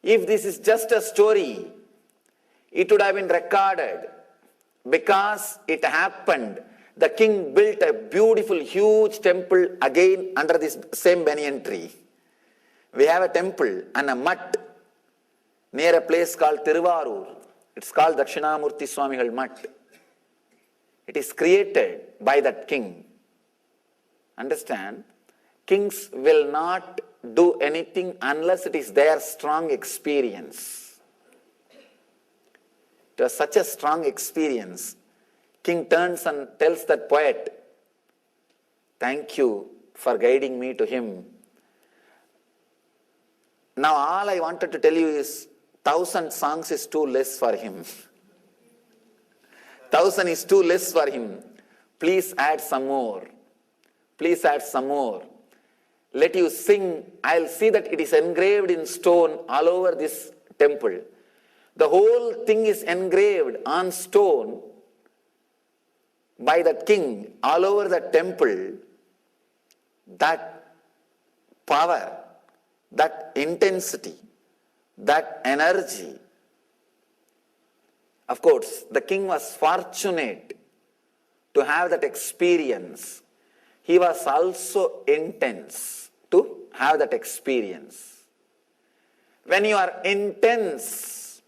If this is just a story, it would have been recorded. Because it happened, the king built a beautiful, huge temple again under this same banyan tree. We have a temple and a mutt near a place called Tiruvarur. It's called Dakshinamurti Swamigal Mutt. It is created by that king. Understand? Kings will not do anything unless it is their strong experience. It was such a strong experience. King turns and tells that poet, "Thank you for guiding me to him. Now all I wanted to tell you is 1,000 songs is too less for him. 1,000 is too less for him. Please add some more. Please add some more. Let you sing. I'll see that it is engraved in stone all over this temple. The whole thing is engraved on stone by that king all over the temple. That power, that intensity, that energy. Of course, the king was fortunate to have that experience. He was also intense to have that experience. When you are intense,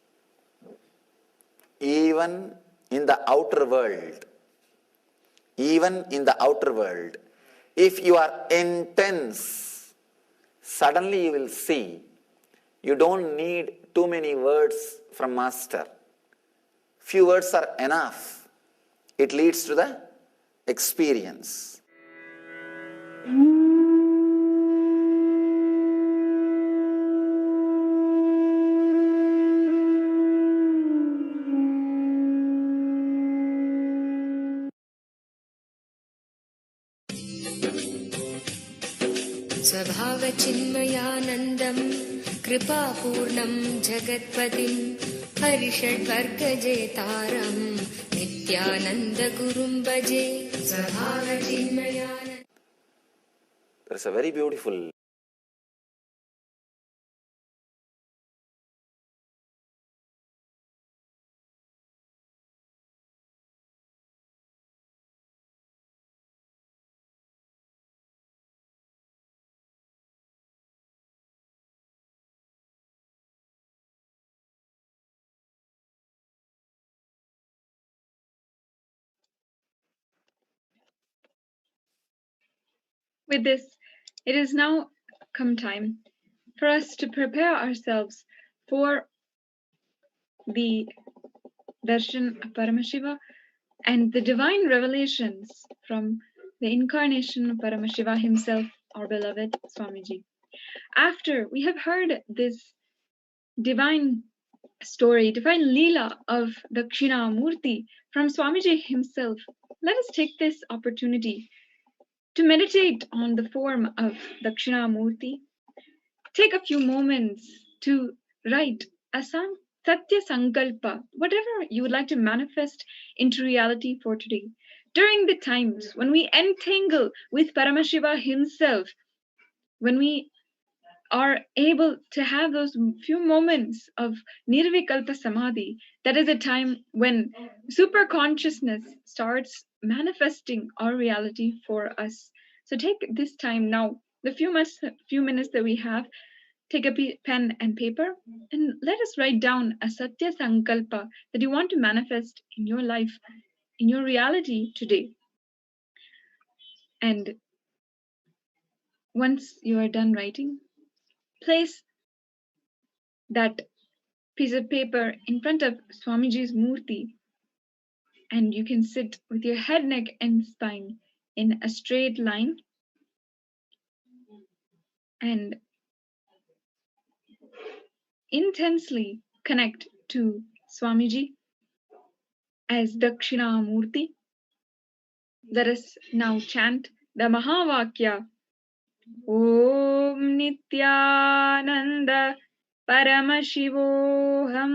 even in the outer world, if you are intense, suddenly you will see you don't need too many words from master. Few words are enough. It leads to the experience. स्वभावचिन्मयानन्दं कृपापूर्णं जगत्पतिं हरिषड्वर्गजेतारं नित्यानन्दगुरुं भजे स्वभावचिन्मयानन्द. There's a very beautiful With this, it is now come time for us to prepare ourselves for the darshan of Paramashiva and the divine revelations from the incarnation of Paramashiva himself, our beloved Swamiji. After we have heard this divine story, divine Leela of Dakshinamurti from Swamiji himself, let us take this opportunity to meditate on the form of Dakshinamurti. Take a few moments to write a Satya Sankalpa, whatever you would like to manifest into reality for today. During the times when we entangle with Paramashiva himself, when we are able to have those few moments of Nirvikalpa Samadhi, that is a time when super consciousness starts manifesting our reality for us. So take this time now, the few minutes that we have, take a pen and paper and let us write down a Satya Sankalpa that you want to manifest in your life, in your reality today. And once you are done writing, place that piece of paper in front of Swamiji's Murti, and you can sit with your head, neck, and spine in a straight line and intensely connect to Swamiji as Dakshinamurti. Let us now chant the Mahavakya. Om Nithyananda Paramashivoham.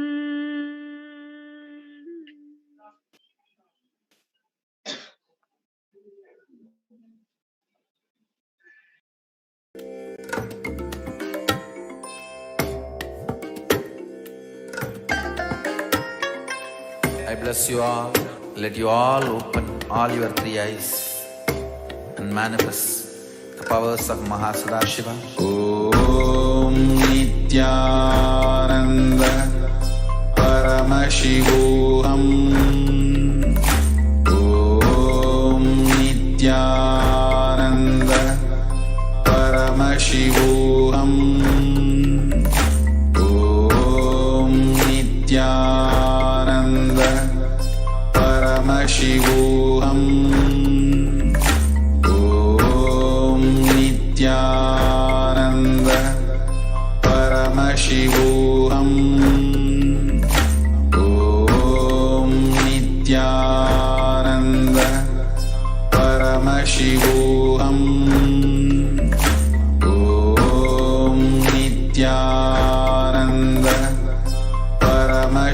I bless you all. Let you all open all your three eyes and manifest the powers of Mahasadashiva. Om Nithyananda Paramashivoham. Om Nithyananda Paramashivoham. Om Nithyananda Paramashivoham. Om Nithyananda Paramashivoham. Om Nithyananda Paramashivoham. Om Nithyananda Paramashivoham.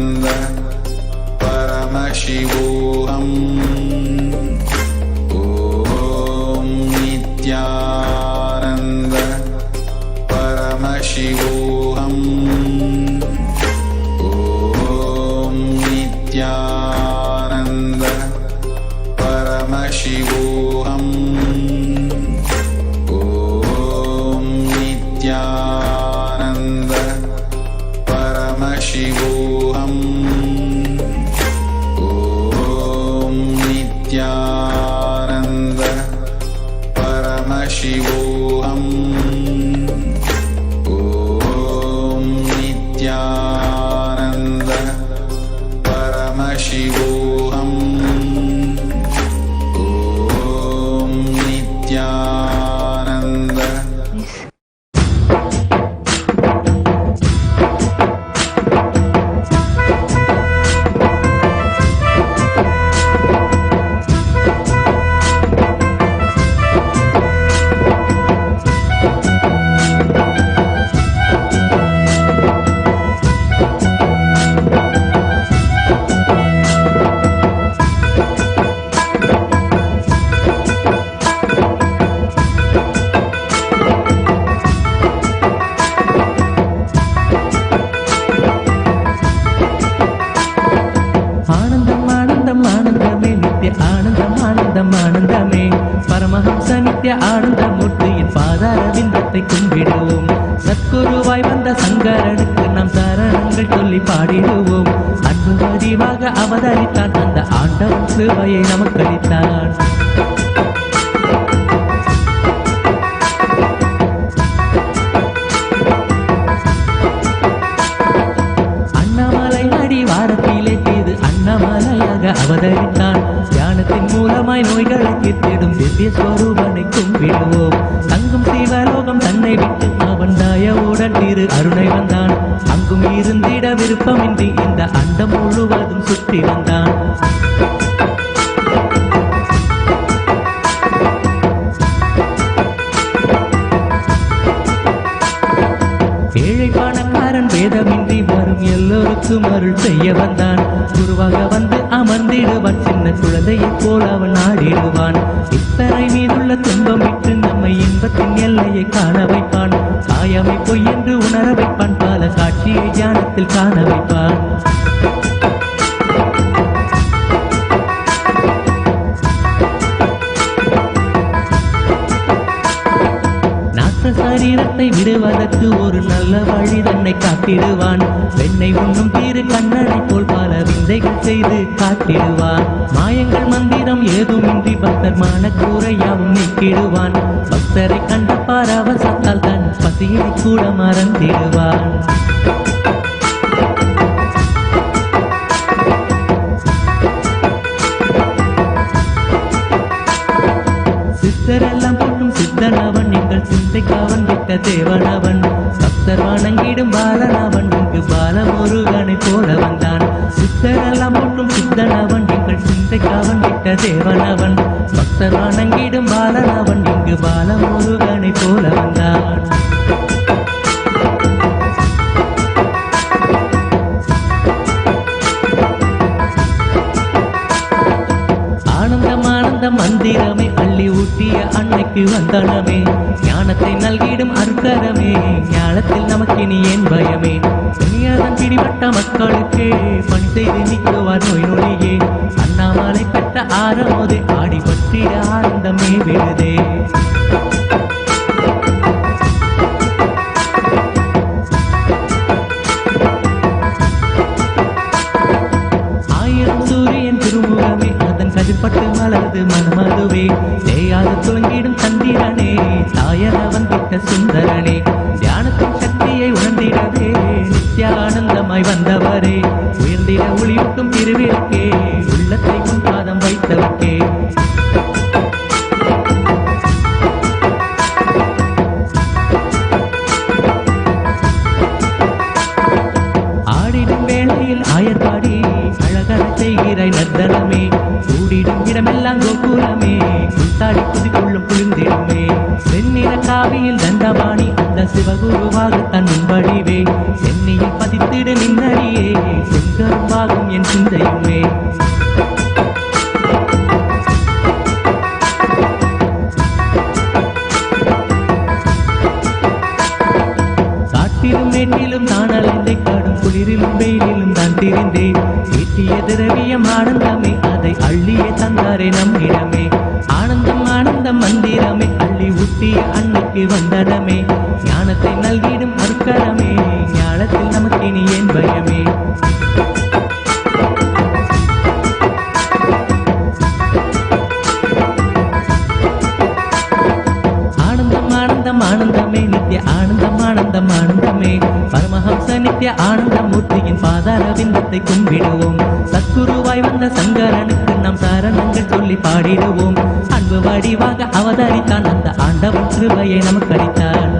Paramashivoham. Om Nithyananda Paramashivoham. Om Nithyananda Paramashivoham. Om Nithyananda Paramashivoham. Om Nithyananda Paramashivoham. Om Nithyananda. ஆனந்தம் ஆனந்தம் ஆனந்தமே நித்ய ஆனந்தம் ஆனந்தம் ஆனந்தமே பரமஹம்ச நித்ய ஆனந்த மூர்த்தியின் பாதார விந்தத்தை கும்பிடுவோம். சத்குருவாய் வந்த சங்கரனுக்கு நாம் சரணங்கள் சொல்லி பாடிடுவோம். அன்பு வடிவாக அவதரித்தான், அந்த ஆண்டவன் சிறுவையை நமக்களித்தான். அண்ணாமலை அடிவாரத்திலே செய்து அண்ணாமலையாக அவதரித்தான். தியானத்தின் மூலமாய் நோய்களை தீர்த்திடும் திவ்ய ஸ்வரூபனை கும்பிடுவோம். தங்கும் சிவலோகம் தன்னை விட்டு அவன் தயவுடன் திரு அருணை வந்தான். அங்கும் இருந்திட விருப்பமின்றி இந்த அண்டம் முழுவதும் சுற்றி வந்தான். ஏழை பணக்காரன் பேதமின்றி வரும் எல்லோருக்கும் அருள் செய்ய வந்தான். குருவாக வந்து அமர்ந்திடுவான், சின்ன குழந்தையைப் போல் அவன் ஆடிடுவான். இத்தனை மீதுள்ள துன்பம் விட்டு நம்மை இன்பத்தின் எல்லையை காண வைப்பான். காயமை பொய் என்று உணர வைப்பான், பல காட்சியை தியானத்தில் காண வைப்பான். சரீரத்தை விடுவதற்கு ஒரு நல்ல வழி தன்னை காட்டிடுவான். பெண்ணை உண்ணும் தீரு கண்ணனை போல் பல விந்தைகள் செய்து காட்டிடுவான். மாயங்கள் மந்திரம் ஏதுமின்றி பக்தர் மனக்கூரையாவும் நீக்கிடுவான். பக்தரை கண்ட பரவசத்தால் தன் பசியை கூட மறந்திடுவான். சித்தரெல்லாம் போட்டும் சித்தனவன், எங்கள் சிந்தைக்காவன் விட்ட தேவனவன். பக்தர் வணங்கிடும் பாலனவன், இங்கு பாலமுருகனை போல வந்தான். சித்தரெல்லாம் போட்டும் சித்தனவன், எங்கள் சிந்தைக்காவன் விட்ட தேவனவன். பக்தர் வணங்கிடும் பாலனவன், இங்கு பாலமுருகனை போல வந்தான். ஆனந்தம் ஆனந்தம் மந்திரமே அள்ளி ஊட்டிய அன்னைக்கு வந்தனமே. ஞானத்தை நல்கிடும் அருக்கரமே, ஞானத்தில் நமக்கினி ஏன் பயமே. துணியாதன் பிடிபட்ட மக்களுக்கே பணி செய்து நீக்குவார் நோய் நொடியே. அண்ணாமலை பெற்ற ஆரமோதே ஆடி பற்றிட ஆனந்தமே விழுதே. ஆயிரம் சூரியன் திருமுகமே, அதன் கதிர்பட்டு மலர்ந்து மனமதுவே. தேயாது துளங்கிடும் சந்திரனே, தாயனவன் விட்ட சுந்தரனே. தியானத்தின் சக்தியை உணர்ந்திடவே நித்யானந்தமாய் வந்தவரே. உயர்ந்திட ஒளியூட்டும் திருவிளக்கே, உள்ளத்தை உன் பாதம் வைத்தவர்க்கே. ஆடிடும் வேளையில் ஆயர்பாடி அழகன செய்கிறாய் நர்த்தனமே. கூடிடும் இடமெல்லாம் கோகுலமே, குத்தாடி குதிக்குள்ளும் குளிர்ந்திடுமே. செந்நிற காவியில் தண்டபாணி அந்த சிவகுருவாக தன் வடிவே. சென்னியில் பதித்திடு நின்னடியே, செங்கருவாகும் என் சிந்தையுமே. மேட்டிலும் தான் அலைந்தே காடும் குளிரிலும் வெயிலிலும் தான் திரிந்தேன். ஈட்டிய திரவியம் ஆனந்தமே அதை அள்ளியே தந்தாரே நம்மிடமே. ஆனந்தம் ஆனந்தம் மந்திரமே அள்ளி ஊட்டிய அன்னைக்கு வந்தனமே. ஞானத்தை நல்கிடும் அருக்கரமே ஞானத்தில் நமக்கு இனி ஏன் பயமே. ஆனந்தம் ஆனந்தமே நித்ய ஆனந்தம் ஆனந்தம் ஆனந்தமே. பரமஹம்ச நித்ய ஆனந்தமூர்த்தியின் பாதார விந்தத்தை கும்பிடுவோம். சத்குருவாய் வந்த சங்கரனுக்கு நாம் சரணங்கள் சொல்லி பாடிடுவோம். அன்பு வடிவாக அவதரித்தான் அந்த ஆண்டவன் கிருபையை நமக்கு அளித்தான்.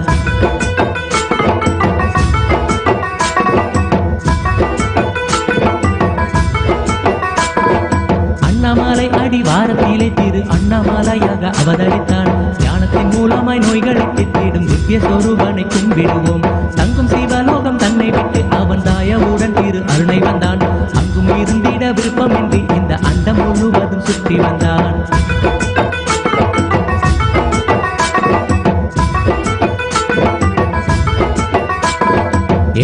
அண்ணாமலை அடிவாரத்திலே திரு அண்ணாமலையாக அவதரித்தான். ஞானத்தின் மூலமாய் நோய்களை தீர்த்திடும் திவ்ய சொரூபனை கும்பிடுவோம். தங்கும் சிவலோகம் தன்னை விட்டு அவன் தாயவுடன் திரு அருணை வந்தான். அங்கும் இருந்திட விருப்பமின்றி இந்த அண்டம் முழுவதும் சுற்றி வந்தான்.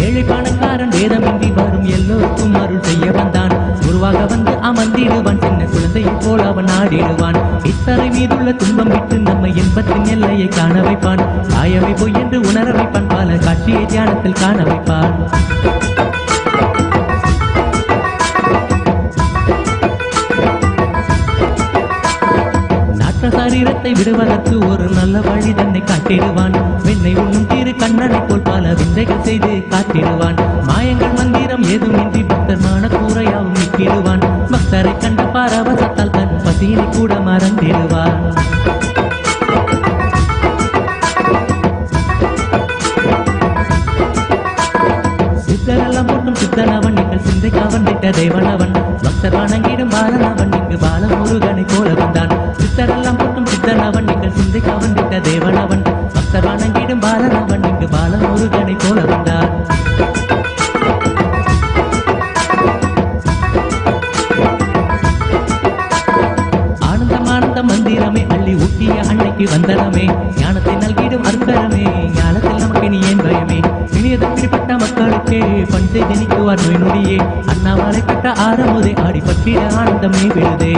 ஏழை பணக்காரன் வேதமின்றி வரும் எல்லோருக்கும் அருள் செய்ய வந்தான். குருவாக வந்து அமர்ந்திடுவான். சின்ன குழந்தையை போல் அவன் ஆடிடுவான். இத்தரை மீதுள்ள துன்பம் விட்டு நம்மை இன்பத்தின் எல்லையை காண வைப்பான். தாயவை பொய் என்று உணர வைப்பான். பல காட்சியை தியானத்தில் காண வைப்பான். சரீரத்தை விடுவதற்கு ஒரு நல்ல வழி தன்னை காட்டிடுவான். வெண்ணை உண்ணும் திரு கண்ணனை போல் பல விந்தைகள் செய்து காட்டிடுவான். மாயங்கள் மந்திரம் ஏதுமின்றி பக்தர் மான கூரையாவும் நிற்கிடுவான். பக்தரை கண்ட பரவசத்தால் தன் பசியினை கூட மறந்திடுவான். சித்தரெல்லாம் போட்டும் சித்தனவன் நீங்கள் சிந்தைக்கு அவன் விட்ட தேவனவன். பக்தர் வணங்கிடும் பாலனவன் இங்கு பாலமுருகனை போல வந்தான். சித்தரெல்லாம் போட்டும் சித்தனவன் நீங்கள் சிந்தைக்கு அவன் விட்ட தேவனவன். பக்தர் வணங்கிடும் பாலனவன் இங்கு பாலமுருகனை போல வந்தான். ஆனந்தம் மந்திரமே அள்ளி ஊட்டிய அன்னைக்கு வந்தனமே. ஞானத்தை நல்கிடும் அருக்கரமே ஞானத்தில் நமக்கு நீ ஏன் பயமே. இனியதம் பிடிப்பட்ட மக்களுக்கே பஞ்சை ஜனிக்குவார் நோய் நொடியே. அண்ணாமலை பெற்ற ஆரமுதே ஆடி பற்றிட ஆனந்தமே விழுதே.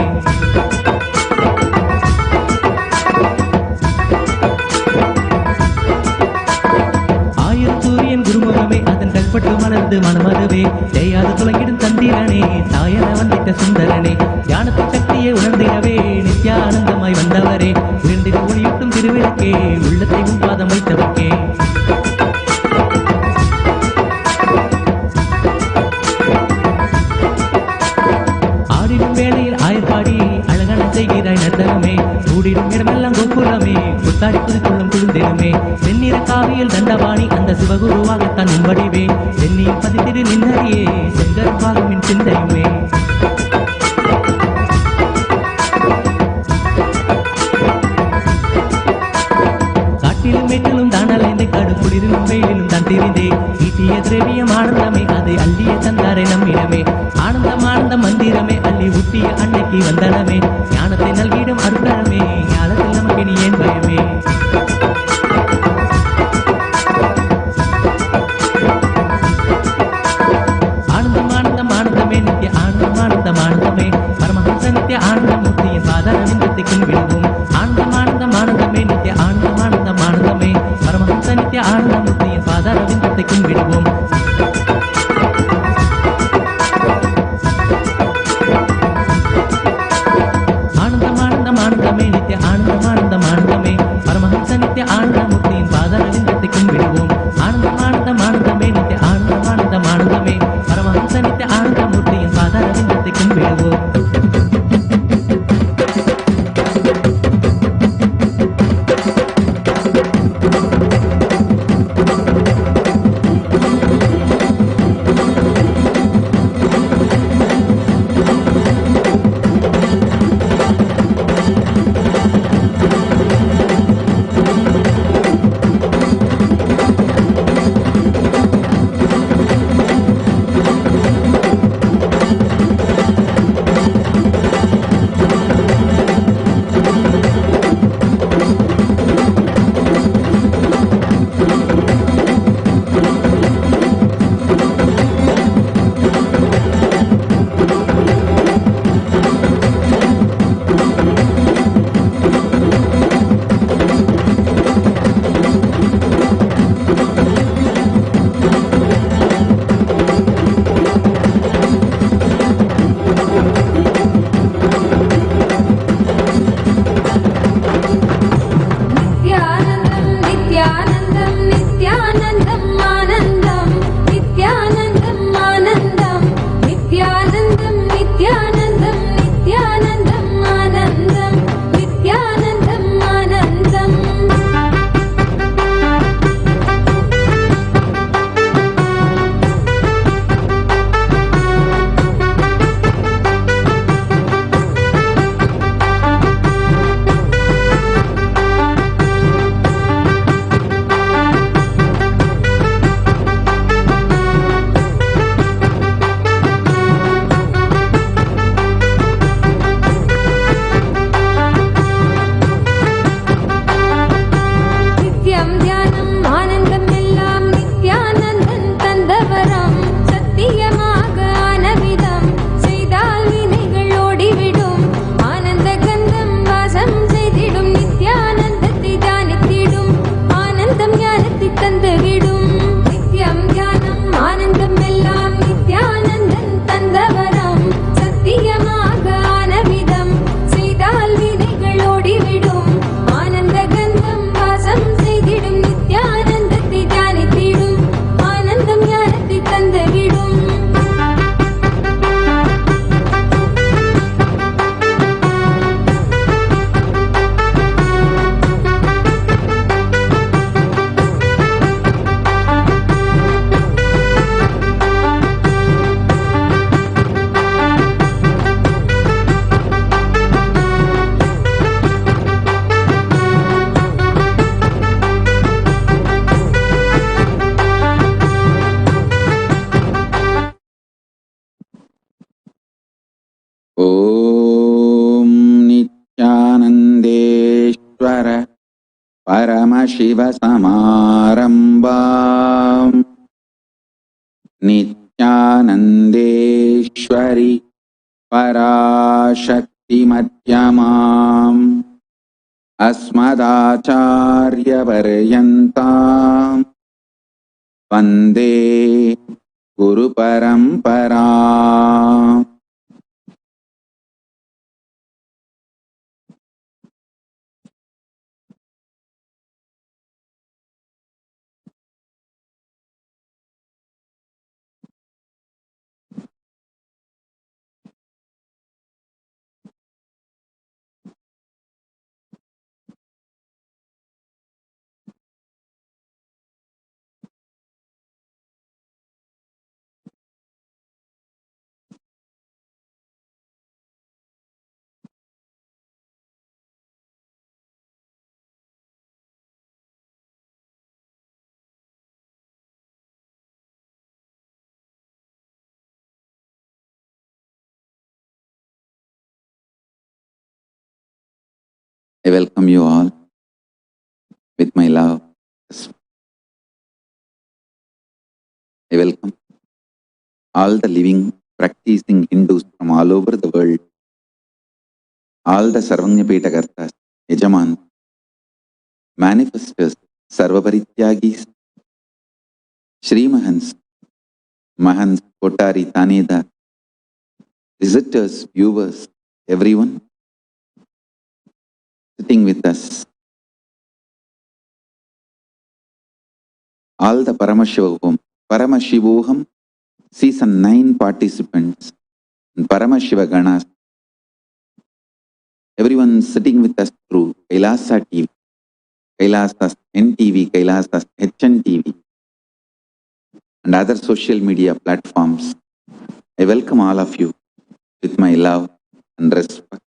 சூரியன் குருமுகமே அதன் கல்பட்டு மலர்ந்து மனமருவே. ஜெயாது துளையிடும் தந்திரனே தாயன வந்திட்ட சுந்தரனே. ஞானத்தின் சக்தியை உணர்ந்திடவே நித்யானந்தமாய் வந்தவரே. உயர்ந்திட ஒளியூட்டும் திருவிளக்கே உள்ளத்தை பாதம் வைத்தவர்க்கே. ஆடிடும் வேளையில் ஆயர்பாடி அழகான செய்கிறாய் நர்த்தனமே. கூடிடும் இடமெல்லாம் கோகுலமே புத்தாடி புதுக்குள்ளம் குளிர்ந்திடுமே. வெண்ணிற காவியில் தண்டபாணி அந்த சிவகுருவாகத்தான் உம்படிவே. சென்னியில் பதித்திரு நின்னறியே செங்கருவாகமின் சிந்தையுமே. காட்டிலும் மேட்டிலும் தான் அலைந்து காடு குளிரிலும் வெயிலிலும் தான் தெரிந்தே. ஈட்டிய திரவியம் ஆனந்தமே அதை அள்ளிய தந்தாரே நம்மிடமே. ஆனந்தம் ஆனந்தம் மந்திரமே அள்ளி ஊட்டிய அன்னைக்கு வந்தனமே. ஞானத்தை நல்கிடும் அருக்கரமே ஞானத்தில் நமக்கு நீ ஏன் பயமே. ஆனந்தம் ஆனந்தமே நித்ய ஆனந்தம் ஆனந்தமே. பரமஹம்ச நித்ய ஆனந்தமூர்த்தியின் பாதார விந்தத்தை கும்பிடுவோம். ஆனந்தம் ஆனந்தமே நித்ய ஆனந்தம் ஆனந்தமே. பரமஹம்ச நித்ய ஆனந்தமூர்த்தியின் பாதார விந்தத்தை கும்பிடுவோம். ஆனந்தமே நித்ய ஆனந்தம் ஆனந்தமே. பரமஹம்ச நித்ய ஆனந்தமூர்த்தியின் பாதார விந்தத்தை கும்பிடுவோம். ஆனந்தம் ஆனந்தமே நித்ய ஆனந்தம் ஆனந்தமே. பரமஹம்ச நித்ய ஆனந்தமூர்த்தியின் பாதார விந்தத்தை கும்பிடுவோம். नित्यानन्दम् आनन्दम् नित्यानन्दम् आनन्दम् नित्यानन्दम् नित्यानन्दम् नित्यानन्दम् आनन्दम् नित्यानन्दम् आनन्दम् நித்யம் தியானம் ஆனந்தம் எல்லாம் நித்யானந்தன் தந்தவரம் சத்தியமாக ஆனவிதம் செய்தால் வினைகள் ஓடிவிடும் ஆனந்த கந்தம் வாசம் செய்திடும் நித்யானந்தத்தை தானித்திடும் ஆனந்தம் ஞானத்தை தந்துவிடும் நித்யம் தியானம் ஆனந்தம் எல்லாம் நித்யானந்தன் தந்தவரம் சத்தியமாக ஆனவிதம் செய்தால் வினைகள் ஓடிவிடும் ஆனந்த கந்தம் வாசம் செய்திடும் நித்யானந்தத்தை தியானித்திடும் ஆனந்தம் ஞானத்தை தந்துவிடும் ॐ नित्यानन्देश्वर परमशिवसमारम्भाम् नित्यानन्देश्वरि पराशक्तिमध्यमाम् अस्मदाचार्यपर्यन्ताम् वन्दे गुरुपरम्पराम् I welcome you all with my love. I welcome all the living, practicing Hindus from all over the world, all the Sarvanyapeta Kartas, Yajaman, manifestors, Sarvaparityagis, Shri Mahans, Mahans, Kotari, Taneda, visitors, viewers, everyone sitting with us, all the Paramashivoham, Season 9 participants, and Paramashiva Ganas, everyone sitting with us through Kailasa TV, Kailasa's NTV, Kailasa's HNTV, and other social media platforms. I welcome all of you with my love and respect.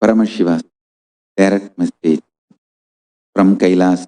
Paramashiva's direct message from Kailas.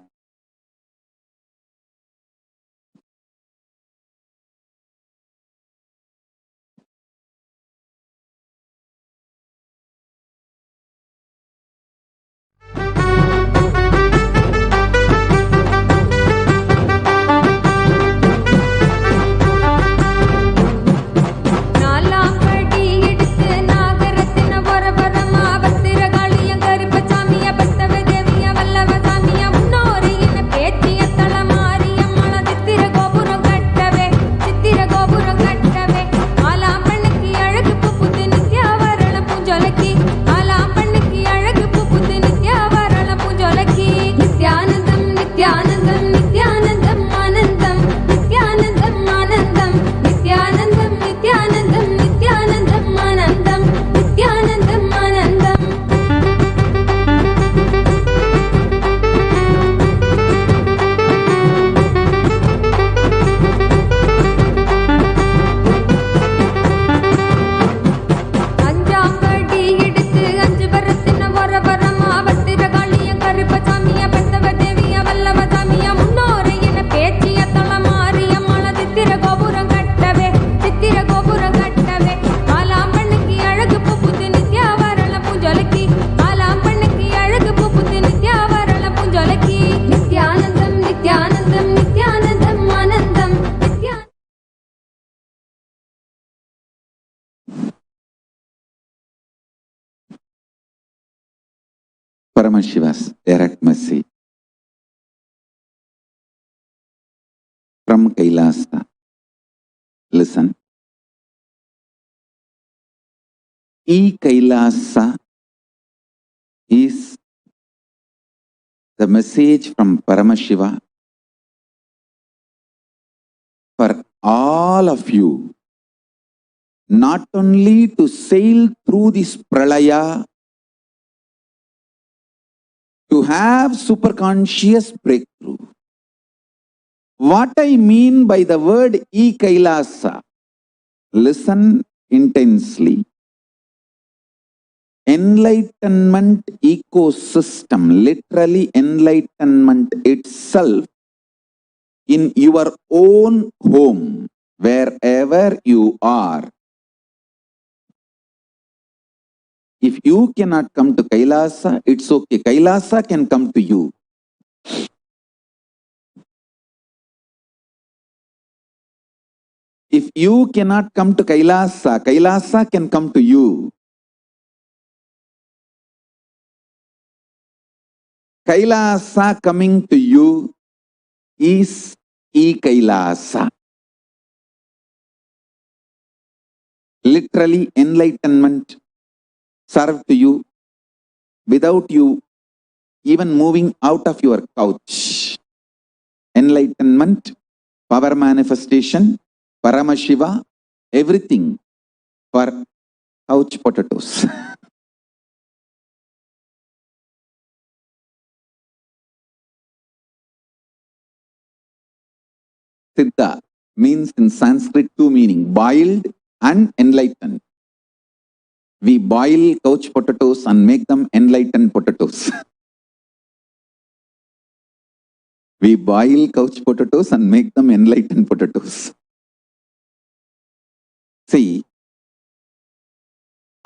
Paramashiva's direct message from Kailasa. Listen. Kailasa is the message from Paramashiva for all of you, not only to sail through this Pralaya, to have superconscious breakthrough. What I mean by the word Kailasa, listen intensely. Enlightenment ecosystem, literally enlightenment itself in your own home, wherever you are. If you cannot come to Kailasa, it's okay. Kailasa can come to you. If you cannot come to Kailasa, Kailasa can come to you. Kailasa coming to you is Kailasa. Literally enlightenment served to you without you even moving out of your couch. Enlightenment, power manifestation, Paramashiva, everything for couch potatoes. Siddha means in Sanskrit two meaning, boiled and enlightened. We boil couch potatoes and make them enlightened potatoes. We boil couch potatoes and make them enlightened potatoes. See,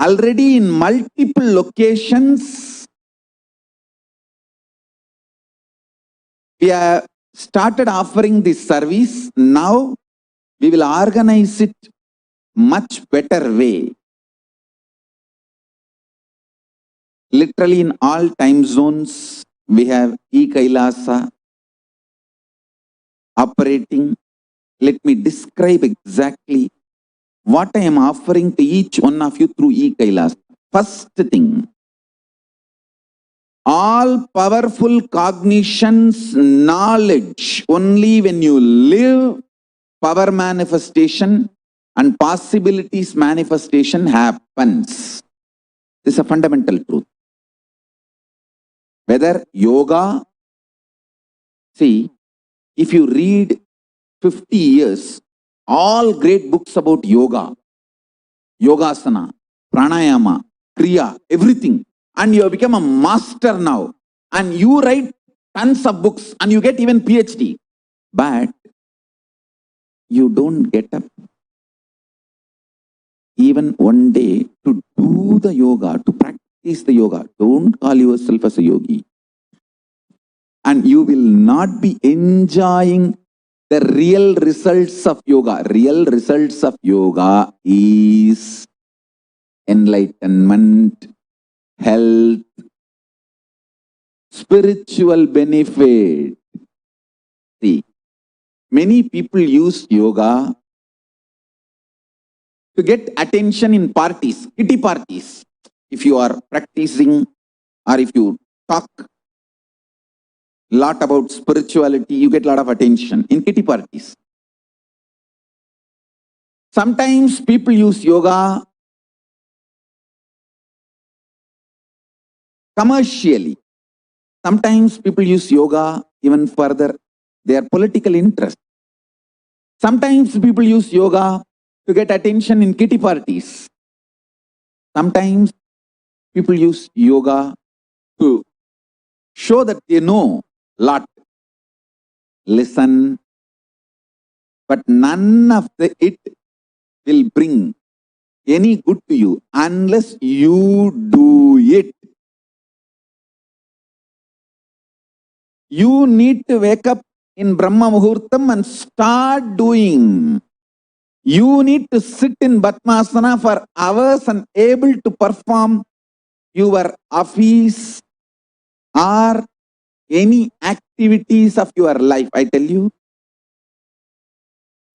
already in multiple locations, we have started offering this service. Now, we will organize it much better way. Literally in all time zones, we have Kailasa operating. Let me describe exactly what I am offering to each one of you through Kailasa. First thing, all powerful cognitions, knowledge, only when you live, power manifestation and possibilities manifestation happens. This is a fundamental truth. Whether yoga, see, if you read 50 years, all great books about yoga, yogasana, pranayama, kriya, everything, and you have become a master now, and you write tons of books and you get even PhD, but you don't get up even one day to do the yoga, to practice the yoga. Don't call yourself as a yogi. And you will not be enjoying the real results of yoga. Real results of yoga is enlightenment, health, spiritual benefit. See, many people use yoga to get attention in parties, kitty parties. If you are practicing or if you talk a lot about spirituality, you get a lot of attention in kitty parties. Sometimes people use yoga commercially. Sometimes people use yoga even further their political interest. Sometimes people use yoga to get attention in kitty parties. Sometimes people use yoga to show that they know a lot. Listen, but none of it will bring any good to you unless you do it. You need to wake up in Brahma Muhurtam and start doing. You need to sit in Padmasana for hours and able to perform your office or any activities of your life. I tell you,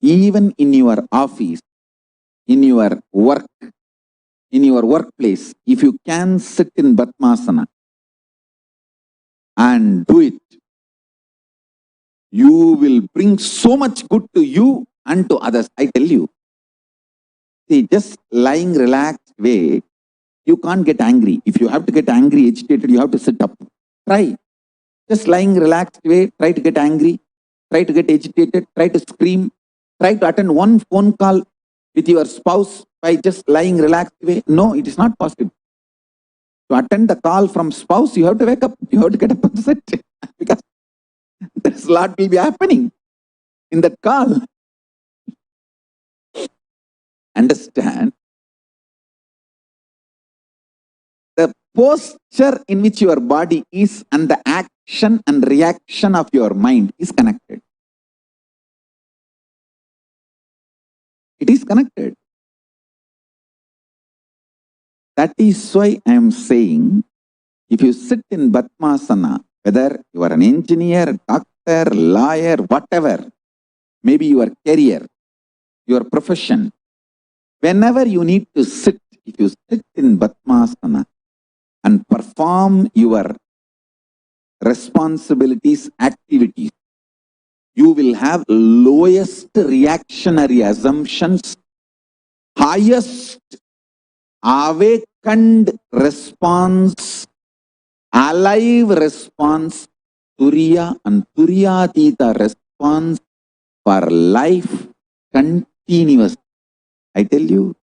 even in your office, in your work, in your workplace, if you can sit in Padmasana and do it, you will bring so much good to you and to others. I tell you. See, just lying relaxed way, you can't get angry. If you have to get angry, agitated, you have to sit up. Try. Just lying relaxed way, try to get angry, try to get agitated, try to scream, try to attend one phone call with your spouse by just lying relaxed way. No, it is not possible. To attend the call from spouse, you have to wake up, you have to get up and sit. Because there's a lot will be happening in that call. Understand? The posture in which your body is and the action and reaction of your mind is connected. It is connected. That is why I am saying, if you sit in Padmasana, whether you are an engineer, doctor, lawyer, whatever, maybe your career, your profession, whenever you need to sit, if you sit in Padmasana and perform your responsibilities, activities, you will have lowest reactionary assumptions, highest awakened response, alive response, Turiya and Turyatita response for life continuous. I tell you,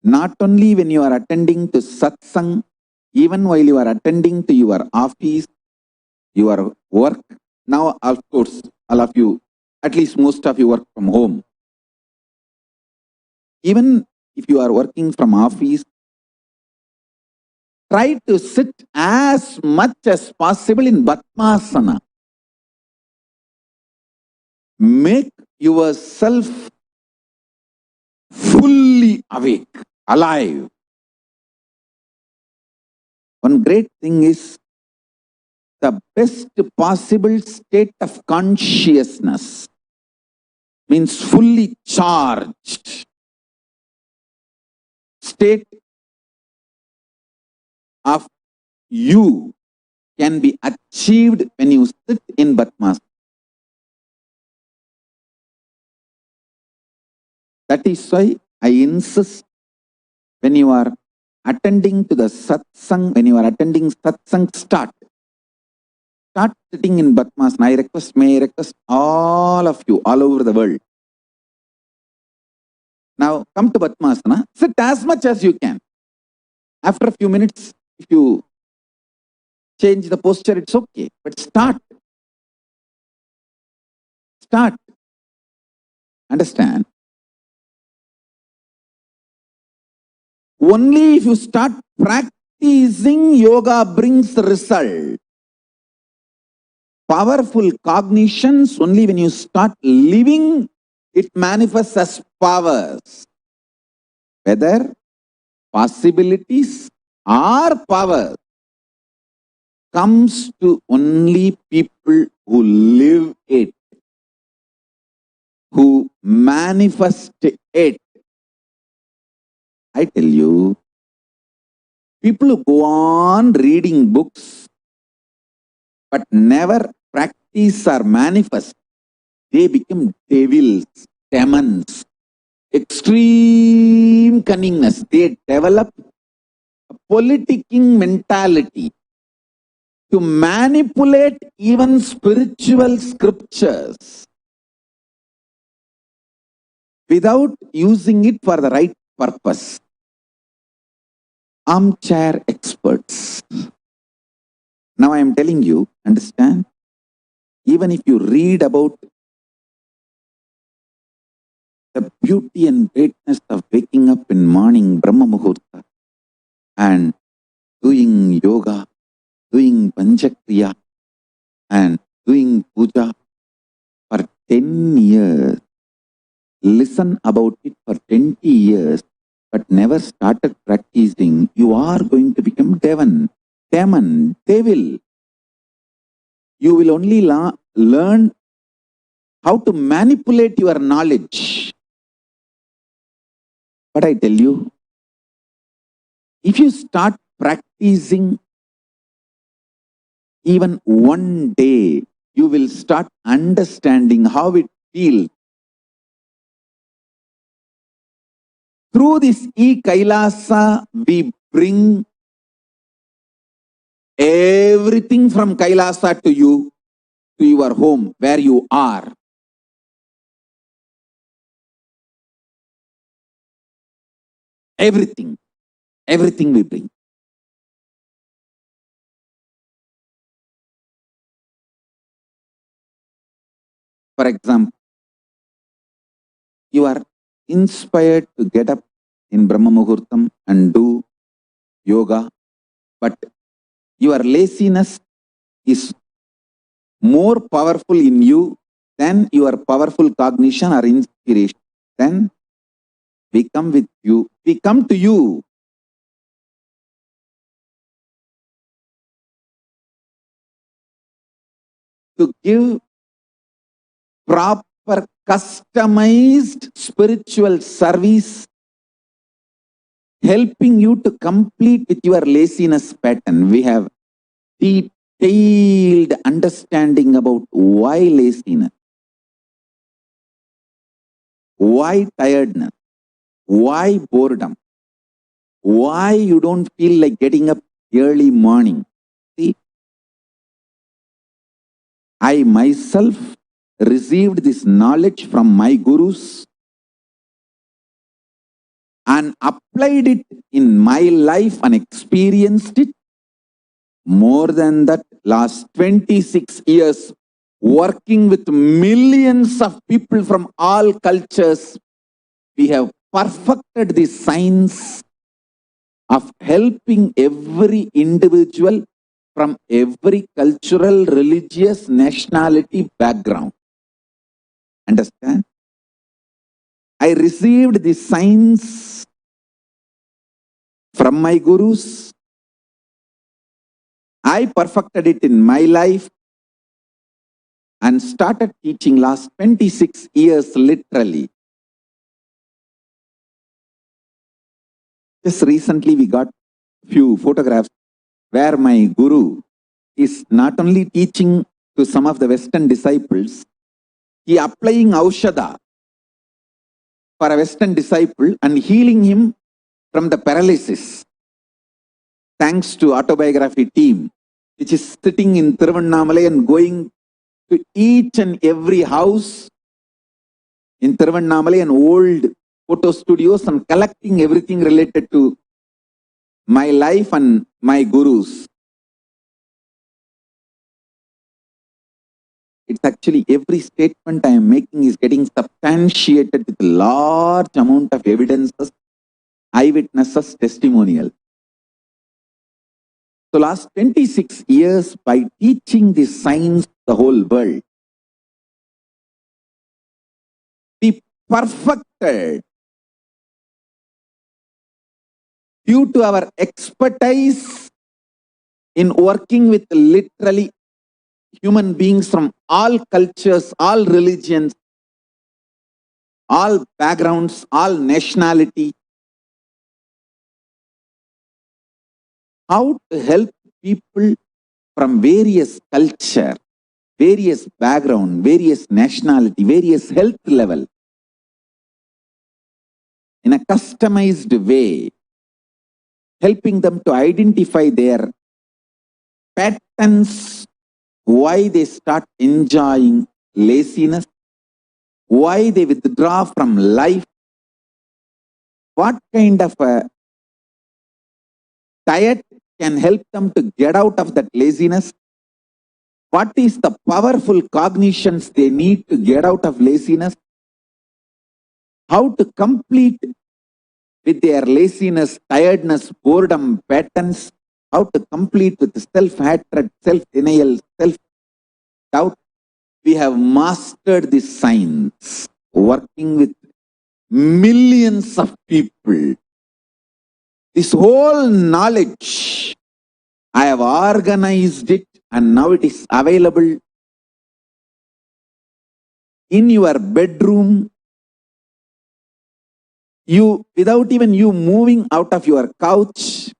not only when you are attending to satsang, even while you are attending to your office, your work. Now, of course, all of you, at least most of you work from home. Even if you are working from office, try to sit as much as possible in Padmasana. Make yourself fully awake, alive. One great thing is the best possible state of consciousness means fully charged state of you can be achieved when you sit in Padmasana. That is why I insist, when you are attending to the satsang, when you are attending satsang, start sitting in Padmasana. May I request all of you, all over the world. Now come to Padmasana, sit as much as you can. After a few minutes, if you change the posture, it's okay. But start. Start. Understand? Only if you start practicing, yoga brings the result. Powerful cognitions, only when you start living, it manifests as powers. Whether possibilities or power comes to only people who live it, who manifest it. I tell you, people who go on reading books but never practice or manifest, they become devils, demons, extreme cunningness. They develop a politicking mentality to manipulate even spiritual scriptures without using it for the right purpose. Armchair experts. Now I am telling you, understand? Even if you read about the beauty and greatness of waking up in morning, Brahma Muhurta, and doing yoga, doing Panchakriya, and doing puja for 10 years, listen about it for 20 years, but never started practicing, you are going to become demon, devil. You will only learn how to manipulate your knowledge. But I tell you, if you start practicing even one day, you will start understanding how it feels. Through this e-Kailasa, we bring everything from Kailasa to you, to your home, where you are. Everything we bring. For example, you are inspired to get up in Brahma Muhurtam and do yoga, but your laziness is more powerful in you than your powerful cognition or inspiration. Then we come with you, we come to you. To give proper customized spiritual service, helping you to complete with your laziness pattern. We have detailed understanding about why laziness, why tiredness, why boredom, why you don't feel like getting up early morning. See, I myself received this knowledge from my gurus and applied it in my life and experienced it. More than that, last 26 years, working with millions of people from all cultures, we have perfected the science of helping every individual from every cultural, religious, nationality background. Understand? I received the science from my gurus. I perfected it in my life and started teaching last 26 years literally. Just recently we got few photographs where my guru is not only teaching to some of the Western disciples, he applying Aushadha for a Western disciple and healing him from the paralysis. Thanks to autobiography team, which is sitting in Tiruvannamalai and going to each and every house in Tiruvannamalai and old photo studios and collecting everything related to my life and my gurus. It's actually every statement I am making is getting substantiated with a large amount of evidences, eyewitnesses, testimonial. So last 26 years, by teaching this science to the whole world, we perfected, due to our expertise in working with literally human beings from all cultures, all religions, all backgrounds, all nationality, how to help people from various culture, various background, various nationality, various health level, in a customized way, helping them to identify their patterns, why they start enjoying laziness, why they withdraw from life, what kind of a diet can help them to get out of that laziness, what is the powerful cognitions they need to get out of laziness, how to complete with their laziness, tiredness, boredom patterns, how to complete with self-hatred, self-denial, self-doubt. We have mastered this science, working with millions of people. This whole knowledge, I have organized it and now it is available in your bedroom. You, without even you moving out of your couch,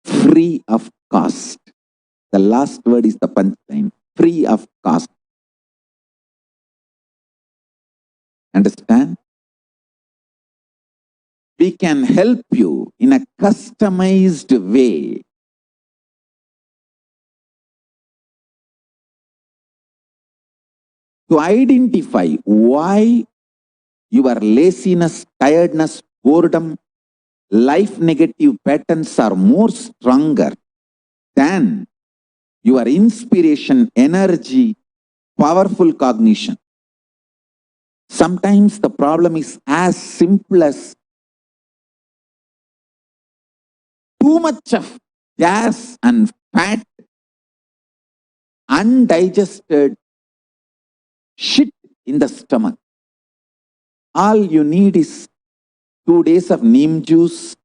free of cost. The last word is the punchline, free of cost. Understand? We can help you in a customized way to identify why your laziness, tiredness, boredom, life negative patterns are more stronger than your inspiration, energy, powerful cognition. Sometimes the problem is as simple as too much of gas and fat, undigested shit in the stomach. All you need is 2 days of neem juice,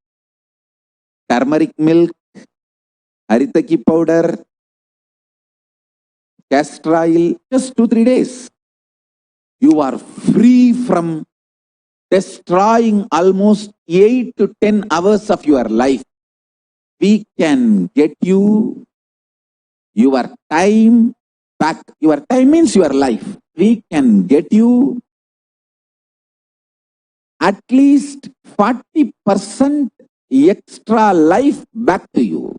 turmeric milk, haritaki powder, castor oil, just 2-3 days. You are free from destroying almost 8 to 10 hours of your life. We can get you your time back. Your time means your life. We can get you at least 40% extra life back to you.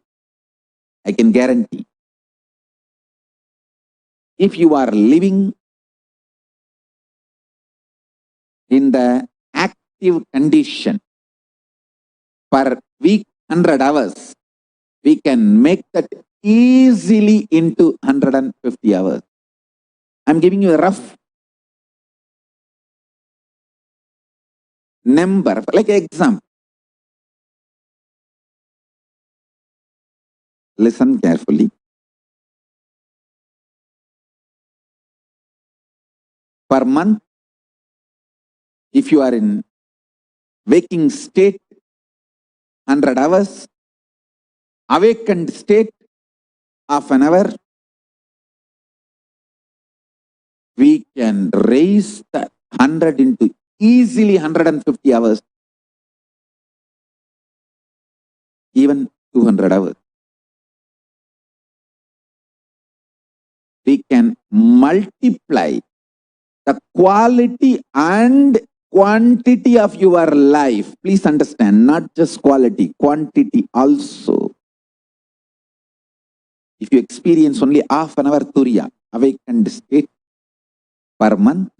I can guarantee. If you are living in the active condition per week 100 hours, we can make that easily into 150 hours. I'm giving you a rough number, like an example. Listen carefully. Per month, if you are in waking state, 100 hours, awakened state, half an hour, we can raise the 100 into easily 150 hours, even 200 hours. We can multiply the quality and quantity of your life. Please understand, not just quality, quantity also. If you experience only half an hour Turiya, awakened state per month,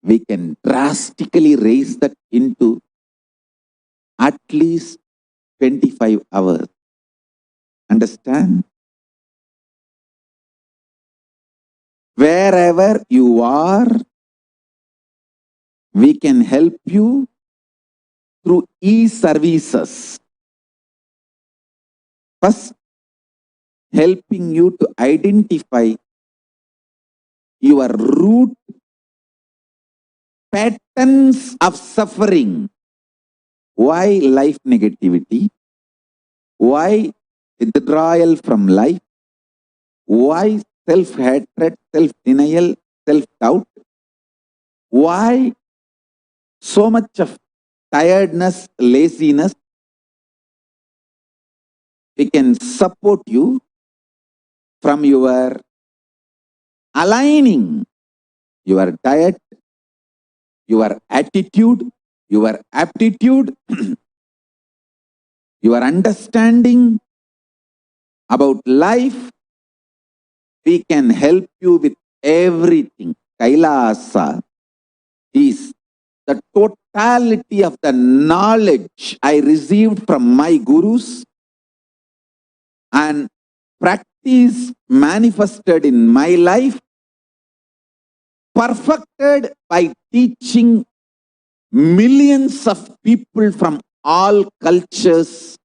we can drastically raise that into at least 25 hours. Understand? Wherever you are, we can help you through e-services. First, helping you to identify your root patterns of suffering. Why life negativity? Why withdrawal from life? Why self-hatred, self-denial, self-doubt? Why so much of tiredness, laziness? We can support you from your aligning your diet, your attitude, your aptitude, your understanding about life. We can help you with everything. Kailasa is the totality of the knowledge I received from my gurus and practice manifested in my life, perfected by teaching millions of people from all cultures,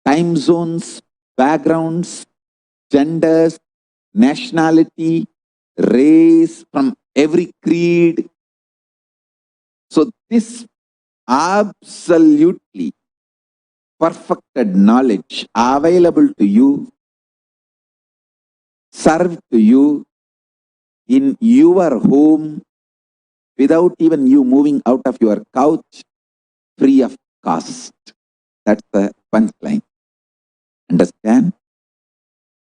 time zones, backgrounds, genders, nationality, race, from every creed. So this absolutely perfected knowledge available to you, served to you in your home without even you moving out of your couch, free of cost. That's the punchline. Understand?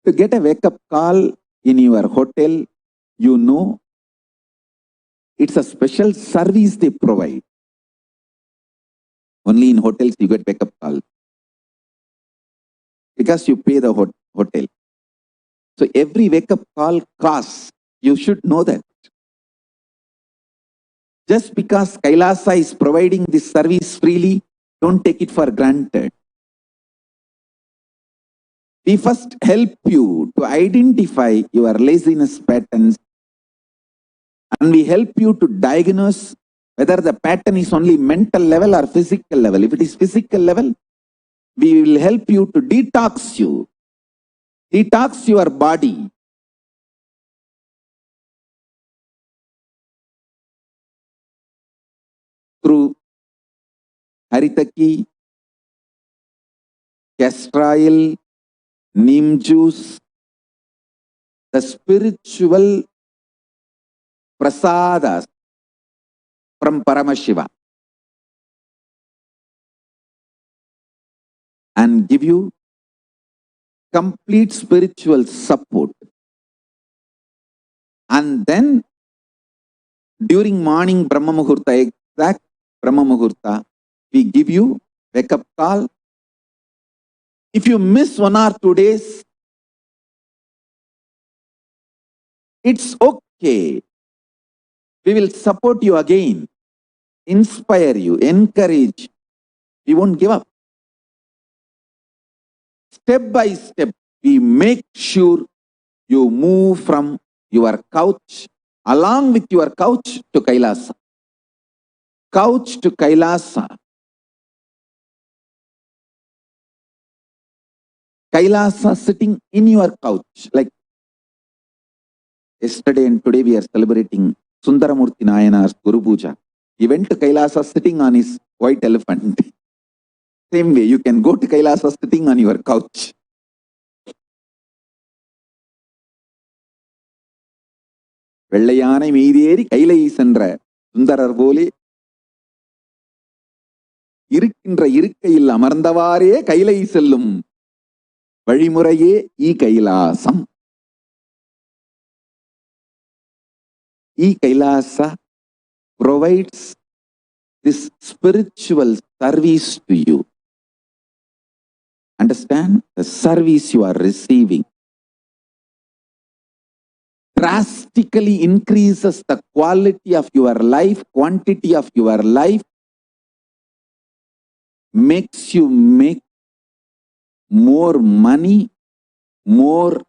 To get a wake-up call in your hotel, you know it's a special service they provide. Only in hotels you get wake-up call because you pay the hotel. So every wake-up call costs. You should know that. Just because Kailasa is providing this service freely, don't take it for granted. We first help you to identify your laziness patterns, and we help you to diagnose whether the pattern is only mental level or physical level. If it is physical level, we will help you to detox you, detox your body. Through haritaki, castor oil, neem juice, the spiritual prasadas from Paramashiva, and give you complete spiritual support. And then during morning Brahma Muhurta, exact Brahma Muhurta, we give you wake-up call. If you miss 1 or 2 days, it's okay. We will support you again, inspire you, encourage. We won't give up. Step by step, we make sure you move from your couch, along with your couch, to Kailasa. Couch to Kailasa. Kailasa sitting in your couch. Like yesterday and today we are celebrating Sundaramurti Nayanar's Guru Puja. He went to Kailasa sitting on his white elephant. Same way, you can go to Kailasa sitting on your couch. வெள்ளையானை மீதேறி கைலை சென்ற சுந்தரர் போலே இருக்கின்ற இருக்கையில் அமர்ந்தவாறே கைலை செல்லும் வழிமுறையே Kailasam. Kailasa provides this spiritual service to you. Understand? The service you are receiving drastically increases the quality of your life, quantity of your life, makes you make more money, more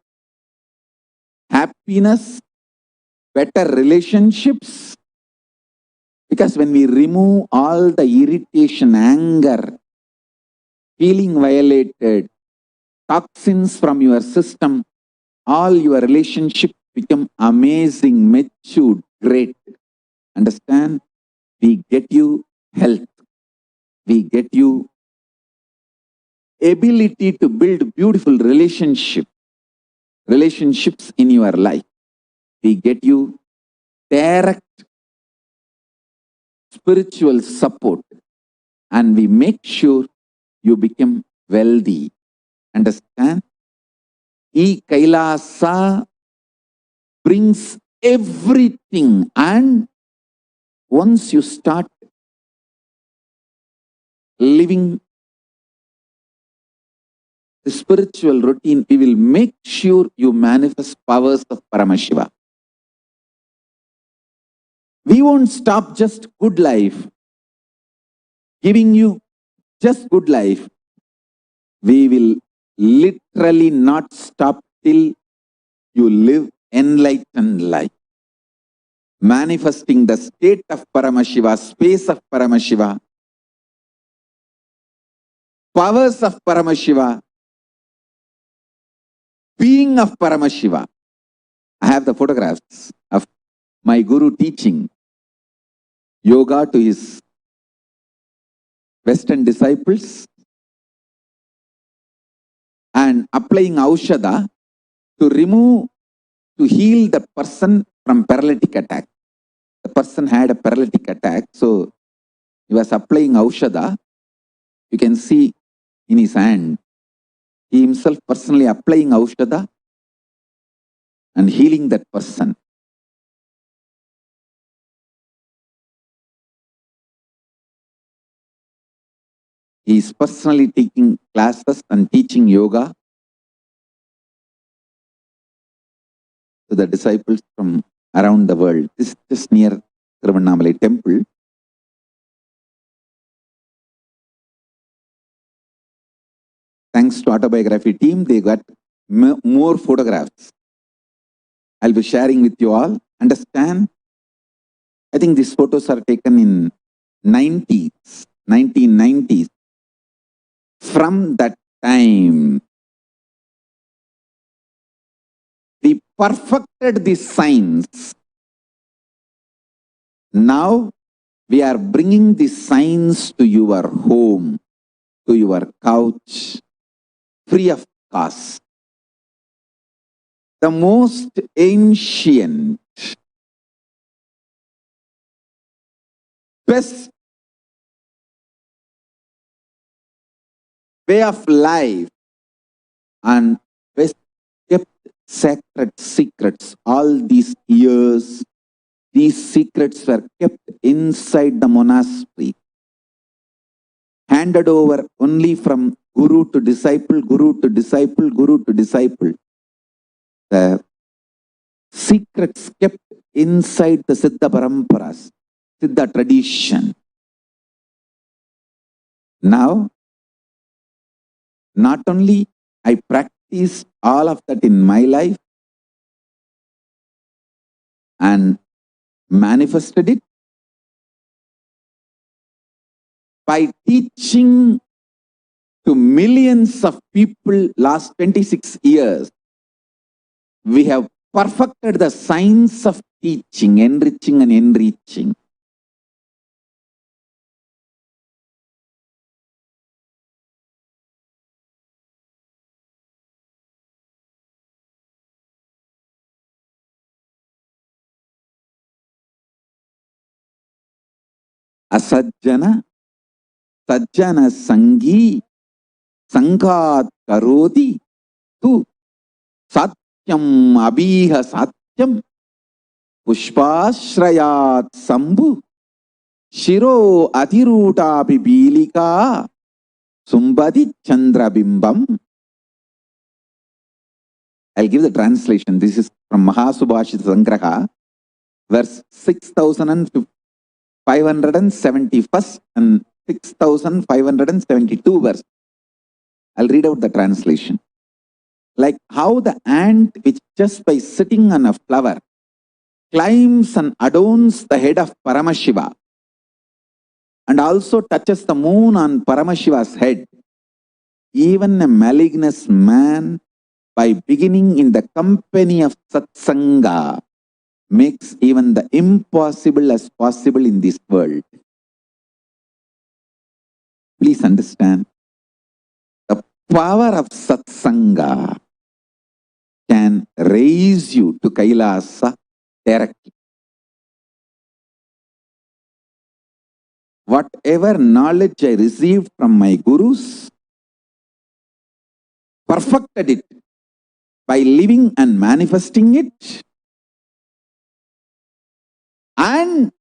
happiness, better relationships. Because when we remove all the irritation, anger, feeling violated, toxins from your system, all your relationships become amazing, matured, great. Understand? We get you health. We get you ability to build beautiful relationships in your life. We get you direct spiritual support, and we make sure you become wealthy. Understand? E Kailasa brings everything, and once you start living the spiritual routine, we will make sure you manifest powers of Paramashiva. We won't stop just good life, giving you just good life. We will literally not stop till you live enlightened life. Manifesting the state of Paramashiva, space of Paramashiva, powers of Paramashiva, being of Paramashiva. I have the photographs of my Guru teaching yoga to his Western disciples and applying Aushadha to heal the person from paralytic attack. The person had a paralytic attack, so he was applying Aushadha. You can see in his hand, he himself personally applying Aushadha and healing that person. He is personally taking classes and teaching yoga to the disciples from around the world. This is just near Tiruvannamalai temple. Thanks to autobiography team, they got more photographs. I'll be sharing with you all. Understand? I think these photos are taken in 1990s. From that time, we perfected the science. Now, we are bringing the science to your home, to your couch, free of cost. The most ancient, best way of life and best kept sacred secrets. All these years, these secrets were kept inside the monastery, handed over only from guru to disciple, guru to disciple, guru to disciple. The secrets kept inside the Siddha Paramparas, Siddha tradition. Now, not only I practice all of that in my life and manifested it by teaching to millions of people last 26 years. We have perfected the science of teaching, enriching and enriching. Asajjana, sajjana sangi, sangat karoti, tu satyam abhiha satyam, pushpashrayat sambhu, shiro atiruta bibilika, sumbadi chandra bimbam. I'll give the translation. This is from Mahasubhashita Sangraha, verse 6571 and 6,572 verses. I'll read out the translation. Like how the ant, which just by sitting on a flower, climbs and adorns the head of Paramashiva, and also touches the moon on Paramashiva's head, even a malignous man, by beginning in the company of Satsanga, makes even the impossible as possible in this world. Please understand, the power of Satsanga can raise you to Kailasa directly. Whatever knowledge I received from my gurus, perfected it by living and manifesting it, and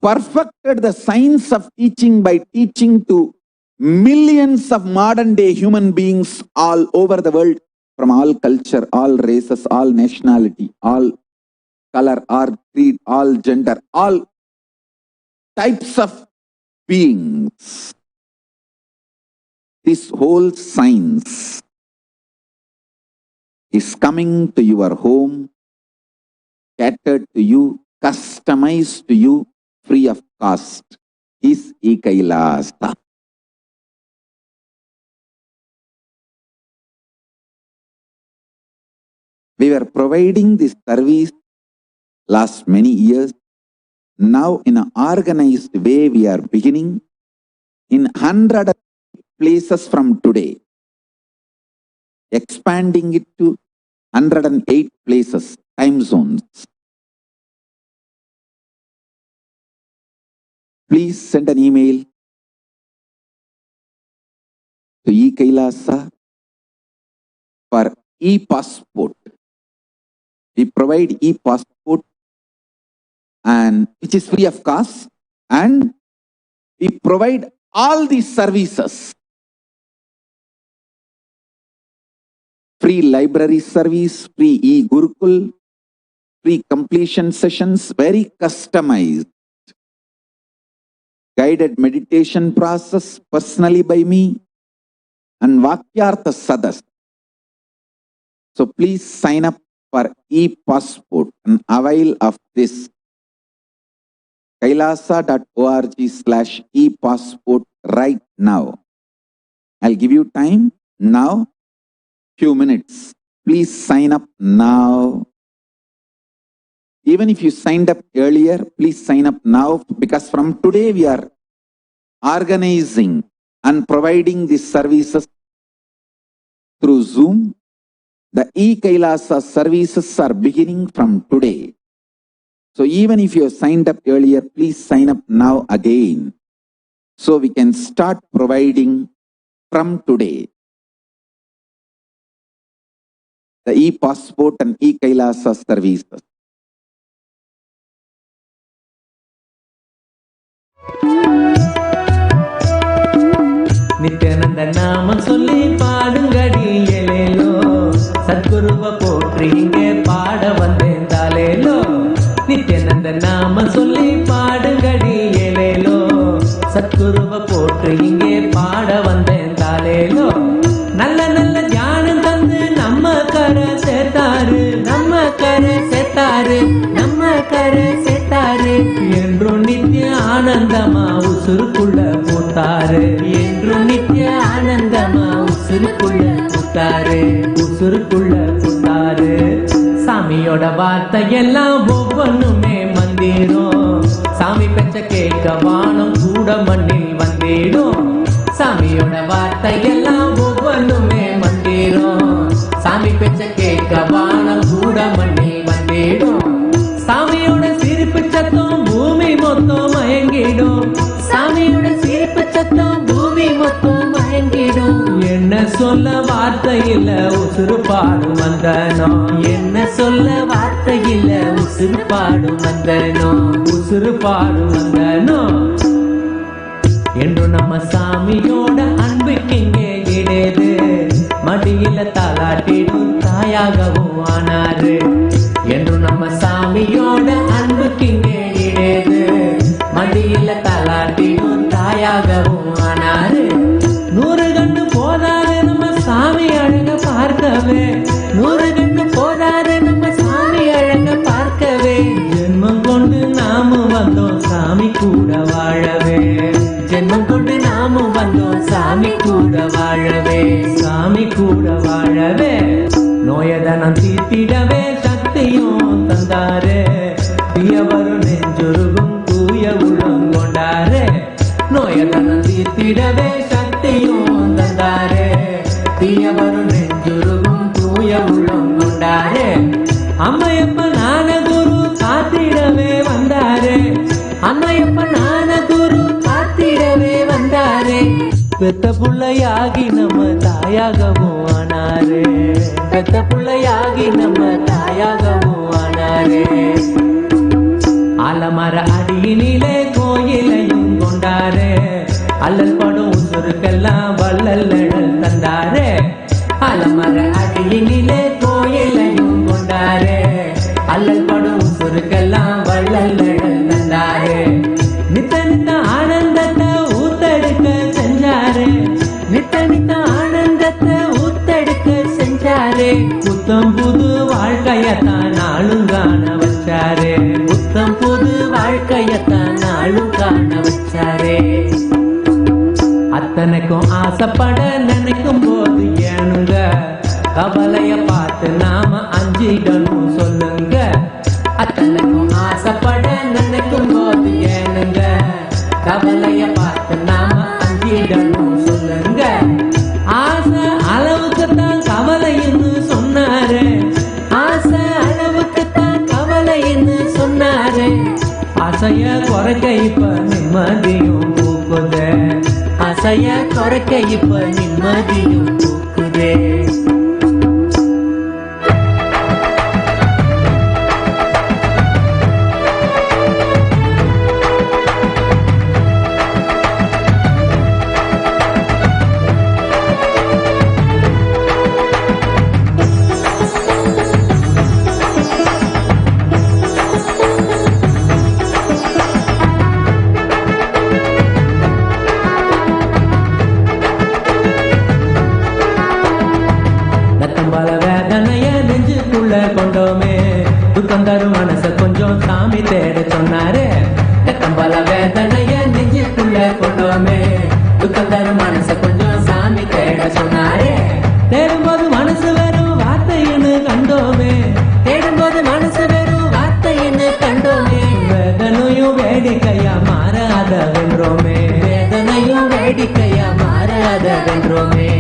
perfected the science of teaching by teaching to millions of modern day human beings all over the world, from all culture, all races, all nationality, all color, all creed, all gender, all types of beings. This whole science is coming to your home, catered to you, customized to you, free of cost, is Kailasa. We were providing this service last many years. Now in an organized way we are beginning in 100 places from today, expanding it to 108 places, time zones. Please send an email to Kailasa for e-passport. We provide e-passport, and which is free of cost, and we provide all these services. Free library service, free e-Gurukul, free completion sessions, very customized. Guided meditation process personally by me, and Vakyartha Sadas. So please sign up for e-passport and avail of this. Kailasa.org/e-passport right now. I'll give you time now, few minutes. Please sign up now. Even if you signed up earlier, please sign up now, because from today we are organizing and providing these services through Zoom. The e-Kailasa services are beginning from today. So even if you have signed up earlier, please sign up now again, so we can start providing from today the e-passport and e-Kailasa services. Nityananda நாமம் சொல்லி பாடுங்கடி ஏலேலோ, சத்குருவ போற்றி இங்கே பாட வந்தேன் தாலேலோ. நித்யானந்த நாமம் சொல்லி பாடுங்கடி ஏலேலோ, சத்குருவ போற்றி இங்கே பாட வந்தேன் தாலேலோ. நல்ல நல்ல தியானம் தந்து நம்ம கரை சேர்த்தாரு, நம்ம கரை சேர்த்தாரு, நம்ம கரை சேர்த்தாரு. என்றும் நித்திய ஆனந்தமா உசுருக்குள்ள பூத்தாரு, என்றும் நித்திய ஆனந்தமா உசுருக்குள்ள பூத்தாரு, உசுருக்குள்ள பூத்தாரு. சாமியோட வார்த்தை எல்லாம் ஒவ்வொன்றுமே மந்திரம், சாமி பெற்ற கேட்க வானம் கூட மண்ணில் வந்திடும். சாமியோட வார்த்தை எல்லாம் ஒவ்வொன்றுமே மந்திரம், சாமி பெற்ற கேட்க வானம் கூட மண்ணில் வந்திடும். சாமியோட சிரிப்பு சத்தம் பூமி மொத்தம் மயங்கிடும், சாமியோட சிரிப்பு சத்தம் பூமி மொத்தம் மயங்கிடும். என்ன சொல்ல வார்த்தை இல்ல உசுறு பாடும் வந்தனோ, என்ன சொல்ல வார்த்தை இல்ல உசுறு பாடும் வந்தனோ, உசுறு பாடும் வந்தனோ. என்று நம்ம சாமியோட அன்புக்கு இங்கே கிடையாது, மடியில தாலாட்டிடும் தாயாகவும் ஆனாரு. என்று நம்ம சாமியோட அன்புக்கு இங்கே கிடையாது, மடியில தாலாட்டிடும் தாயாக தான் தீட்டிடவே சக்தியும் தந்தாரே. தீயவரும் நெஞ்சுருகும் தூய உள்ளம் கொண்டாரே. நோயதனம் தீட்டிடவே சக்தியும் தந்தாரே. தீயவரும் நெஞ்சுருகும் தூய உள்ளம் கொண்டாரே. அம்மையப்ப ஞான குரு காத்திடவே வந்தாரே. அம்மையப்ப ஞான குரு காத்திடவே வந்தாரே. பெத்த புள்ளையாகி நம்ம தாயாகவும் ஆனாரே. பெத்த புள்ளையாகி நம்ம தாயாகவும் ஆனாரே. ஆலமர அடியினிலே கோயிலையும் கொண்டாரே. அல்லல் படும் உசுருக்கெல்லாம் வள்ளல் நிழல் தந்தாரே. ஆலமர அடியினிலே கோயிலையும் கொண்டாரே. அல்லல் படும் உசுருக்கெல்லாம் வள்ளல் நிழல் தந்தாரே. நித்த நித்த ஆனந்தத்தை ஊத்தெடுக்க செஞ்சாரே. நித்த நித்த ஆனந்தத்தை ஊத்தெடுக்க செஞ்சாரே. புத்தம் புது வாழ்க்கையத்தான் நாளும் காண வச்சாரே. புத்தம் புது வாழ்க்கையத்தான் நாளும் காண வச்சாரே. அத்தனைக்கும் ஆசைப்பட நினைக்கும் போது ஏனுங்க கவலைய பார்த்து நாம அஞ்சிடணும் சொல்லுங்க. அத்தனைக்கும் ஆசைப்பட நினைக்கும் போது ஏனுங்க கவலைய பார்த்து நாம அஞ்சிடணும் சொல்லுங்க. ஆசை அளவுக்கு தான் கவலைன்னு சொன்னாரு. ஆசை அளவுக்கு தான் கவலைன்னு சொன்னாரு. ஆசைய குறைக்க இப்ப நிம்மதியும் பூக்குதே. ஆசைய குறைக்க இப்ப நிம்மதியும் பூக்குதே. கொண்டோமே துக்கம் தரும் மனச கொஞ்சம் சாமி தேட சொன்னாரு. கம்பல வேதனைய நெஞ்சுக்குள்ள கொண்டோமே துக்கம் தரும் மனச கொஞ்சம் சாமி தேட சொன்னாரு. தேடும்போது மனசு வெறும் வார்த்தைன்னு கண்டோமே. தேடும்போது மனசு வெறும் வார்த்தைன்னு கண்டோமே. வேதனையும் வேடிக்கையா மாறாத வென்றோமே. வேதனையும் வேடிக்கையா மாறாத வென்றோமே.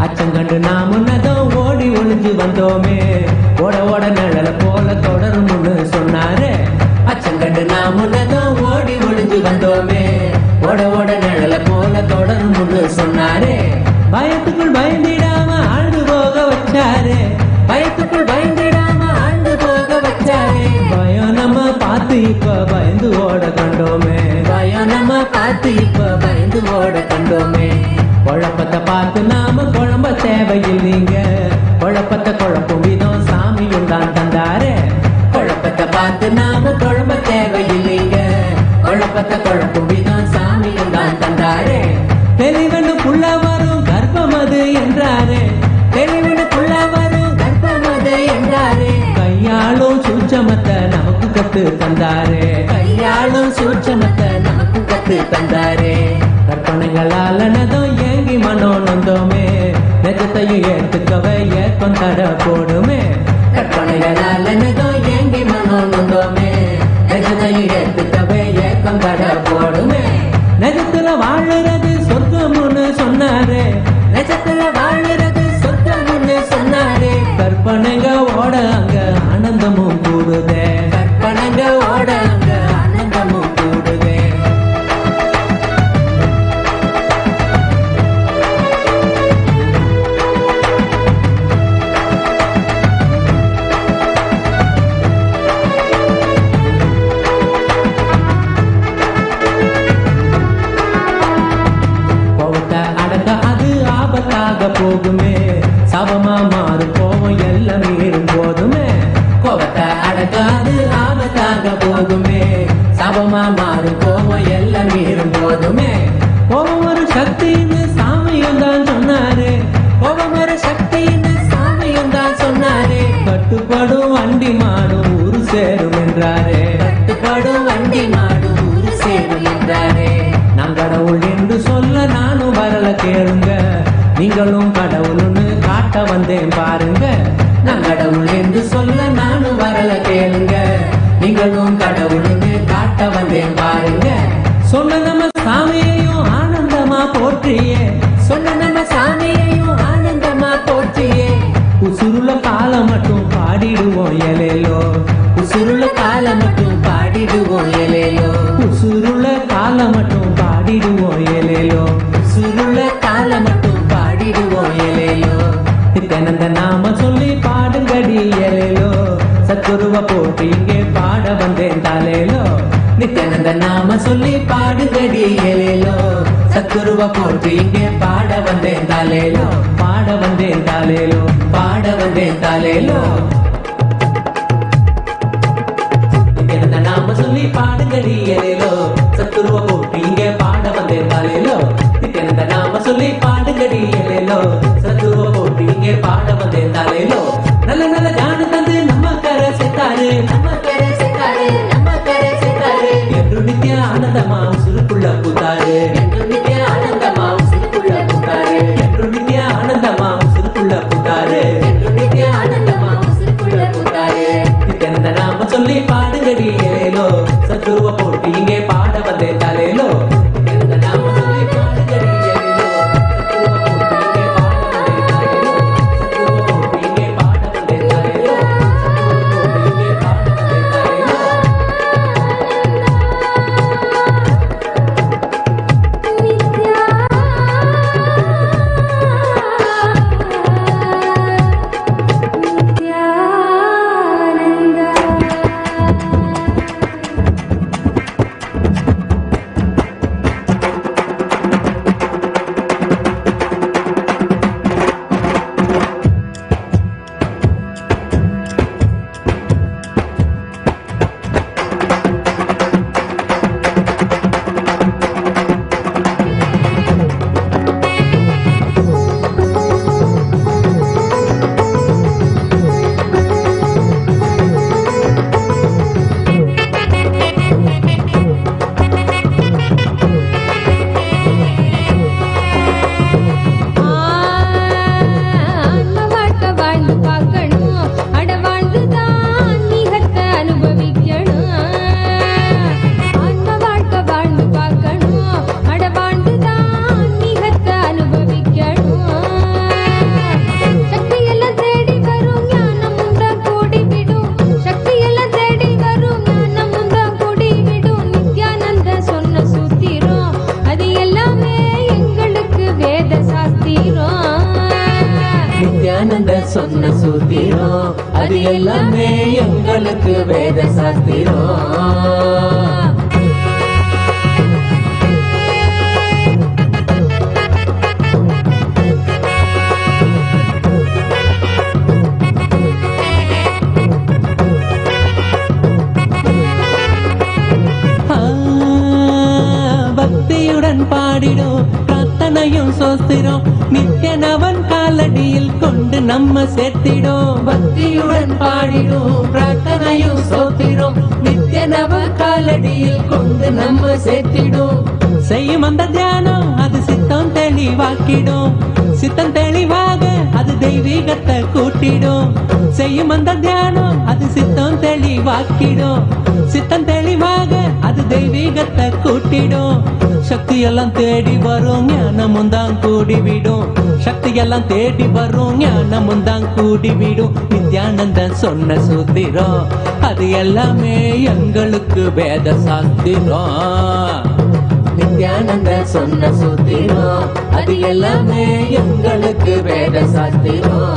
அச்சங்கண்டு நாம் முன்னதும் ஓடி ஒளிஞ்சு வந்தோமே. ஓட ஓட நிழல போல தொடரும்னு சொன்னாரு. அச்சங்கண்டு நாம் முன்னதும் ஓடி ஒளிஞ்சு வந்தோமே. ஓட ஓட நிழல போல தொடரும்னு சொன்னாரு. பயத்துக்குள் பயந்திடாம ஆழ்ந்து போக வச்சாரு. பயத்துக்குள் பயந்திடாம ஆழ்ந்து போக வச்சாரு. பயம் நம்ம பார்த்து இப்ப பயந்து ஓட கண்டோமே. பயம் நம்ம பார்த்து இப்ப பயந்து ஓட கண்டோமே. குழப்பத்தை பார்த்து நாம குழம்ப தேவையில்லைங்க. குழப்பத்தை குழப்பும் விதம் சாமியும் தான் தந்தாரு. குழப்பத்தை பார்த்து நாம குழம்ப தேவையில்லைங்க. குழப்பத்தை குழப்பும் விதம் சாமியும் தான் தந்தாரு. தெளிவனு புள்ள வரும் கர்ப்பம் அது என்றாரு. தெளிவனு புள்ள வரும் கர்ப்பம் அது என்றாரு. கையாளும் சூட்சமத்தை நமக்கு கத்து தந்தாரு. கையாளும் சூட்சமத்தை நமக்கு கத்து தந்தாரு. கற்பனைகளாலனதும் ஏங்கி மனோ நொந்தோமே. நெஜத்தையும் ஏற்றுக்கவே ஏற்பம் தர போடுமே. கற்பனைகளாலனதும் ஏங்கி மனோ நொந்தோமே. நெஜத்தையும் ஏற்றுக்கவே ஏற்பம் தர போடுமே. நெஜத்துல வாழுறது சொர்க்கம்னு சொன்னாரு. நெஜத்துல வாழுறது சொர்க்கம்னு சொன்னாரு. கற்பனைங்க ஓட அங்க ஆனந்தமும் கூடுதே. கற்பனைங்க ஓட அங்க ஆனந்தமும் கூடுதே. போகுமே சவமா மாறும் கோவம் எல்லாம் மீறும் போதுமே. கோவத்தை அடக்காது ஆபத்தாக போகுமே. சவமா மாறும் கோவம் எல்லாம் மீறும் போதுமே. கோவம் ஒரு சக்தின்னு சாமியும் தான் சொன்னாரு. கோவம் ஒரு சக்தின்னு சாமியும் தான் சொன்னாரு. கட்டுப்படும் வண்டி மாடும் ஊரு சேரும் என்றாரே. கட்டுப்படும் வண்டி மாடும் ஊரு சேரும் என்றாரே. நான் கடவுள் என்று சொல்ல நானும் வரல கேளுங்க. நீங்களும் கடவுள்னு காட்ட வந்தேன் பாருங்க. நான் கடவுள் என்று சொல்ல நானும் வரல கேளுங்க, நீங்களும் கடவுள்னு காட்ட வந்தேன் பாருங்க. சொன்ன நம்ம சாமியையும் ஆனந்தமா போற்றியே, சொன்ன நம்ம சாமியையும் ஆனந்தமா போற்றியே. உசுருல காலம் மட்டும் பாடிடுவோம் எலேலோ, உசுருல காலம் மட்டும் பாடிடுவோம் எலேலோ, உசுருல காலம் மட்டும் பாடிடுவோம் எலேலோ, உசுருல காலம் மட்டும் பாடிடுவோம் எலேலோ. நித்யானந்த நாம சொல்லி பாடுங்கடி எலேலோ, சத்குருவ போட்டு இங்கே பாட வந்தேன் தாலேலோ. நித்யானந்த நாம சொல்லி பாடுங்கடி எலேலோ, சத்குருவ போட்டு இங்கே பாட வந்தேன் தாலேலோ, பாட வந்தேன் தாலேலோ, பாட வந்தேன் தாலேலோ. நித்யானந்த நாம சொல்லி பாடுங்கடி எலேலோ, சத்குருவ போட்டு இங்கே பாட வந்தேன் தாலேலோ. நித்யானந்த நாம சொல்லி பாடுங்கடி எலேலோ, சத்குருவ போட்டு இங்கே பாட வந்தேன் தாலேலோ. நல்ல நல்ல ஞான தந்து நம்ம கரை சேர்த்தாரு, நம்ம கரை சேர்த்தாரு, நம்ம கரை சேர்த்தாரு. என்று நித்யா ஆனந்தமா உசுருக்குள்ள பூத்தாரு, என்று நித்யா ஆனந்தமா உசுருக்குள்ள பூத்தாரு, என்று நித்யா ஆனந்தமா உசுருக்குள்ள பூத்தாரு, என்று நித்யா ஆனந்தமா உசுருக்குள்ள பூத்தாரு. நித்யானந்த நாம சொல்லி பாடுங்கடி எலேலோ, சத்குருவ போட்டு இங்கே பாட வந்தேன் தாலேலோ. நித்யானந்த நாம சொல்லி பாடுங்கடி எலேலோ, சத்குருவ போட்டு இங்கே பாட வந்தேன் தாலேலோ, சத்குருவ போட்டு இங்கே பாட வந்தேன் தாலேலோ, சத்குருவ போட்டு இங்கே பாட வந்தேன் தாலேலோ. நித்யானந்த சொன்ன சூத்திரம் அது எல்லாமே எங்களுக்கு வேத சாஸ்திரம். பக்தியுடன் பாடிடும் பிரார்த்தனையும் சோஸ்திரம் நித்யனவன் காலடியில் கொண்டு நம்ம சேர்த்திடும். பக்தியுடன் பாடிடும் பிரார்த்தனையும் சோஸ்திரம் நித்யனவன் காலடியில் கொண்டு நம்ம சேர்த்திடும். செய்யும் அந்த தியானம் அது சித்தம் தெளிவாக்கிடும், சித்தம் தெளிவாக அது தெய்வீகத்தை கூட்டிடும். செய்யும் அந்த தியானம் அது சித்தம் தெளிவாக்கிடும், சித்தம் தெளிவாக அது தெய்வீகத்தை கூட்டிடும். சக்தி எல்லாம் தேடி வரும் ஞானமும் தான் கூடிவிடும், சக்தி எல்லாம் தேடி வரும் ஞானமும் தான் கூடிவிடும். நித்யானந்தன் சொன்ன சூத்திரம் அது எல்லாமே எங்களுக்கு வேத சாஸ்திரம். நித்யானந்த சொன்ன சூத்திரம் அது எல்லாமே எங்களுக்கு வேத சாஸ்திரம்.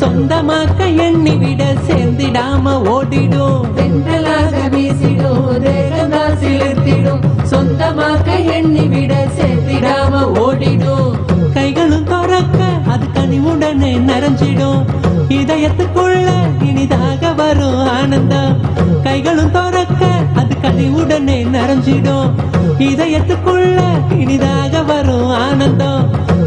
சொந்தமாக்க எண்ணி விட சேர்ந்திடாம ஓடிடும். தென்றலாக வீசிடும் தேகந்தான் சிலிர்த்திடும் சொந்தமாக்க எண்ணிவிட சேர்த்திடாம ஓடிடும் கைகளும் துறக்க அது கனிவுடனே நிறைஞ்சிடும் இதயத்துக்குள்ள இனிதாக வரும் ஆனந்தம் கைகளும் துறக்க அது கனிவுடனே நிறைஞ்சிடும் இதயத்துக்குள்ள இனிதாக வரும் ஆனந்தம்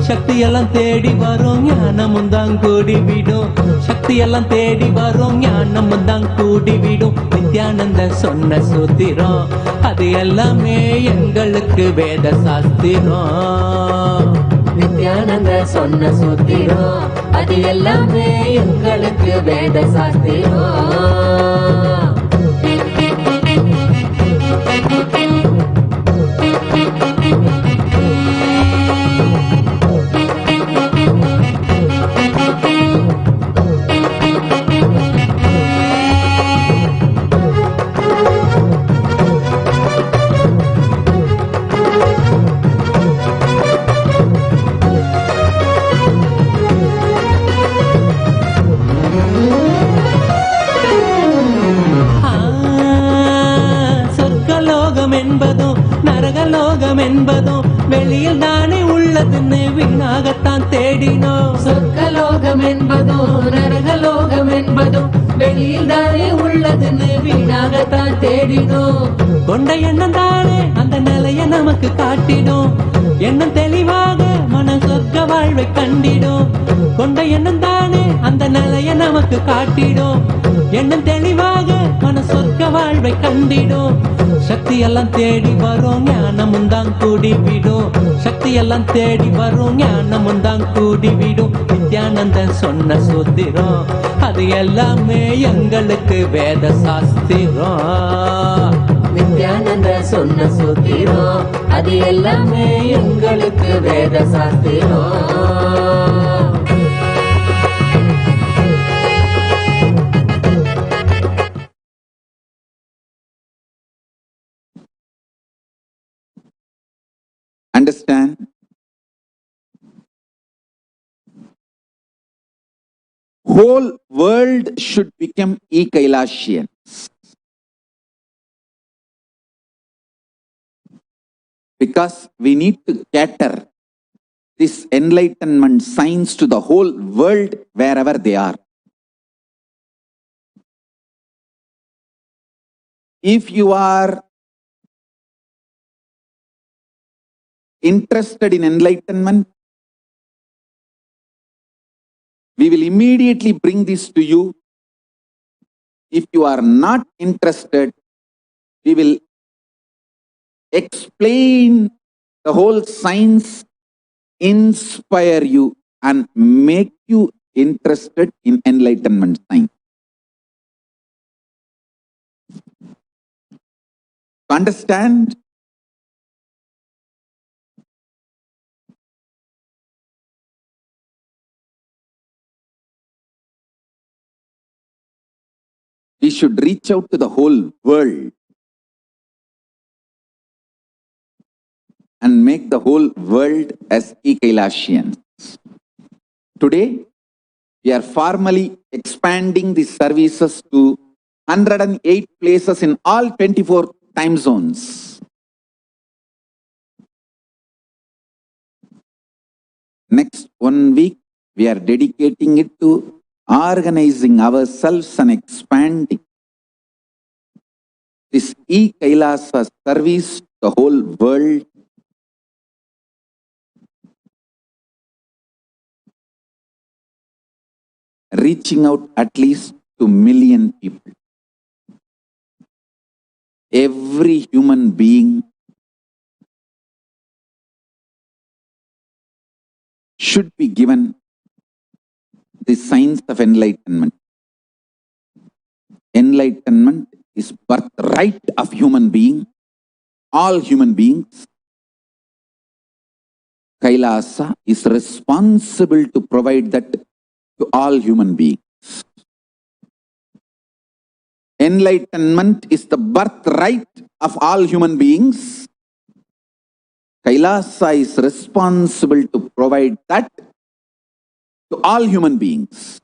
சக்தியெல்லாம் தேடி வரும் ஞானமும் தான் கூடி விடும் சக்தியெல்லாம் தேடி வரும் ஞானமும் தான் கூடி விடும் நித்யானந்த சொன்ன சூத்திரம் அது எல்லாமே எங்களுக்கு வேத சாஸ்திரம் நித்யானந்த சொன்ன சூத்திரம் அது எல்லாமே எங்களுக்கு வேத சாஸ்திரம் நரகலோகம் என்பதும் வெளியில் தானே உள்ளதுன்னு வீணாகத்தான் தேடினோம் சொர்க்கலோகம் என்பதும் நரகலோகம் என்பதும் வெளியில் தானே உள்ளதுன்னு வீணாகத்தான் தேடினோம் கொண்ட எண்ணம் தானே அந்த நிலைய நமக்கு காட்டிடும் எண்ணம் தெளிவாக மன சொர்க்க வாழ்வை கண்டிடும் கொண்ட எண்ணம் தானே அந்த நிலைய நமக்கு காட்டிடும் எண்ணம் தெளிவாக மன சொர்க்க வாழ்வை கண்டிடும் சக்தி எல்லாம் தேடி வரும் ஞானமும் தான் கூடி விடும் சக்தி எல்லாம் தேடி வரும் ஞானமும் தான் கூடி விடும் நித்யானந்தன் சொன்ன சூத்திரம் அது எல்லாமே எங்களுக்கு வேத சாஸ்திரம் நித்யானந்த சொன்ன சூத்திரம் அது எல்லாமே எங்களுக்கு வேத சாஸ்திரம் Understand? Whole world should become e-Kailashians. Because we need to cater this enlightenment science to the whole world wherever they are. If you are interested in enlightenment, we will immediately bring this to you. If you are not interested, we will explain the whole science, inspire you and make you interested in enlightenment science. Understand? We should reach out to the whole world and make the whole world as e-Kailashians. Today, we are formally expanding the services to 108 places in all 24 time zones. Next 1 week, we are dedicating it to organizing ourselves and expanding this e-Kailasa service to the whole world. Reaching out at least to 1 million people. Every human being should be given the science of enlightenment. Enlightenment is birthright of human being, all human beings. Kailasa is responsible to provide that to all human beings. Enlightenment is the birthright of all human beings. Kailasa is responsible to provide that to all human beings.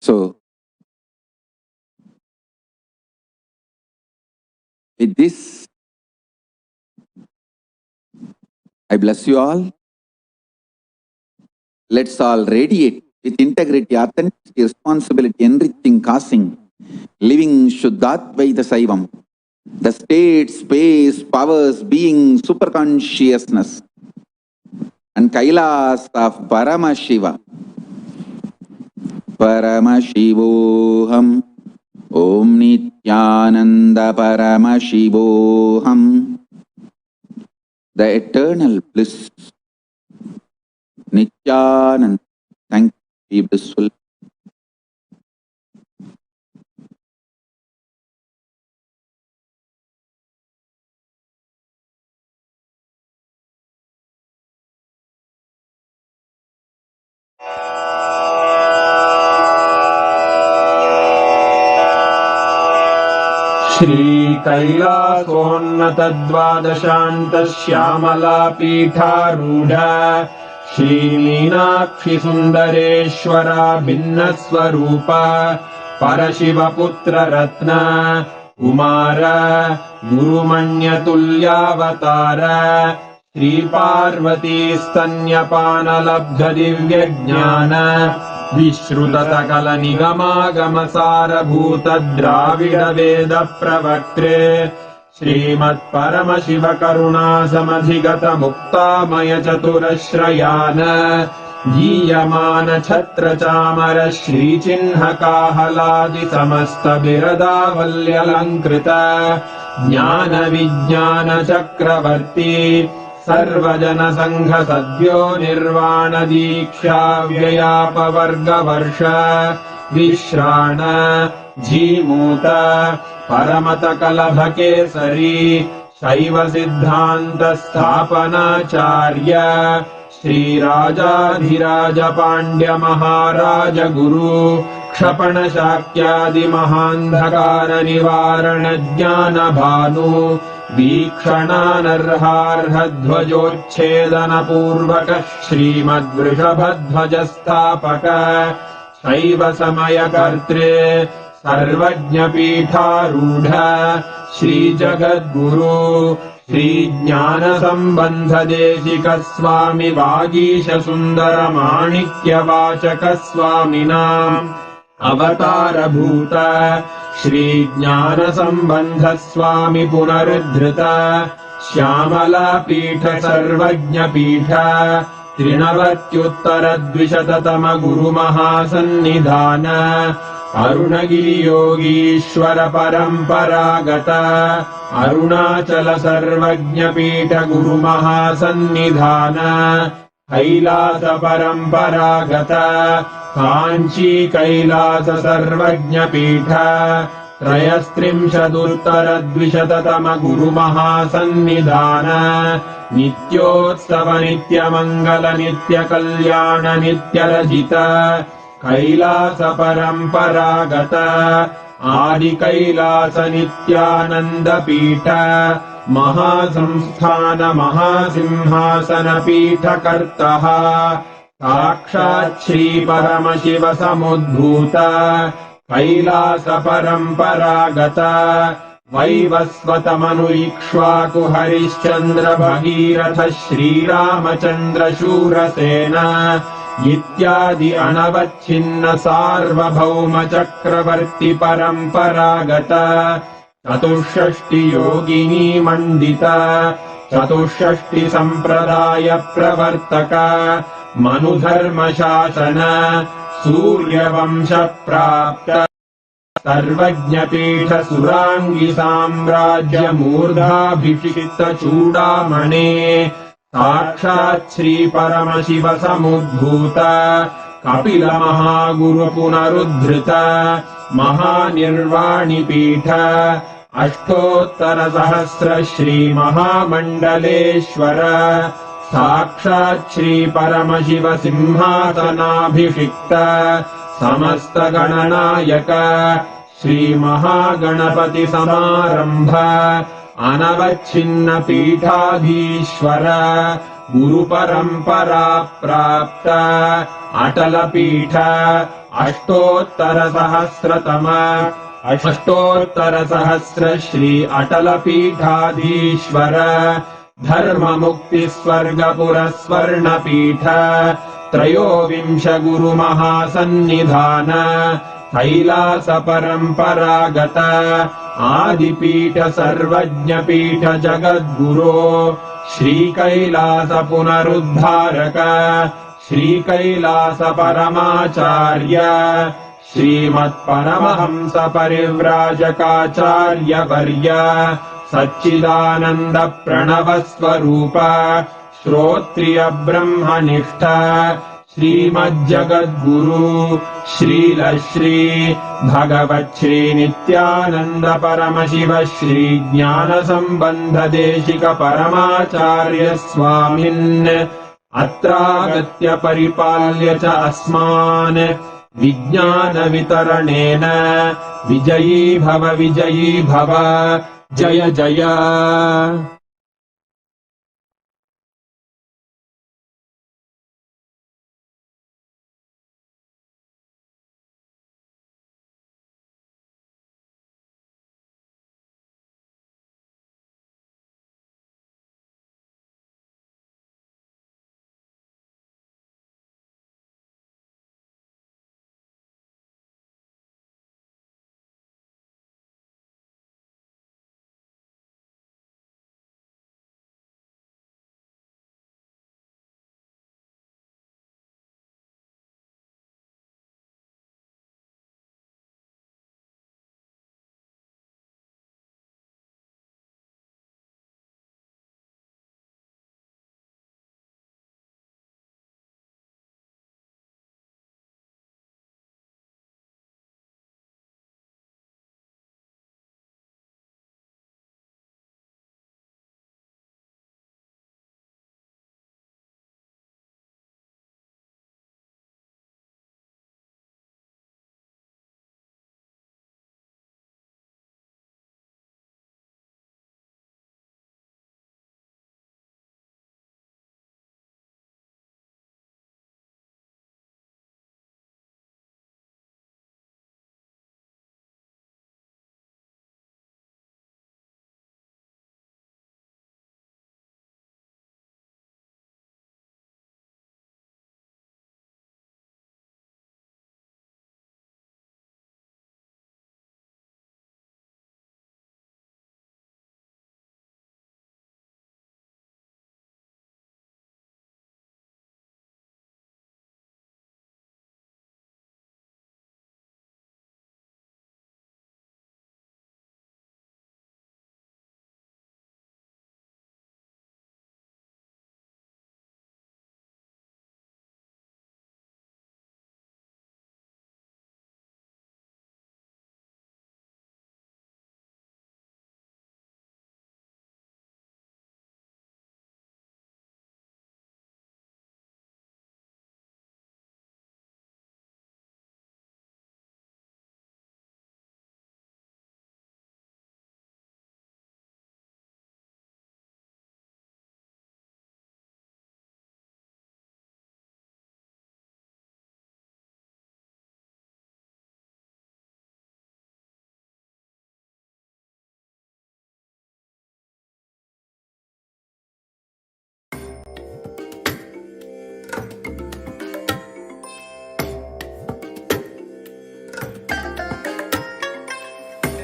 So, with this, I bless you all. Let's all radiate with integrity, authenticity, responsibility, enriching, causing, living Shuddhatvaita Saivam. The state, space, powers, being, superconsciousness, and Kailas of Paramashiva. Paramashivoham. Om Nithyananda Paramashivoham. The eternal bliss. Nithyananda. Thank you, be blissful. श्रीकैलासोन्नतद्वादशान्तश्यामलापीठारूढ श्रीमीनाक्षिसुन्दरेश्वरा भिन्नस्वरूप परशिवपुत्ररत्न Kumar गुरुमण्यतुल्यावतार श्रीपार्वतीस्तन्यपानलब्धदिव्यज्ञान विश्रुतसकलनिगमागमसारभूतद्राविडवेदप्रवक्त्रे श्रीमत्परमशिवकरुणासमधिगतमुक्तामयचतुरश्रयान् गीयमानछत्रचामर श्रीचिह्नकाहलादिसमस्तबिरदावल्यलङ्कृत ज्ञानविज्ञानचक्रवर्ती सर्वजनसङ्घसद्यो निर्वाणदीक्षा व्ययापवर्गवर्ष विश्राण Jimuta परमतकलभकेसरी शैवसिद्धान्तस्थापनाचार्य श्रीराजाधिराजपाण्ड्यमहाराज गुरु क्षपणशाक्यादिमहान्धकारनिवारणज्ञानभानु वीक्षणानर्हार्हध्वजोच्छेदनपूर्वक श्रीमद्वृषभध्वजस्थापक शैवसमयकर्त्रे सर्वज्ञपीठारूढ श्रीजगद्गुरु श्रीज्ञानसम्बन्धदेशिकस्वामि वागीशसुन्दरमाणिक्यवाचकस्वामिनाम् अवतारभूत श्रीज्ञानसम्बन्धस्वामि पुनरुद्धृत श्यामलापीठ सर्वज्ञपीठ त्रिनवत्युत्तरद्विशततम गुरुमहासन्निधान अरुणगिरियोगीश्वर परम्परागत अरुणाचल सर्वज्ञपीठ गुरुमहासन्निधान कैलास परम्परागत काञ्ची कैलास सर्वज्ञपीठ त्रयस्त्रिंशदुत्तरद्विशततम गुरुमहासन्निधान नित्योत्सव नित्यमङ्गल नित्यकल्याण नित्यरजित कैलास परम्परागत आदिकैलास नित्यानन्दपीठ महासंस्थान महासिंहासन पीठकर्तः साक्षात् श्रीपरमशिव समुद्भूत कैलास परम्परागत वैवस्वतमनुइक्ष्वाकु हरिश्चन्द्र भगीरथ श्रीरामचन्द्र शूरसेन इत्यादि अनवच्छिन्न सार्वभौम चक्रवर्ति परम्परागत चतुष्षष्टि योगिनी मण्डित चतुष्षष्टि सम्प्रदाय प्रवर्तक मनुधर्मशासन सूर्यवंश प्राप्त सर्वज्ञपीठ सुराङ्गी साम्राज्य मूर्धाभिषिक्त चूडामणे साक्षात् श्रीपरमशिव समुद्भूत कपिल महागुरु पुनरुद्धृत महानिर्वाणिपीठ अष्टोत्तर सहस्र श्रीमहामण्डलेश्वर साक्षात् श्रीपरमशिव सिंहासनाभिषिक्त समस्त गणनायक श्रीमहागणपति समारम्भ अनवच्छिन्न पीठाधीश्वर गुरुपरम्परा प्राप्त अटलपीठ अष्टोत्तरसहस्र श्री अटलपीठाधीश्वर धर्ममुक्तिस्वर्गपुरस्वर्णपीठ त्रयोविंश गुरुमहासन्निधान कैलास परम्परागत आदिपीठ सर्वज्ञपीठ जगद्गुरो श्रीकैलास पुनरुद्धारक श्रीकैलास परमाचार्य श्रीमत्परमहंस परिव्राजकाचार्यवर्य सच्चिदानन्द प्रणव स्वरूप श्रोत्रिय ब्रह्मनिष्ठ श्रीमज्जगद्गुरु श्रील श्री भगवत् श्री नित्यानंद परमशिव श्री ज्ञान संबंध देशिक परमाचार्य स्वामिन् अत्रागत्य परिपाल्य च अस्मान् विज्ञान वितरणेन विजयी भव जय जय।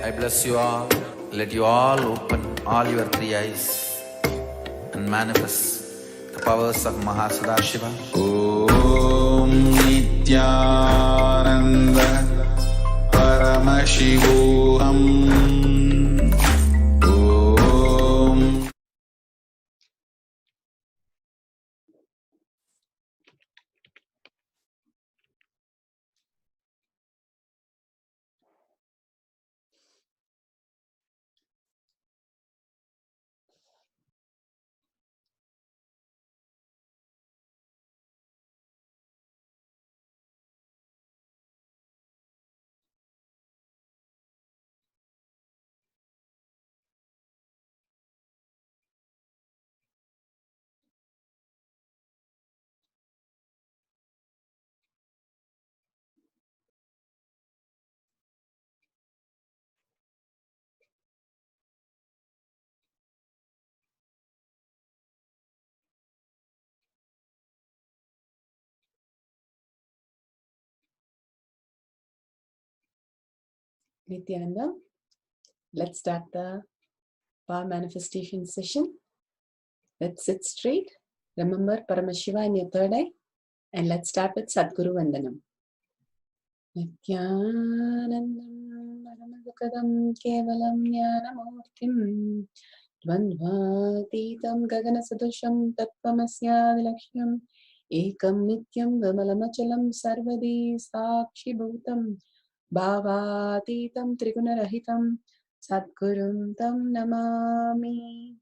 I bless you all. Let you all open all your three eyes and manifest the powers of Mahasadashiva. Om Nithyananda Paramashivoham. Nithyananda, let's start the power manifestation session. Let's sit straight. Remember Paramashiva in your third eye. And let's start with Sadguru Vandanam. Nithyanandam Paramadukadam Kevalam Jnanamurtim Dvandvatitam Gaganasadusham Tattvamasya Vilaksham Ekam Nityam Vimalamachalam Sarvadi Sakshi Bhutam Bhavatitam Trigunarahitam Sadgurum Tam Namami.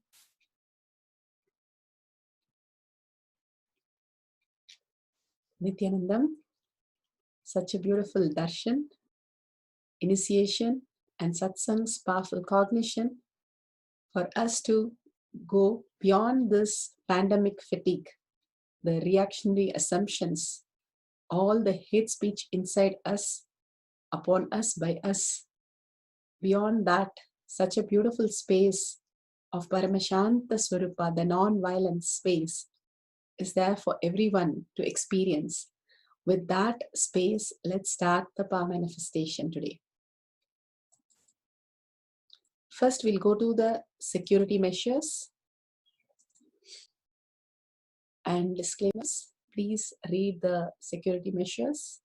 Nithyanandam, such a beautiful darshan, initiation, and satsang's powerful cognition for us to go beyond this pandemic fatigue, the reactionary assumptions, all the hate speech inside us, upon us, by us. Beyond that, such a beautiful space of Paramashanta Swarupa, the non-violent space, is there for everyone to experience. With that space, let's start the power manifestation today. First, we'll go to the security measures and disclaimers. Please read the security measures.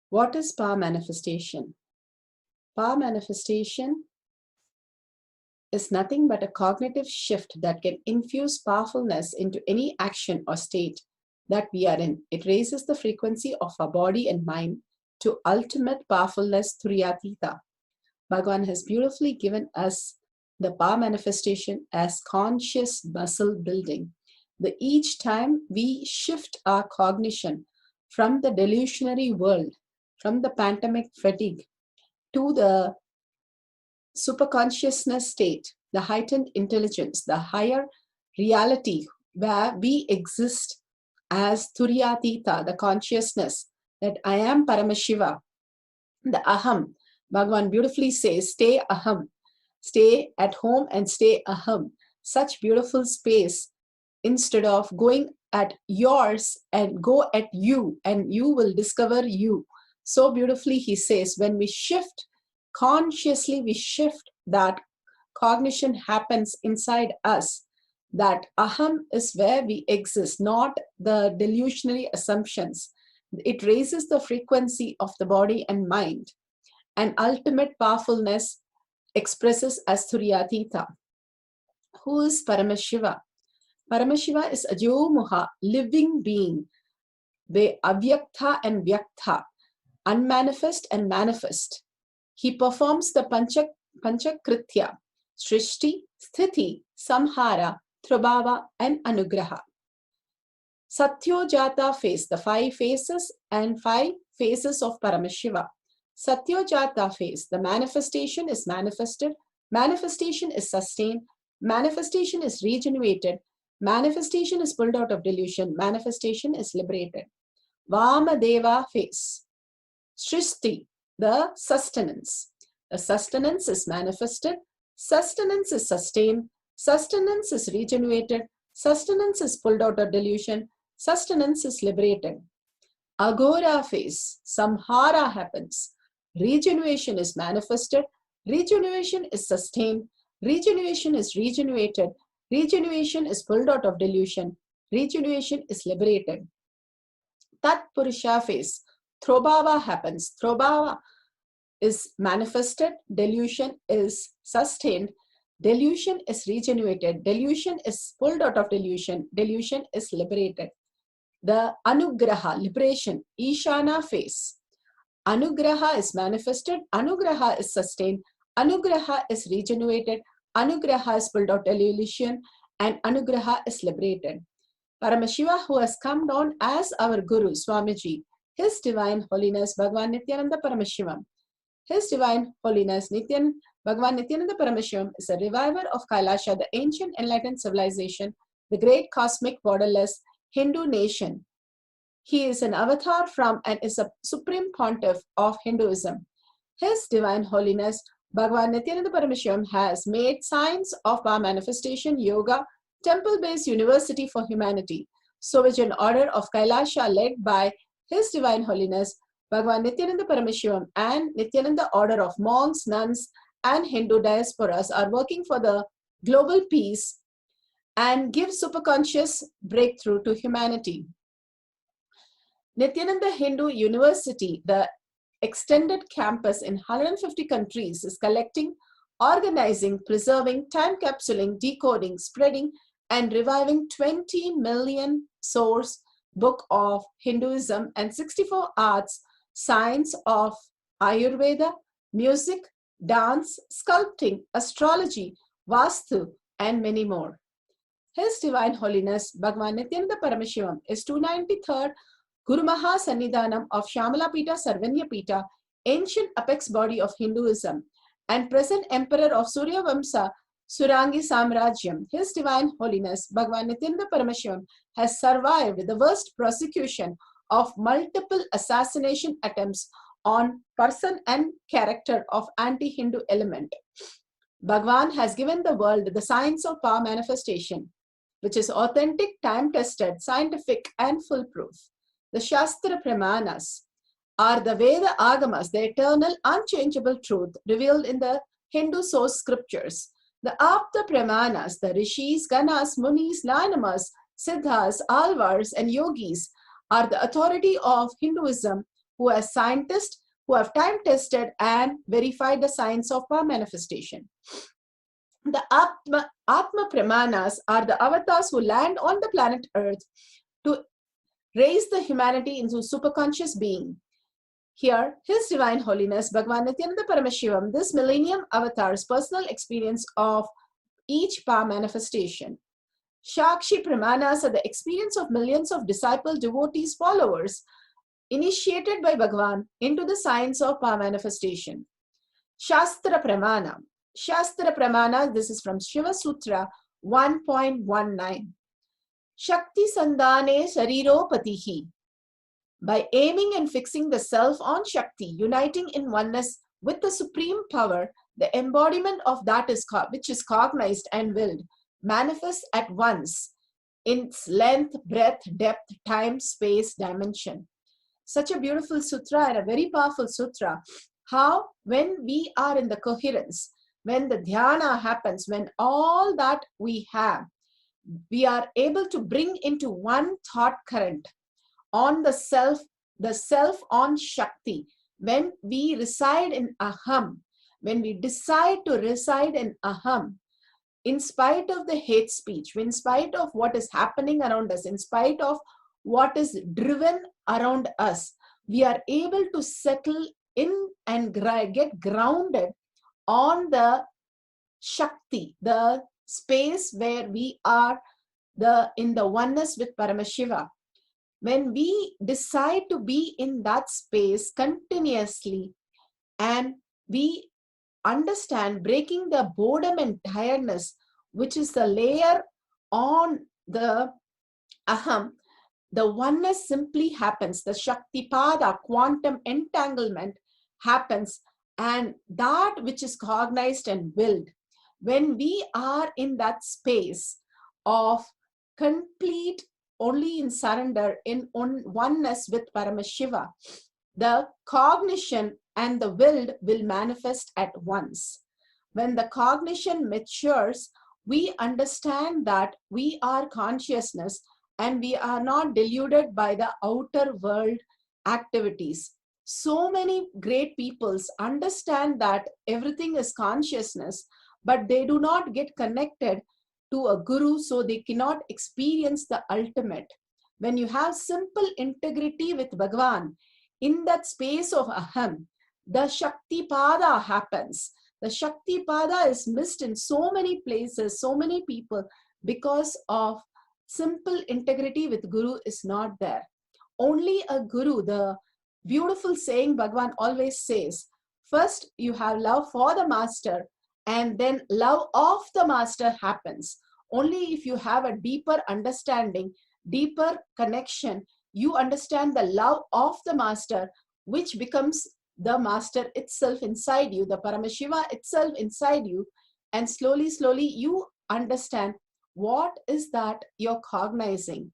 What is power manifestation? Power manifestation is nothing but a cognitive shift that can infuse powerfulness into any action or state that we are in. It raises the frequency of our body and mind to ultimate powerfulness Turiyatita. Bhagavan has beautifully given us the power manifestation as conscious muscle building. Each time we shift our cognition from the delusionary world, from the pandemic fatigue, to the superconsciousness state, the heightened intelligence, the higher reality where we exist as Turiyatita, the consciousness that I am Paramashiva, the Aham. Bhagavan beautifully says, stay Aham, stay at home and stay Aham. Such beautiful space, instead of going at yours and go at you and you will discover you. So beautifully he says, when we shift, consciously we shift, that cognition happens inside us, that Aham is where we exist, not the delusionary assumptions. It raises the frequency of the body and mind, and ultimate powerfulness expresses as Turiyatita. Who is Paramashiva? Paramashiva is Ajomuha, living being, the Avyaktha and Vyaktha, unmanifest and manifest. He performs the Panchakritya, Srishti, Sthiti, Samhara, Trabhava, and Anugraha. Satyojata face, the 5 faces and 5 faces of Paramashiva. Satyojata face, the manifestation is manifested, manifestation is sustained, manifestation is regenerated, manifestation is pulled out of delusion, manifestation is liberated. Vamadeva face, Srishti, the sustenance. The sustenance is manifested, sustenance is sustained, sustenance is regenerated, sustenance is pulled out of delusion, sustenance is liberated. Agora phase, samhara happens. Regeneration is manifested, regeneration is sustained, regeneration is regenerated, regeneration is pulled out of delusion, regeneration is liberated. Tat Purusha phase, Throbhava happens. Throbhava is manifested, delusion is sustained, delusion is regenerated, delusion is pulled out of delusion, delusion is liberated. The Anugraha, liberation, Ishana phase. Anugraha is manifested, Anugraha is sustained, Anugraha is regenerated, Anugraha is pulled out of delusion, and Anugraha is liberated. Paramashiva, who has come down as our Guru, Swamiji, His Divine Holiness Bhagavan Nithyananda Paramashivam. His Divine Holiness Bhagavan Nithyananda Paramashivam is a reviver of Kailasha, the ancient enlightened civilization, the great cosmic borderless Hindu nation. He is an avatar from and is a supreme pontiff of Hinduism. His Divine Holiness Bhagavan Nithyananda Paramashivam has made science of power manifestation, yoga, temple-based university for humanity. So which an order of Kailasha led by His Divine Holiness Bhagavan Nithyananda Paramashivam and Nithyananda order of monks, nuns, and Hindu diasporas are working for the global peace and give superconscious breakthrough to humanity. Nithyananda Hindu University, the extended campus in 150 countries, is collecting, organizing, preserving, time capsuling, decoding, spreading, and reviving 20 million source book of Hinduism and 64 arts, science of Ayurveda, music, dance, sculpting, astrology, Vastu, and many more. His Divine Holiness Bhagavan Nithyananda Paramashivam is 293rd Guru Maha Sannidhanam of Shyamala Pita Sarvanya Pita, ancient apex body of Hinduism, and present emperor of Surya Vamsa Surangi Samrajyam. His Divine Holiness Bhagavan Nithyananda Paramashivam has survived the worst prosecution of multiple assassination attempts on person and character of anti-Hindu element. Bhagavan has given the world the science of power manifestation, which is authentic, time-tested, scientific, and foolproof. The Shastra Pramanas are the Veda Agamas, the eternal, unchangeable truth revealed in the Hindu source scriptures. The Apta Pramanas, the Rishis, Ganas, Munis, Lanamas, Siddhas, Alvars, and Yogis are the authority of Hinduism who as scientists who have time-tested and verified the science of power manifestation. The Atma Pramanas are the avatars who land on the planet Earth to raise the humanity into superconscious being. Here, His Divine Holiness Bhagavan Nithyananda Paramashivam, this millennium avatar's personal experience of each power manifestation. Shakshi Pramanas are the experience of millions of disciple devotees, followers, initiated by Bhagavan into the science of power manifestation. Shastra Pramana. Shastra Pramana, this is from Shiva Sutra 1.19. Shakti Sandhane Shariropatihi. By aiming and fixing the self on Shakti, uniting in oneness with the supreme power, the embodiment of that is which is cognized and willed, manifests at once in its length, breadth, depth, time, space, dimension. Such a beautiful sutra and a very powerful sutra. How, when we are in the coherence, when the dhyana happens, when all that we have, we are able to bring into one thought current on the self on Shakti. When we reside in Aham, when we decide to reside in Aham, in spite of the hate speech, in spite of what is happening around us, in spite of what is driven around us, we are able to settle in and get grounded on the Shakti, the space where we are in the oneness with Paramashiva. When we decide to be in that space continuously and we understand breaking the boredom and tiredness, which is the layer on the Aham, the oneness simply happens. The Shakti Pada, quantum entanglement happens, and that which is cognized and willed. When we are in that space of complete, only in surrender, in oneness with Paramashiva, the cognition and the willed will manifest at once. When the cognition matures, we understand that we are consciousness and we are not deluded by the outer world activities. So many great peoples understand that everything is consciousness, but they do not get connected to a guru, so they cannot experience the ultimate. When you have simple integrity with Bhagavan, in that space of Aham, the Shakti Pada happens. The Shakti Pada is missed in so many places, so many people, because of simple integrity with Guru is not there. Only a Guru, the beautiful saying Bhagavan always says, first you have love for the master and then love of the master happens. Only if you have a deeper understanding, deeper connection, you understand the love of the master, which becomes the master itself inside you, the Paramashiva itself inside you. And slowly, slowly you understand what is that you're cognizing.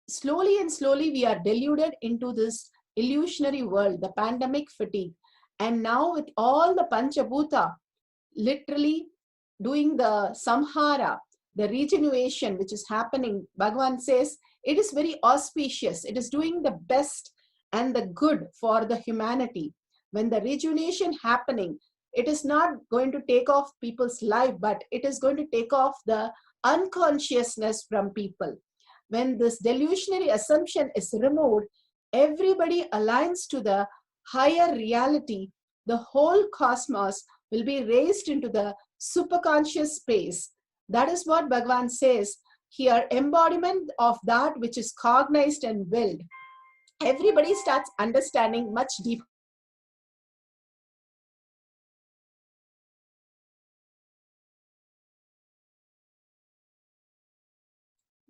Slowly and slowly we are deluded into this illusionary world, the pandemic fatigue. And now with all the Panchabhuta literally doing the samhara, the regeneration which is happening, Bhagavan says it is very auspicious. It is doing the best and the good for the humanity. When the rejuvenation happening, it is not going to take off people's life, but it is going to take off the unconsciousness from people. When this delusionary assumption is removed, everybody aligns to the higher reality. The whole cosmos will be raised into the superconscious space. That is what Bhagavan says here, embodiment of that which is cognized and willed. Everybody starts understanding much deeper.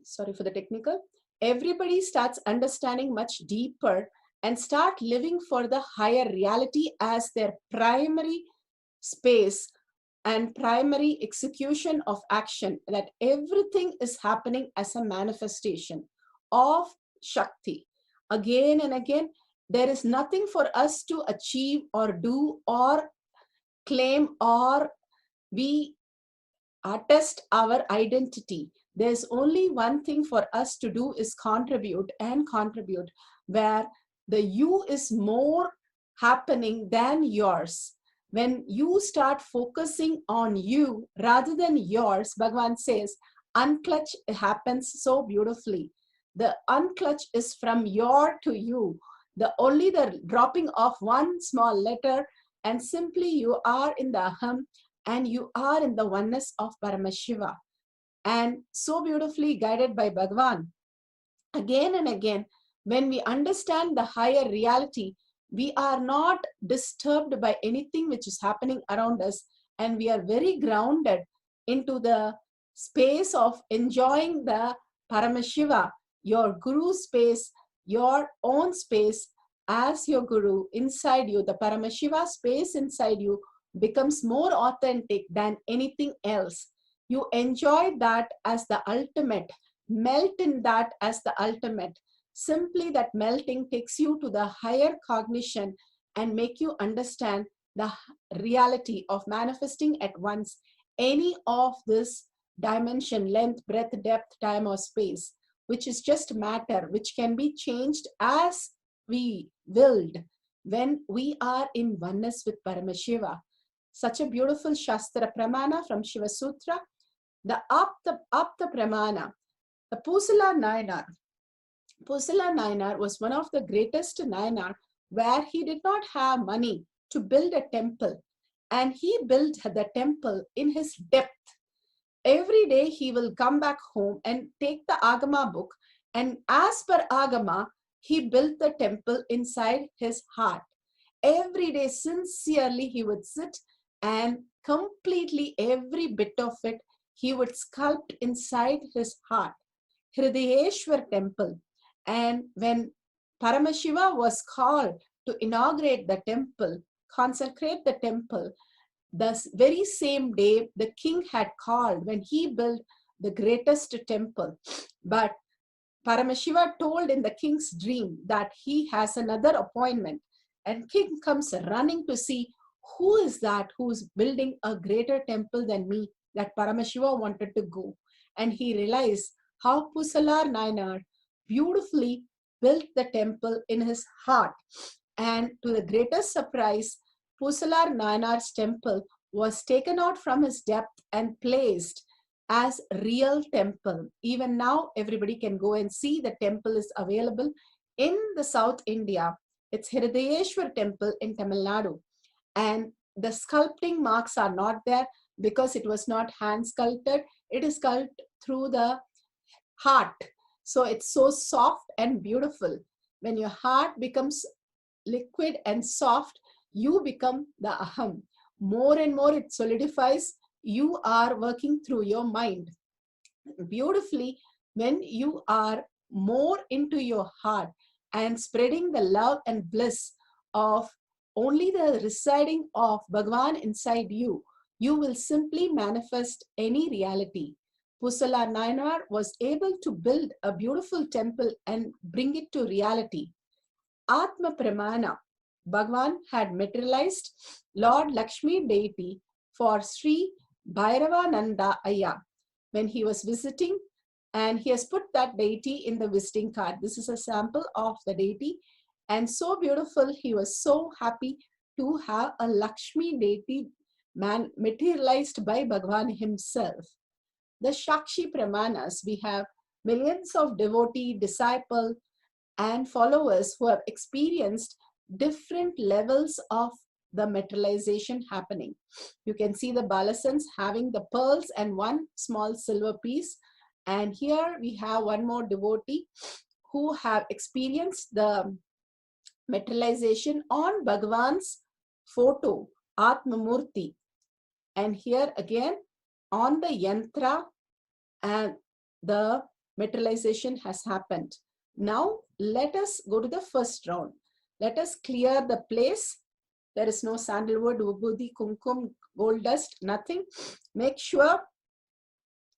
Sorry for the technical. Everybody starts understanding much deeper and start living for the higher reality as their primary space and primary execution of action, that everything is happening as a manifestation of Shakti. Again and again, there is nothing for us to achieve or do or claim or we attest our identity. There's only one thing for us to do is contribute and contribute, where the you is more happening than yours. When you start focusing on you rather than yours, Bhagavan says, unclutch happens so beautifully. The unclutch is from your to you. Only the dropping of one small letter and simply you are in the aham and you are in the oneness of Paramashiva. And so beautifully guided by Bhagavan. Again and again, when we understand the higher reality, we are not disturbed by anything which is happening around us, and we are very grounded into the space of enjoying the Paramashiva, your Guru space, your own space as your Guru inside you. The Paramashiva space inside you becomes more authentic than anything else. You enjoy that as the ultimate, melt in that as the ultimate. Simply that melting takes you to the higher cognition and make you understand the reality of manifesting at once any of this dimension, length, breadth, depth, time or space, which is just matter, which can be changed as we willed when we are in oneness with Paramashiva. Such a beautiful Shastra Pramana from Shiva Sutra, the Apta Pramana, the Pusala Nayanar. Pusala Nayanar was one of the greatest Nayanar where he did not have money to build a temple, and he built the temple in his depth. Every day he will come back home and take the Agama book, and as per Agama, he built the temple inside his heart. Every day, sincerely, he would sit and completely every bit of it, he would sculpt inside his heart. Hridayeshwar temple. And when Paramashiva was called to inaugurate the temple, consecrate the temple, the very same day the king had called when he built the greatest temple. But Paramashiva told in the king's dream that he has another appointment, and king comes running to see who is that who is building a greater temple than me, that Paramashiva wanted to go. And he realized how Pusalar Nayanar beautifully built the temple in his heart. And to the greatest surprise, Pusalar Nayanar's temple was taken out from his depth and placed as real temple. Even now, everybody can go and see the temple is available in the South India. It's Hridayeshwar temple in Tamil Nadu. And the sculpting marks are not there because it was not hand sculpted. It is sculpted through the heart. So it's so soft and beautiful. When your heart becomes liquid and soft, you become the aham. More and more it solidifies. You are working through your mind. Beautifully, when you are more into your heart and spreading the love and bliss of only the residing of Bhagavan inside you, you will simply manifest any reality. Pusala Nayanar was able to build a beautiful temple and bring it to reality. Atma Pramana, Bhagavan had materialized Lord Lakshmi deity for Sri Bhairavananda Ayya when he was visiting, and he has put that deity in the visiting card. This is a sample of the deity, and so beautiful. He was so happy to have a Lakshmi deity materialized by Bhagavan himself. The Shakshi Pramanas, we have millions of devotee, disciple, and followers who have experienced different levels of the materialization happening. You can see the Balasans having the pearls and one small silver piece. And here we have one more devotee who have experienced the materialization on Bhagavan's photo, Atma Murti. And here again on the yantra, and the materialization has happened. Now let us go to the first round. Let us clear the place. There is no sandalwood, vibhuti, kumkum, gold dust, nothing. Make sure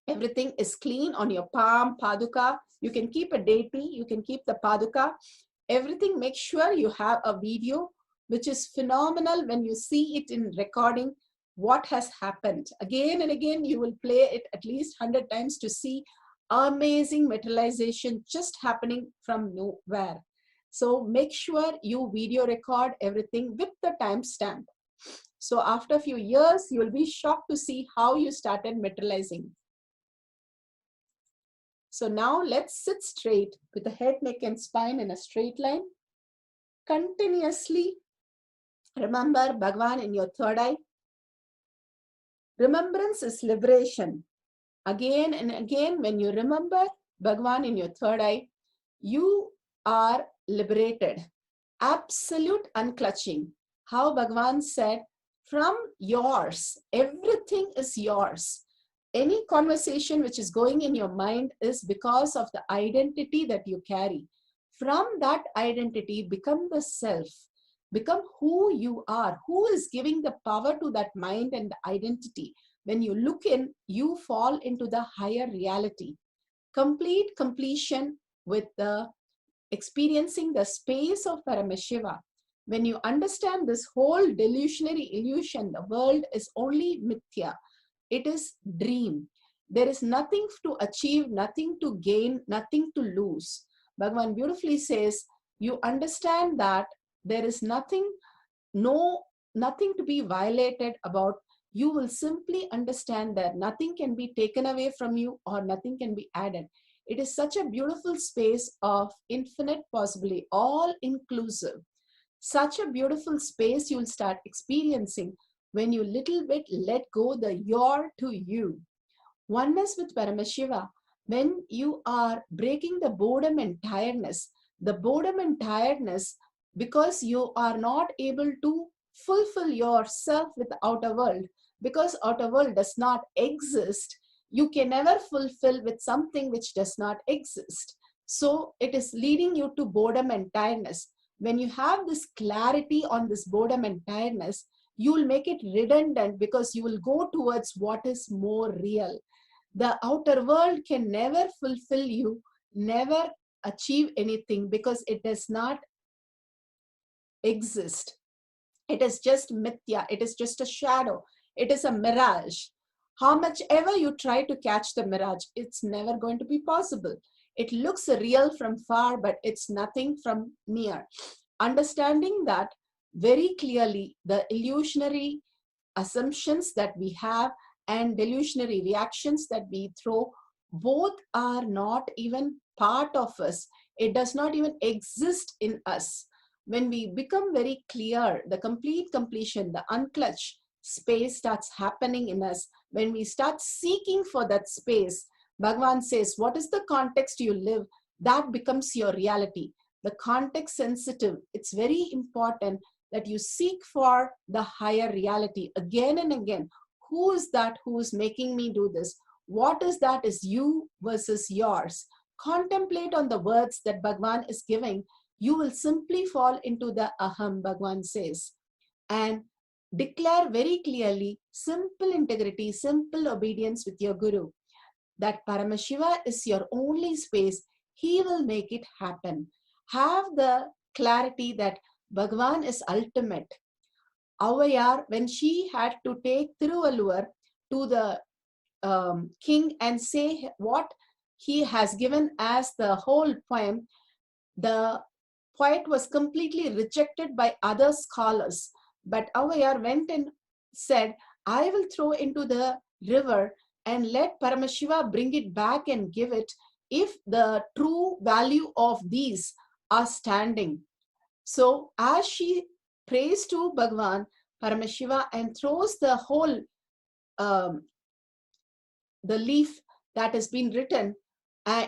everything is clean on your palm, paduka. You can keep a deity, you can keep the paduka. Everything, make sure you have a video, which is phenomenal when you see it in recording, what has happened. Again and again, you will play it at least 100 times to see amazing materialization just happening from nowhere. So make sure you video record everything with the timestamp. So after a few years, you will be shocked to see how you started materializing. So now let's sit straight with the head, neck, and spine in a straight line. Continuously remember Bhagavan in your third eye. Remembrance is liberation. Again and again, when you remember Bhagavan in your third eye, you are liberated. Absolute unclutching. How Bhagavan said, from yours, everything is yours. Any conversation which is going in your mind is because of the identity that you carry. From that identity, become the self. Become who you are. Who is giving the power to that mind and the identity? When you look in, you fall into the higher reality. Complete completion with the experiencing the space of Paramashiva. When you understand this whole delusionary illusion, the world is only mithya. It is dream. There is nothing to achieve, nothing to gain, nothing to lose. Bhagavan beautifully says, you understand that there is nothing to be violated about. You will simply understand that nothing can be taken away from you or nothing can be added. It is such a beautiful space of infinite possibility, all inclusive. Such a beautiful space you will start experiencing when you little bit let go the your to you. Oneness with Paramashiva, when you are breaking the boredom and tiredness because you are not able to fulfill yourself with the outer world, because outer world does not exist. You can never fulfill with something which does not exist. So it is leading you to boredom and tiredness. When you have this clarity on this boredom and tiredness, you will make it redundant because you will go towards what is more real. The outer world can never fulfill you, never achieve anything because it does not exist. It is just mithya. It is just a shadow. It is a mirage. How much ever you try to catch the mirage, it's never going to be possible. It looks real from far, but it's nothing from near. Understanding that very clearly, the illusionary assumptions that we have and delusionary reactions that we throw, both are not even part of us. It does not even exist in us. When we become very clear, the complete completion, the unclutch space starts happening in us. When we start seeking for that space, Bhagavan says, what is the context you live? That becomes your reality. the context sensitive. It's very important that you seek for the higher reality again and again. Who is that who is making me do this? What is that is you versus yours? Contemplate on the words that Bhagwan is giving. You will simply fall into the aham, Bhagwan says. And declare very clearly simple integrity, simple obedience with your Guru. That Paramashiva is your only space. He will make it happen. Have the clarity that Bhagwan is ultimate. Avayar, when she had to take Thiruvalluvar to the king and say what he has given as the whole poem, the poet was completely rejected by other scholars. But Avayar went and said, I will throw into the river and let Paramashiva bring it back and give it if the true value of these are standing. So as she prays to Bhagwan, Paramashiva, and throws the whole, the leaf that has been written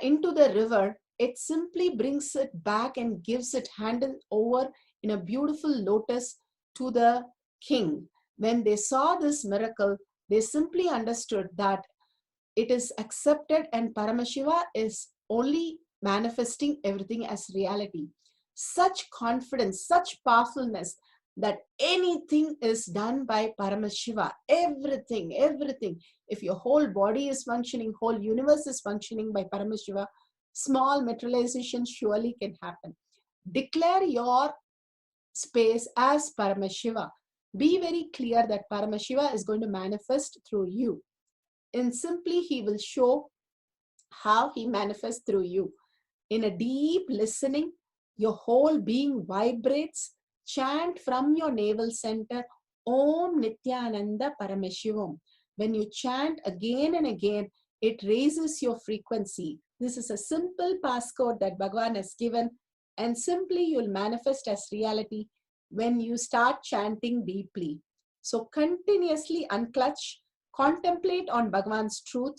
into the river, it simply brings it back and gives it handed over in a beautiful lotus to the king. When they saw this miracle, they simply understood that it is accepted and Paramashiva is only manifesting everything as reality. Such confidence, such powerfulness that anything is done by Paramashiva. Everything, everything. If your whole body is functioning, whole universe is functioning by Paramashiva, small materialization surely can happen. Declare your space as Paramashiva. Be very clear that Paramashiva is going to manifest through you. And simply he will show how he manifests through you. In a deep listening, your whole being vibrates. Chant from your navel center, Om Nithyananda Paramashivam. When you chant again and again, it raises your frequency. This is a simple passcode that Bhagwan has given, and simply you'll manifest as reality when you start chanting deeply. So continuously unclutch, contemplate on Bhagwan's truth,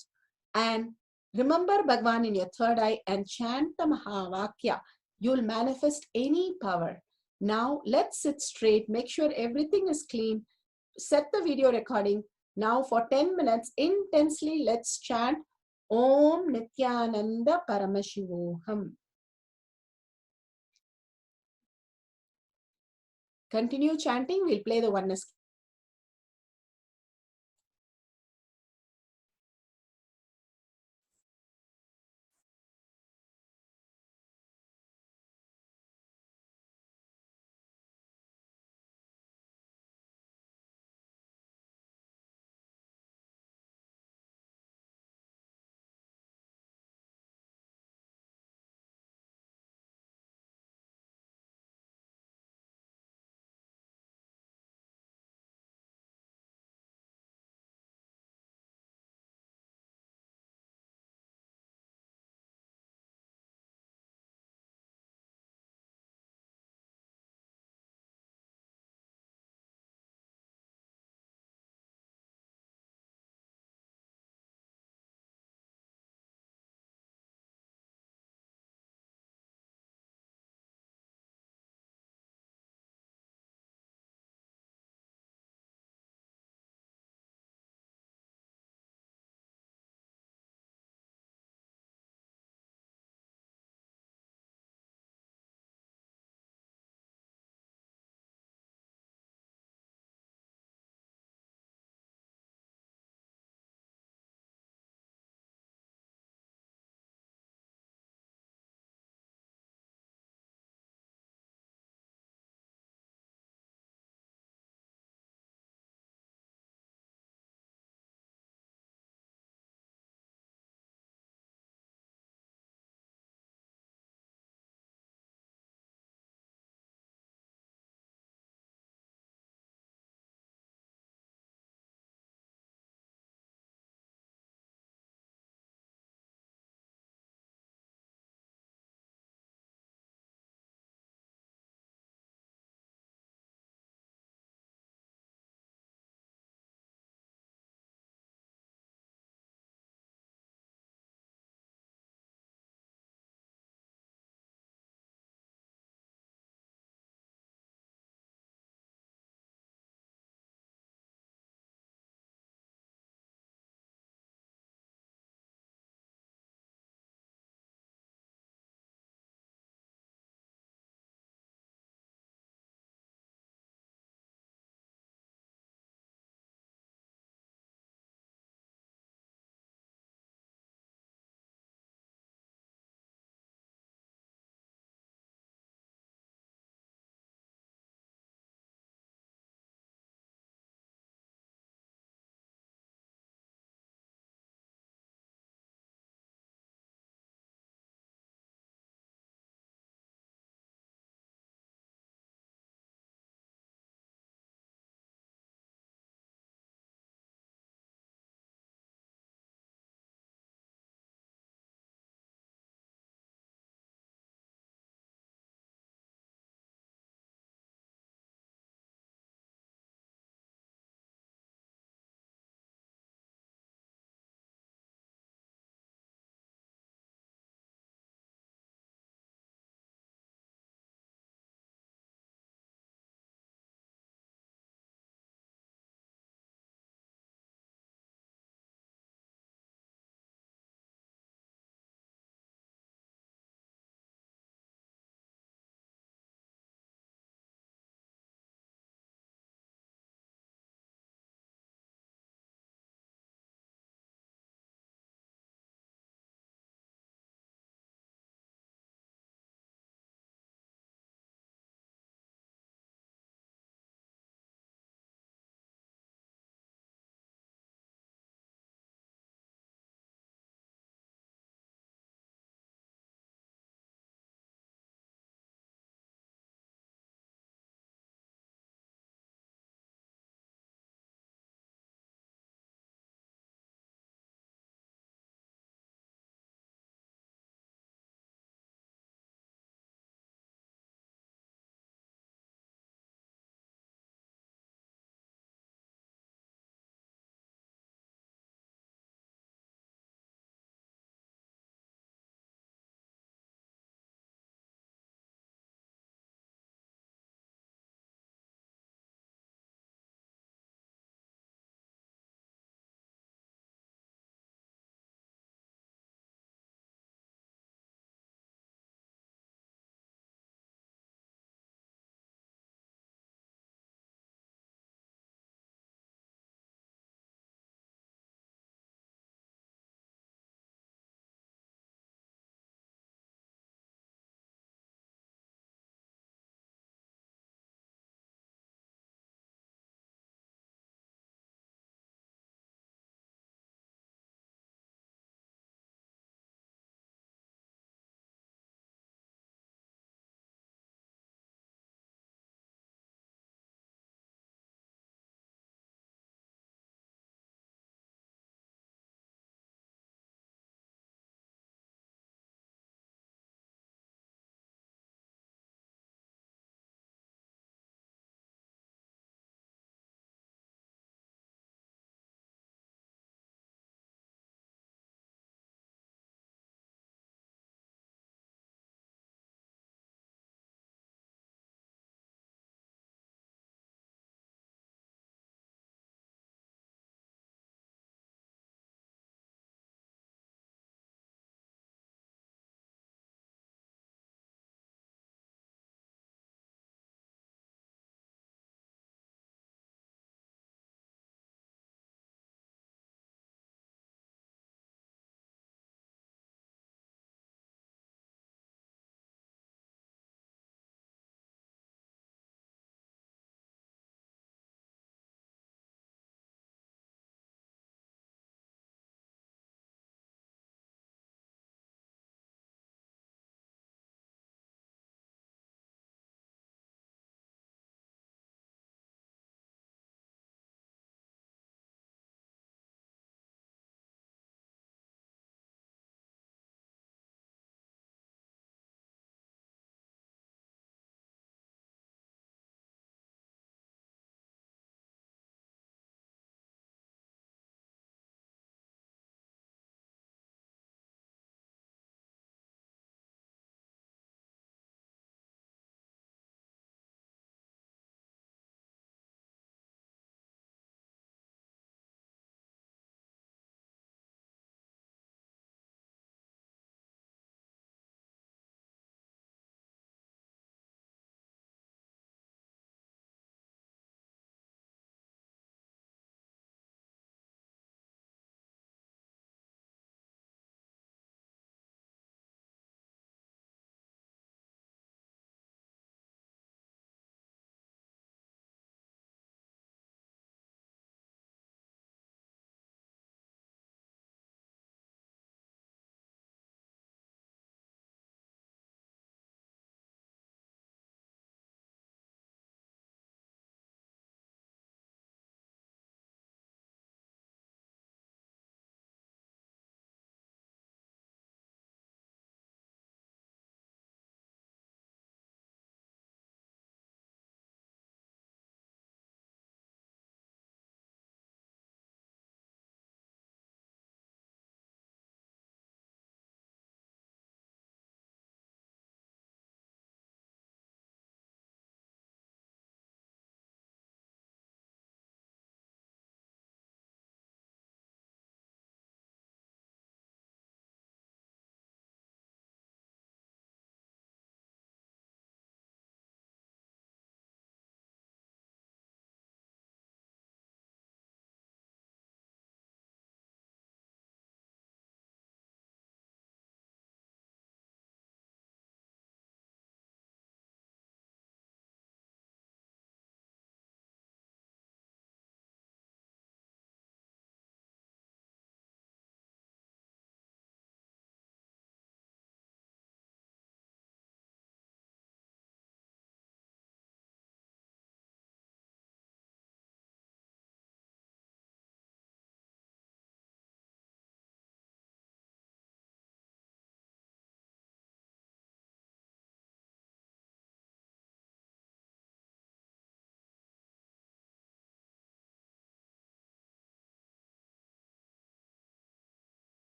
and remember Bhagwan in your third eye and chant the Mahavakya. You'll manifest any power. Now let's sit straight, make sure everything is clean, set the video recording. Now for 10 minutes, intensely let's chant Om Nithyananda Paramashivoham. Continue chanting, we'll play the oneness.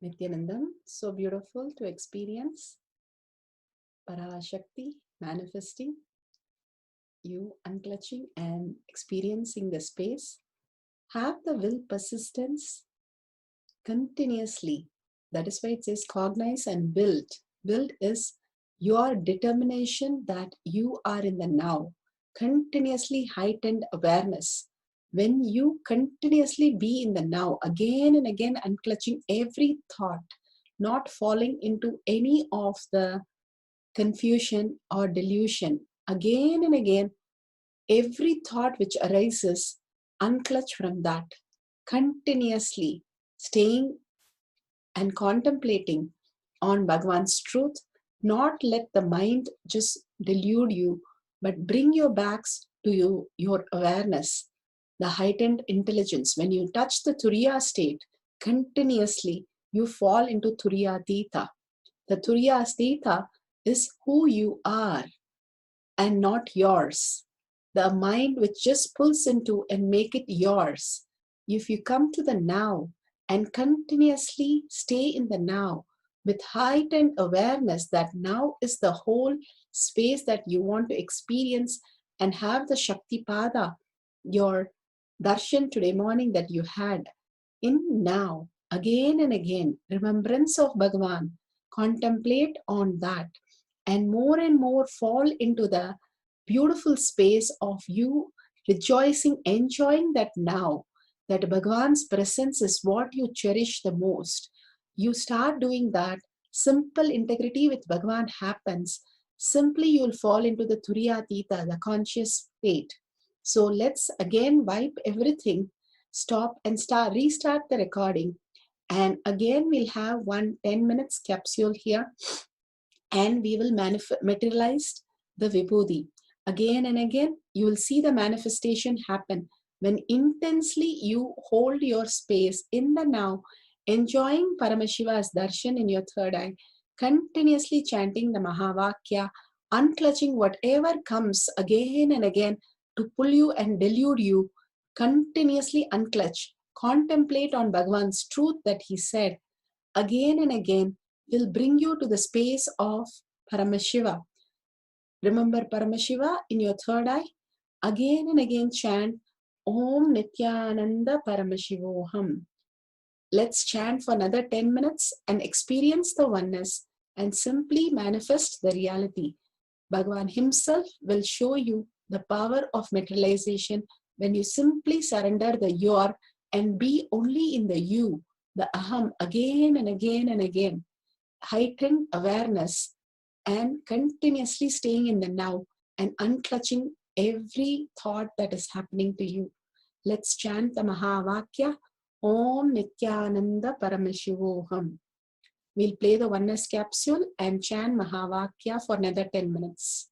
Nithyanandam, so beautiful to experience Parashakti manifesting, you unclutching and experiencing the space. Have the will persistence continuously. That is why it says cognize and build. Build is your determination that you are in the now. Continuously heightened awareness. When you continuously be in the now, again and again unclutching every thought, not falling into any of the confusion or delusion. Again and again, every thought which arises, unclutch from that. Continuously staying and contemplating on Bhagavan's truth, not let the mind just delude you, but bring your backs to your awareness, the heightened intelligence. When you touch the Turiya state, continuously you fall into Turiya Dita. The Turiya Dita is who you are and not yours. The mind which just pulls into and make it yours. If you come to the now and continuously stay in the now with heightened awareness that now is the whole space that you want to experience and have the Shakti Pada, your darshan today morning that you had in now, again and again, remembrance of Bhagavan, contemplate on that and more fall into the beautiful space of you rejoicing, enjoying that now, that Bhagavan's presence is what you cherish the most. You start doing that, simple integrity with Bhagavan happens. Simply you'll fall into the Turiyatita, the conscious state. So let's again wipe everything, stop and restart the recording. And again, we'll have 10 minutes capsule here and we will materialize the vibhuti. Again and again, you will see the manifestation happen when intensely you hold your space in the now, enjoying Paramashiva's darshan in your third eye, continuously chanting the Mahavakya, unclutching whatever comes again and again to pull you and delude you, continuously unclutch. Contemplate on Bhagavan's truth that he said again and again will bring you to the space of Paramashiva. Remember Paramashiva in your third eye. Again and again chant Om Nithyananda Paramashivoham. Let's chant for another 10 minutes and experience the oneness and simply manifest the reality. Bhagavan himself will show you the power of materialization when you simply surrender the your and be only in the you, the aham, again and again and again. Heightened awareness and continuously staying in the now and unclutching every thought that is happening to you. Let's chant the Mahavakya, Om Nithyananda Paramashivoham. We'll play the oneness capsule and chant Mahavakya for another 10 minutes.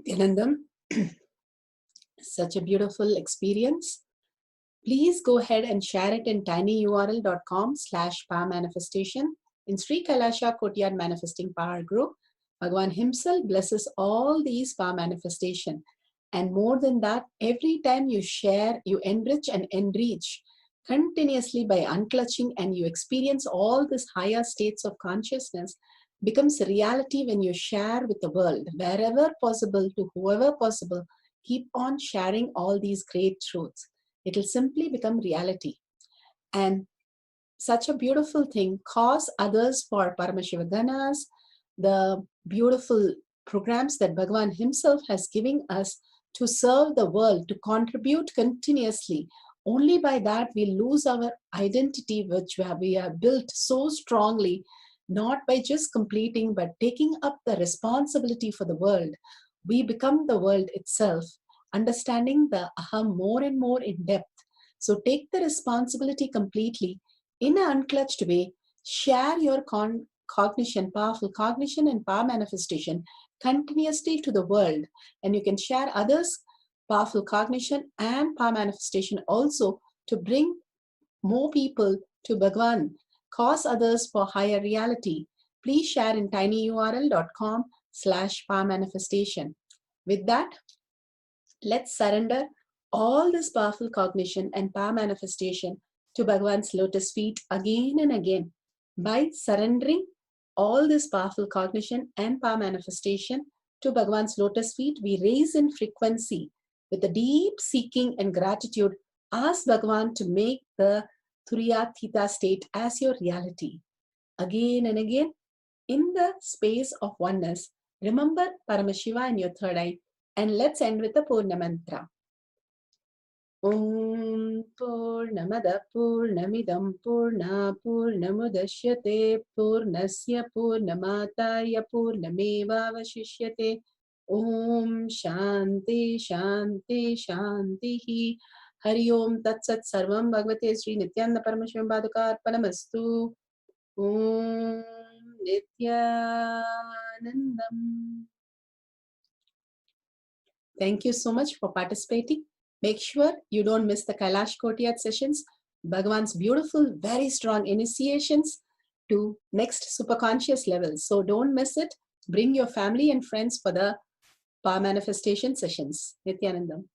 Nithyanandam, such a beautiful experience. Please go ahead and share it in tinyurl.com/power manifestation in Sri Kailasha Kotyard Manifesting Power Group. Bhagavan himself blesses all these power manifestation. And more than that, every time you share, you enrich and enrich continuously by unclutching, and you experience all these higher states of consciousness becomes a reality when you share with the world. Wherever possible, to whoever possible, keep on sharing all these great truths. It will simply become reality. And such a beautiful thing, cause others for Paramashiva Ganas, the beautiful programs that Bhagavan himself has given us to serve the world, to contribute continuously. Only by that we lose our identity, which we have built so strongly, not by just completing, but taking up the responsibility for the world. We become the world itself, understanding the aham more and more in depth. So take the responsibility completely in an unclutched way. Share your cognition, powerful cognition and power manifestation continuously to the world. And you can share others' powerful cognition and power manifestation also to bring more people to Bhagavan, cause others for higher reality. Please share in tinyurl.com/power manifestation. With that, let's surrender all this powerful cognition and power manifestation to Bhagavan's lotus feet again and again. By surrendering all this powerful cognition and power manifestation to Bhagavan's lotus feet, we raise in frequency with a deep seeking and gratitude. Ask Bhagavan to make the Turiya Theta state as your reality. Again and again, in the space of oneness, remember Paramashiva in your third eye. And let's end with the Purna mantra. Om Purnamada Purnamidam Purna Purnamudashyate Purnasya Purnamataya Purnameva Vashishyate. Om Shanti Shanti Shanti. Hari Om Tat Sat Sarvam Bhagavate Sri Nithyananda Paramashivam Paduka Arpanamastu. Om Nithyanandam. Thank you so much for participating. Make sure you don't miss the Kailash Kotyard sessions, Bhagavan's beautiful, very strong initiations to next superconscious level. So don't miss it. Bring your family and friends for the power manifestation sessions. Nithyanandam.